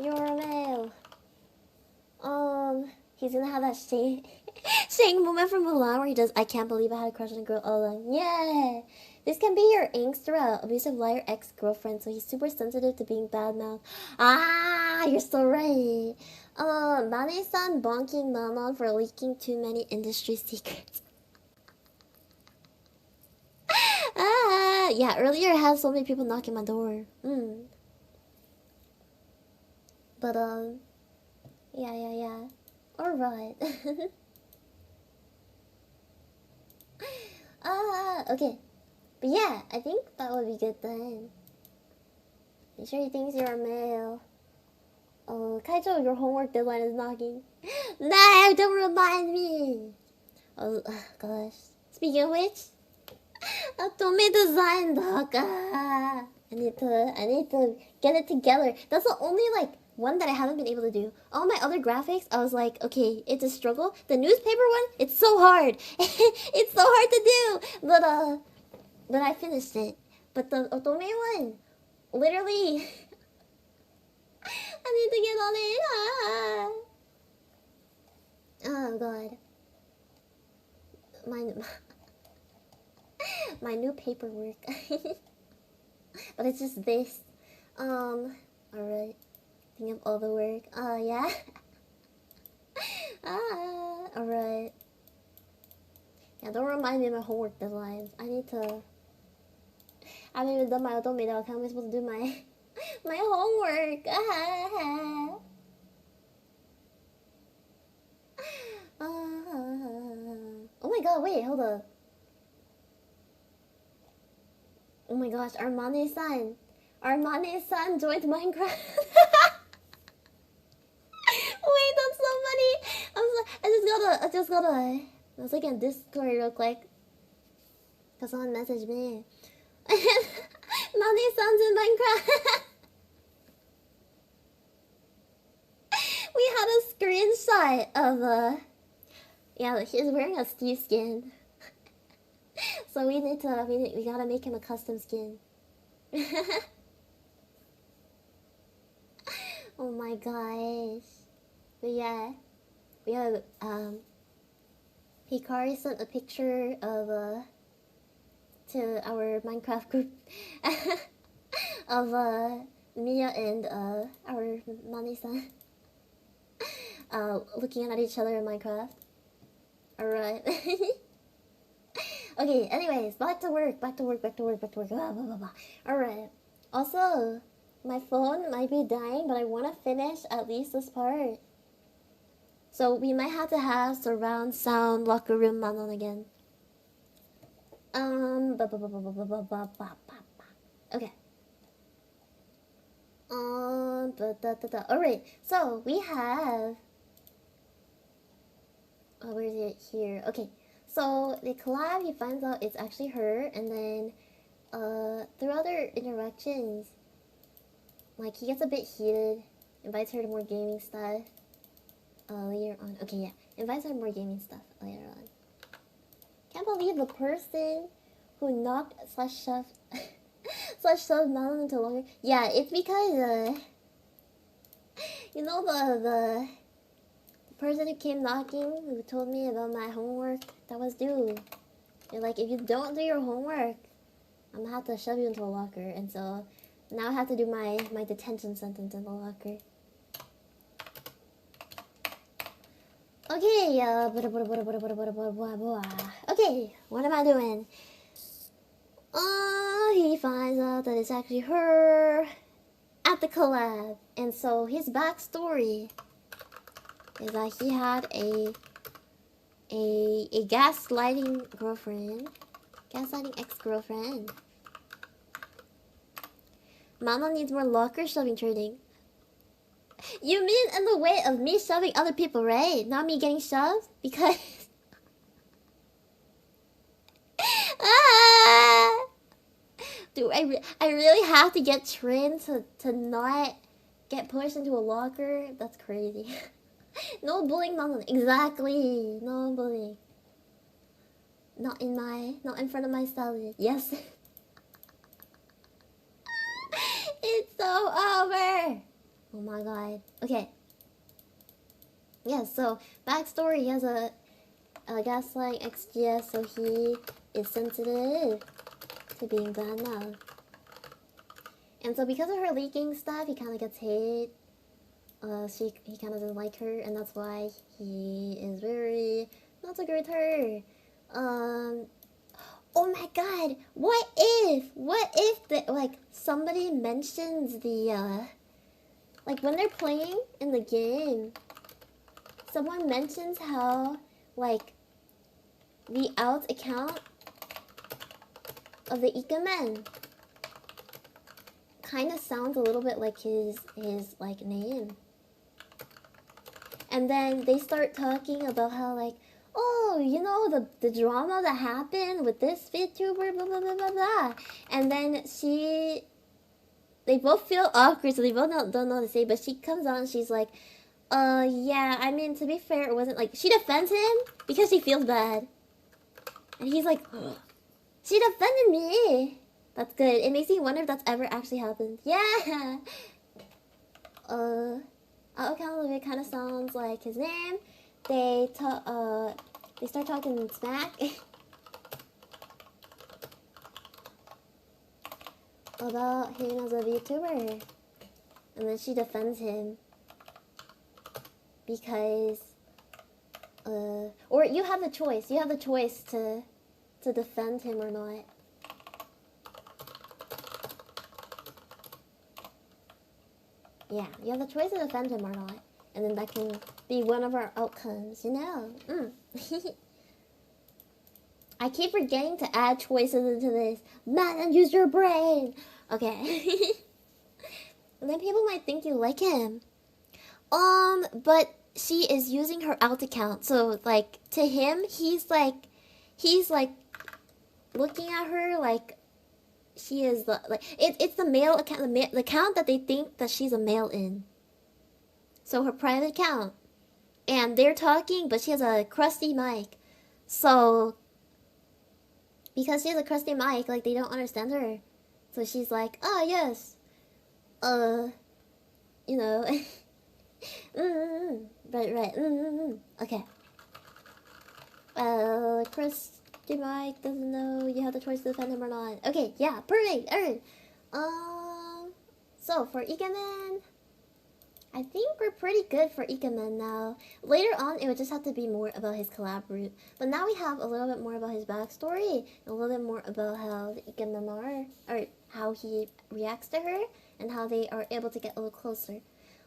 you're a male. He's gonna have that shame. Saying moment from Mulan where he does, I can't believe I had a crush on a girl all along. Yeah! This can be your angst throughout. Abusive liar ex-girlfriend, so he's super sensitive to being bad-mouthed. Ah, you're so right. Mane-san bonking Manon for leaking too many industry secrets. Ah, yeah, earlier I had so many people knocking my door. But, yeah. Alright. Okay. But yeah, I think that would be good then. I'm sure he thinks you're a male. Oh, Kaijo, your homework deadline is knocking. No, don't remind me. Oh, gosh. Speaking of which, Otome design doc. I need to get it together. That's the only one that I haven't been able to do. All my other graphics, I was like, okay, it's a struggle. The newspaper one, it's so hard. It's so hard to do. But I finished it. But the Otome one, literally, I need to get on it. Oh god. My new paperwork. But it's just this. Alright. Think of all the work. Yeah. Alright. Yeah, don't remind me of my homework deadlines. I haven't even done my Otome doc. How am I supposed to do my homework? Oh my god, wait, hold up. Oh my gosh, Armane-san joined Minecraft. Wait, that's so funny. I was looking at Discord real quick. Cause someone messaged me. Mane-san's in Minecraft. We had a screenshot of yeah, he's wearing a Steve skin. So we gotta make him a custom skin. Oh my gosh. But yeah, we have Hikari sent a picture of to our Minecraft group of Mia and our Mane-san looking at each other in Minecraft. Alright. Okay, anyways, back to work. Blah, blah, blah. Alright. Also, my phone might be dying, but I want to finish at least this part. So we might have to have surround sound locker room Manon again. Okay. Alright, so we have... Oh, where is it? Here. Okay. So the collab, he finds out it's actually her, and then through other interactions, like he gets a bit heated, invites her to more gaming stuff later on. Okay, yeah, invites her to more gaming stuff later on. Can't believe the person who knocked slash shoved Manon into longer. Yeah, it's because you know the person who came knocking, who told me about my homework that was due. You're like, if you don't do your homework, I'm gonna have to shove you into a locker. And so now I have to do my detention sentence in the locker. Okay, okay, what am I doing? He finds out that it's actually her at the collab. And so his backstory is that he had a gaslighting ex-girlfriend. Manon needs more locker shoving training. You mean in the way of me shoving other people, right? Not me getting shoved? Because... Dude, I really have to get trained to not get pushed into a locker? That's crazy. No bullying, Manon. Exactly. No bullying. Not in front of my stylist. Yes. It's so over. Oh my god. Okay. Yeah, so backstory, he has a gaslight XGS, so he is sensitive to being banned now. And so because of her leaking stuff, he kind of gets hate. He kind of doesn't like her, and that's why he is very not so good with her. Oh my god, what if like somebody mentions the like when they're playing in the game, someone mentions how like the out account of the Ikemen kind of sounds a little bit like his like name. And then they start talking about how like, oh, you know, the drama that happened with this Vtuber, blah blah blah blah blah. And then they both feel awkward, so they both don't know what to say, but she comes on, she's like, yeah, I mean, to be fair, it wasn't like, she defends him because she feels bad. And he's like, ugh, she defended me. That's good. It makes me wonder if that's ever actually happened. Yeah. Outcome of it kind of sounds like his name. They start talking smack about him as a VTuber, and then she defends him because, or you have the choice. You have the choice to defend him or not. Yeah, you have the choice to defend him or not. And then that can be one of our outcomes, you know? I keep forgetting to add choices into this. Man, use your brain! Okay. And then people might think you like him. But she is using her alt account. So, like, to him, he's like looking at her like she is the, like, it's the male account, the account that they think that she's a male in. So her private account. And they're talking, but she has a crusty mic. So, because she has a crusty mic, like, they don't understand her. So she's like, oh, yes. You know. Right. Okay. Crusty mic doesn't know you have the choice to defend him or not. Okay, yeah, perfect. Alright. So for Ikemen, I think we're pretty good for Ikemen now. Later on, it would just have to be more about his collab route. But now we have a little bit more about his backstory, and a little bit more about how the Ikemen are, or how he reacts to her, and how they are able to get a little closer.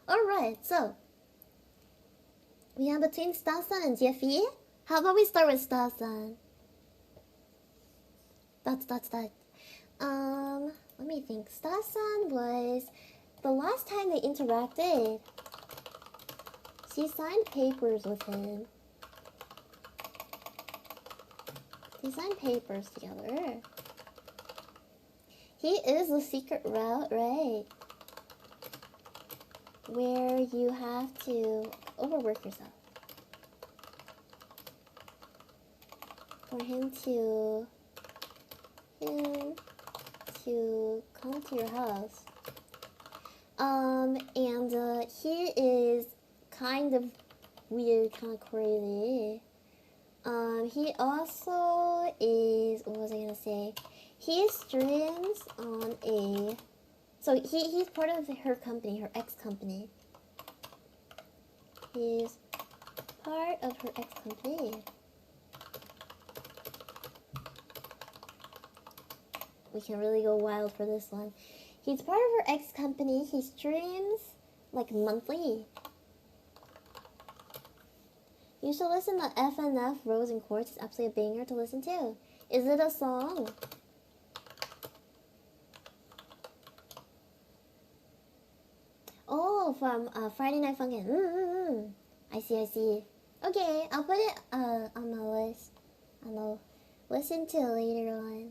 Alright, so we have between Stasan and Jeffy. How about we start with Stasan? That's that. Let me think. Stasan was the last time they interacted. She signed papers with him. They signed papers together. He is the secret route, right? Where you have to overwork yourself. For him to come to your house. And he is kind of weird, kind of crazy. He also is, what was I gonna say? He streams on a, so he's part of her company, her ex-company. He's part of her ex-company. We can really go wild for this one. He's part of her ex-company. He streams like monthly. You should listen to FNF Rose and Quartz. It's absolutely a banger to listen to. Is it a song? Oh, from Friday Night Funkin'. I see. Okay, I'll put it on my list. I'll listen to it later on.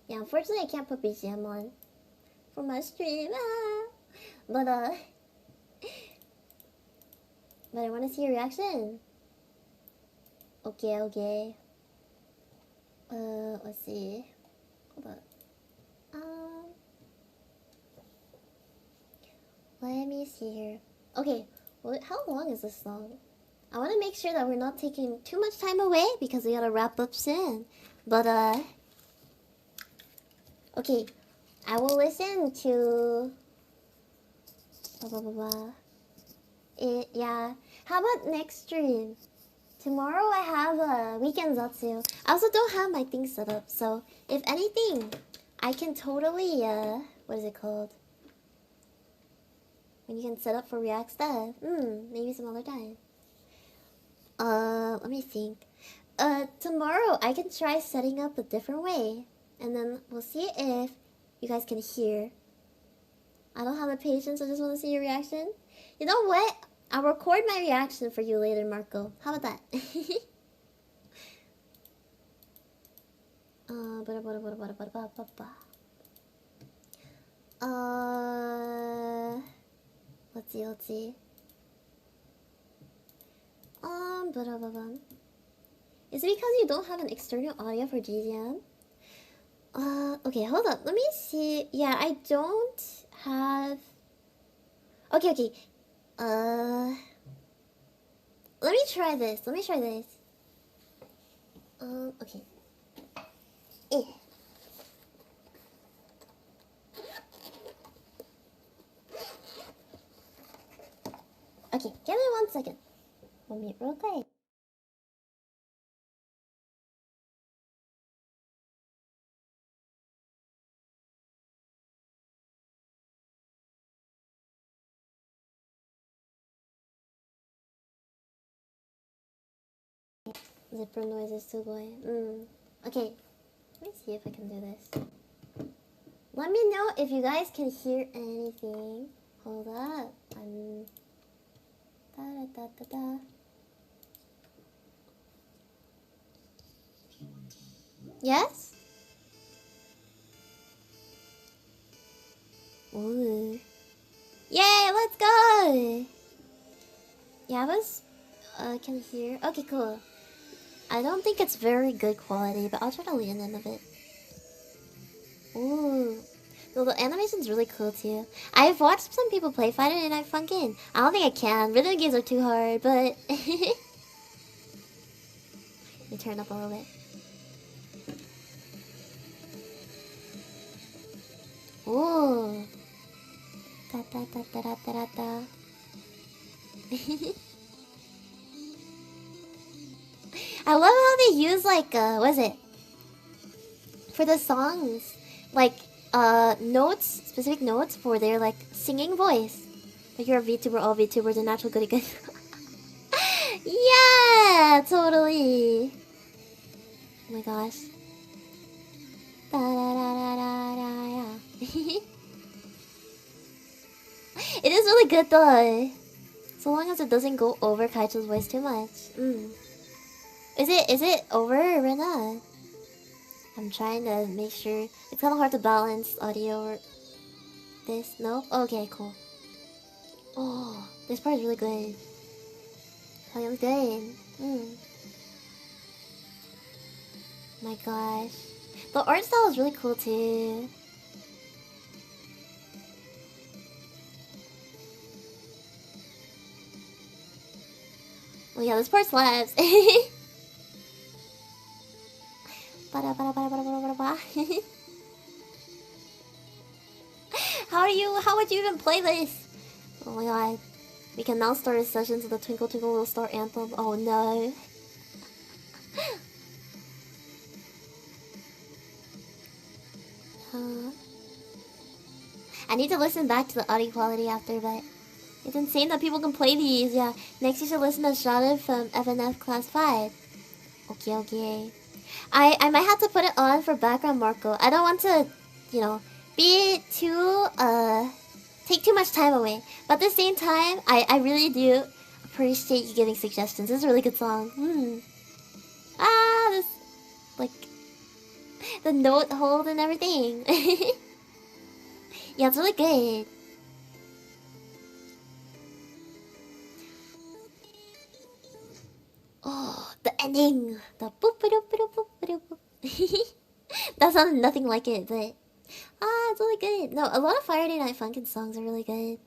Yeah, unfortunately I can't put BGM on for my stream. But I want to see your reaction. Okay. Let's see. Hold up. Let me see here. Okay, well, how long is this song? I want to make sure that we're not taking too much time away because we gotta wrap up soon. But okay, I will listen to blah blah blah blah. Yeah. How about next stream? Tomorrow I have a weekend Zatsu. I also don't have my thing set up, so if anything, I can totally what is it called? When you can set up for React stuff. Maybe some other time. Let me think. Tomorrow I can try setting up a different way, and then we'll see if you guys can hear. I don't have the patience. I just want to see your reaction. You know what? I'll record my reaction for you later, Marco. How about that? Let's see. Is it because you don't have an external audio for GZM? Okay, hold up. Let me see. Yeah, I don't have... Okay. Let me try this. Okay. Okay, give me 1 second. We'll mute real quick. Zipper noise is still going. Okay, let me see if I can do this. Let me know if you guys can hear anything. Hold up. Yes? Ooh. Yay, let's go! Yeah, I was... can hear... Okay, cool. I don't think it's very good quality, but I'll try to lean in a bit. Ooh. No, the animation's really cool too. I've watched some people play Friday Night Funkin'. I don't think I can. Rhythm games are too hard, but... Let me turn up a little bit. Ooh. Da da da da da da da. I love how they use like what is it? For the songs, like notes, specific notes for their like singing voice. Like you're a VTuber, all VTubers are natural goody good. Yeah, totally. Oh my gosh. Da da da da da da yeah. It is really good though. So long as it doesn't go over Kaicho's voice too much. Is it over or not? I'm trying to make sure. It's kind of hard to balance audio or this. Nope. Okay, cool. Oh, this part is really good. Volume's good. My gosh. The art style is really cool too. Oh yeah, this part slaps. How would you even play this? Oh my god. We can now start a session to the Twinkle Twinkle Little Star anthem. Oh no. I need to listen back to the audio quality after, but it's insane that people can play these. Yeah, next you should listen to Shada from FNF Class 5. Okay. I might have to put it on for background, Marco. I don't want to, you know, be too, take too much time away. But at the same time, I really do appreciate you giving suggestions. This is a really good song. This, like, the note hold and everything. Yeah, it's really good. Oh, the ending! The boop boop boop boop boop boop. That sounded nothing like it, but it's really good. No, a lot of Friday Night Funkin' songs are really good.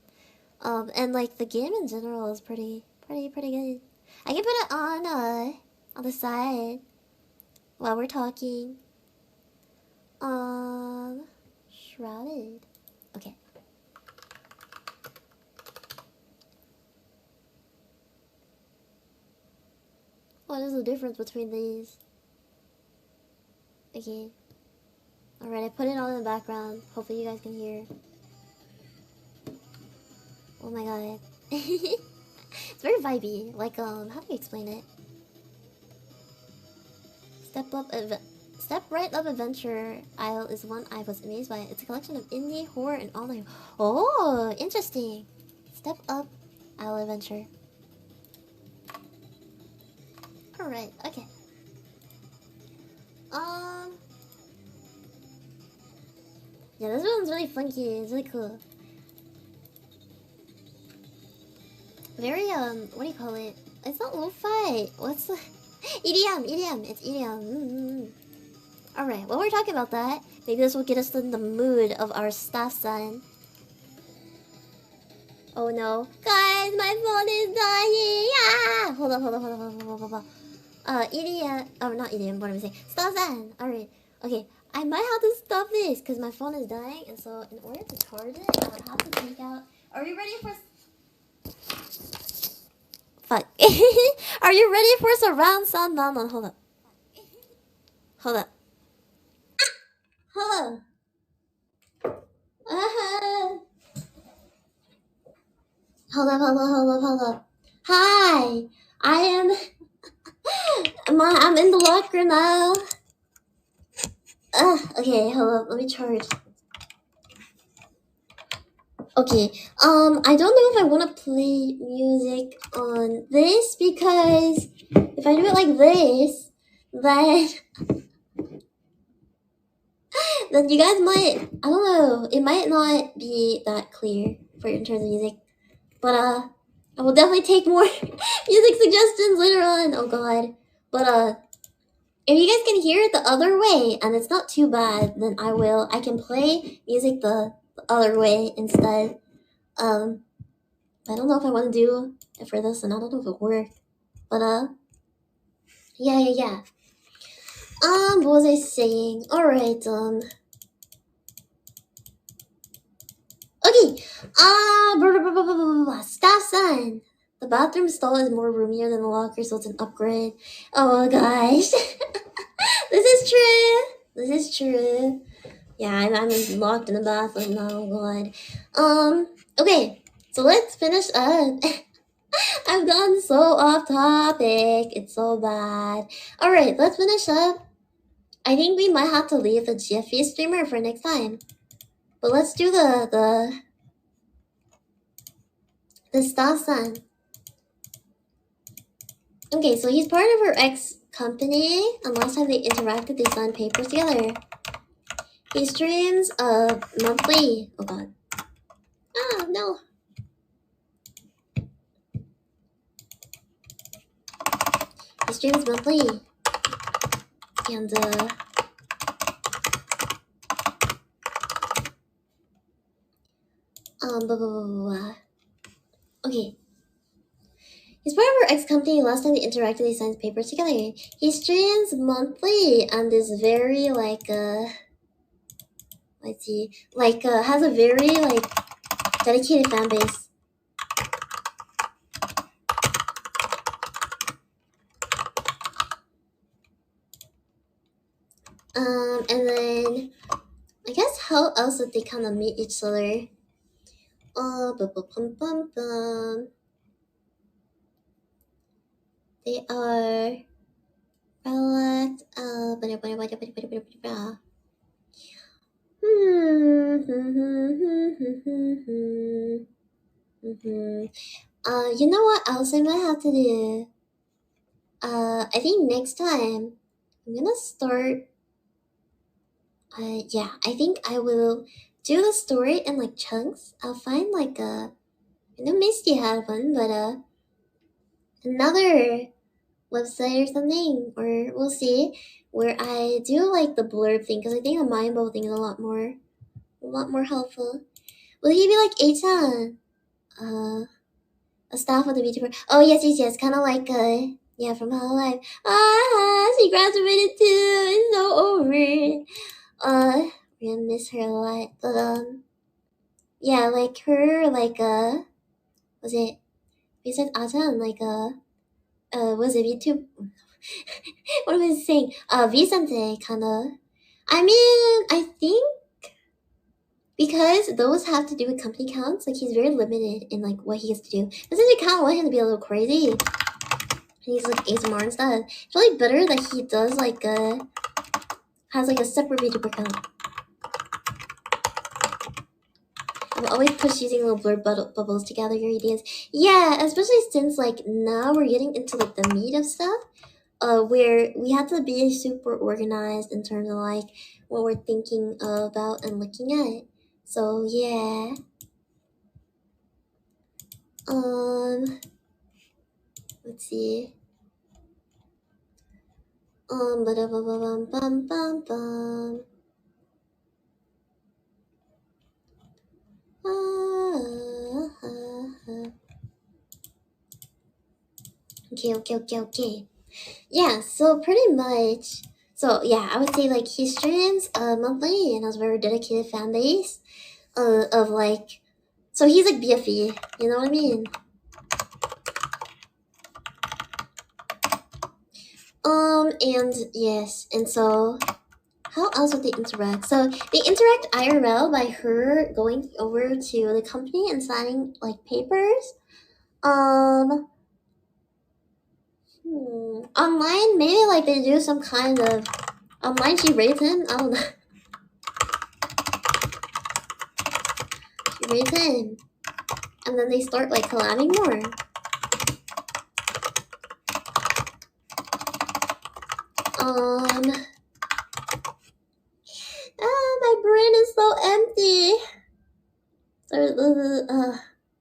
And like the game in general is pretty good. I can put it on the side while we're talking. Shrouded. Okay. What is the difference between these? Okay. Alright, I put it on in the background. Hopefully you guys can hear. Oh my god. It's very vibey. Like, how do you explain it? Step Right Up Adventure Isle is one I was amazed by. It's a collection of indie, horror, and online. Oh, interesting. Step Up Isle Adventure. Alright, okay. Yeah, this one's really funky. It's really cool. Very, what do you call it? It's not lo-fi. What's the... EDM. It's EDM. Alright, while we're talking about that, maybe this will get us in the mood of our staff sign. Oh no. Guys, my phone is dying! Ah! Hold on. EDM... Oh, not EDM, what am I saying? Staff sign! Alright, okay. I might have to stop this, because my phone is dying, and so in order to charge it, I would have to take out... Are you ready for... Fuck. Are you ready for surround sound? Manon, hold up. Hold up. Hold up. Hi! I am... I'm in the locker now. Okay, hold up. Let me charge. Okay, I don't know if I want to play music on this, because if I do it like this, then you guys might, I don't know, it might not be that clear for in terms of music. But, I will definitely take more music suggestions later on. Oh god. But, if you guys can hear it the other way, and it's not too bad, then I can play music the other way instead. I don't know if I want to do it for this, and I don't know if it worked. But, yeah. What was I saying? Alright, okay, staff sign. The bathroom stall is more roomier than the locker, so it's an upgrade. Oh gosh. This is true. Yeah, I'm locked in the bathroom now, oh god. Okay, so let's finish up. I've gone so off topic. It's so bad. Alright, let's finish up. I think we might have to leave the GFE streamer for next time. But let's do the staff sign. Okay, so he's part of her ex-company, and last time they interacted, they signed papers together. He streams monthly. Oh god. Ah, no. He streams monthly. And, blah, blah, blah, blah. Okay. He's part of her ex-company. Last time they interacted, they signed papers together. He streams monthly and is very, like, let's see, like, has a very, like, dedicated fan base. And then, I guess how else would they kind of meet each other? They are relaxed. You know what else I might have to do? I think next time I'm gonna start. Yeah, I think I will do the story in like chunks. I'll find like I know Misty had one, but another website or something, or we'll see, where I do like the blurb thing, because I think the mind bowl thing is a lot more helpful. Will he be like 8-10? a staff of the Vtuber. Oh yes, kind of like yeah, from AniLive. She graduated too. It's so over. We're gonna miss her a lot, but yeah, like her, like was it? Besides Ata, like was it VTube? What am I saying? Vicente kind of. I mean, I think because those have to do with company counts, like he's very limited in like what he gets to do. But since we kind of want him to be a little crazy, he's like ASMR and stuff. It's really better that he does like has like a separate VTuber account. I'm always push using little blur bubbles to gather your ideas. Yeah, especially since like now we're getting into like the meat of stuff. Where we have to be super organized in terms of like what we're thinking about and looking at. So yeah. Let's see. Ba-da-ba-ba-bum-bum-bum-bum. Okay. Yeah, so pretty much. So yeah, I would say like he streams monthly and has a very dedicated fan base of like. So he's like BFE, you know what I mean? And yes, and so how else would they interact? So they interact IRL by her going over to the company and signing like papers. Online, maybe like they do some kind of online. She rates him. I don't know. She rates him, and then they start like collabing more. My brain is so empty. There's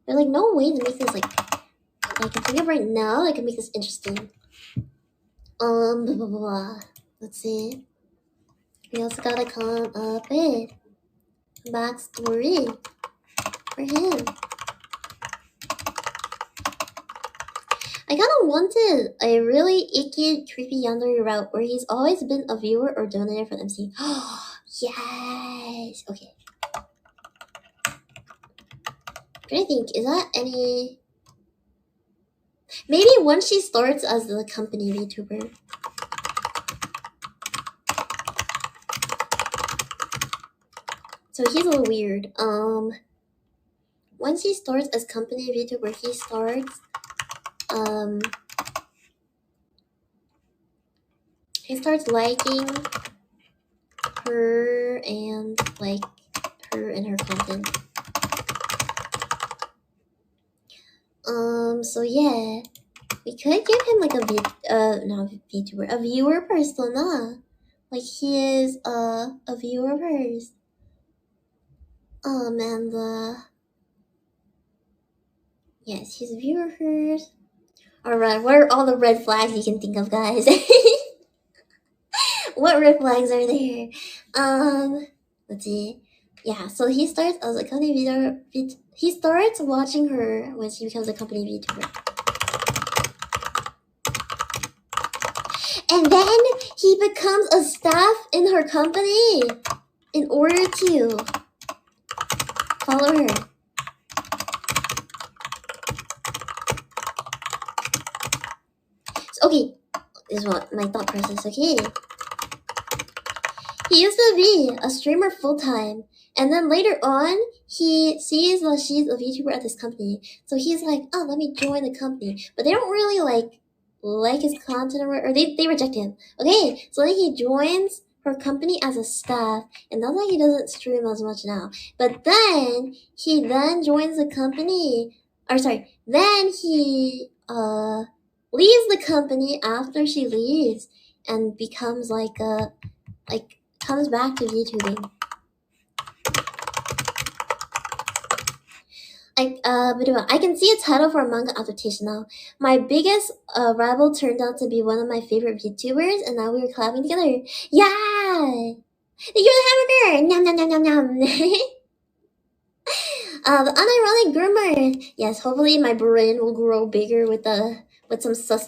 like no way to make this like I can think of right now. I can make this interesting. Blah, blah, blah. Let's see. We also gotta come up with backstory for him. I kind of wanted a really icky, creepy yandere route where he's always been a viewer or donator for the MC. Oh, yes! Okay. What do you think? Is that any... Maybe once she starts as the company VTuber. So he's a little weird. Once he starts as company VTuber, he starts... He starts liking her and like her and her content. So yeah, we could give him like a VTuber, a viewer persona. Like he is a viewer first. And yes, he's a viewer first. Alright, what are all the red flags you can think of, guys? What red flags are there? Let's see. Yeah, so he starts as a company VTuber. He starts watching her when she becomes a company VTuber. And then he becomes a staff in her company in order to follow her. So, okay, this is what my thought process, okay? He used to be a streamer full-time, and then later on, he sees that she's a VTuber at this company. So he's like, oh, let me join the company. But they don't really like his content or they reject him. Okay, so then he joins her company as a staff, and that's why he doesn't stream as much now. But then he joins the company, then he leaves the company after she leaves and becomes comes back to VTubing. I can see a title for a manga adaptation now. My biggest rival turned out to be one of my favorite VTubers, and now we were collabing together. Yeah! You're the hamburger! Nom nom nom nom nom! The unironic groomer. Yes, hopefully my brain will grow bigger with some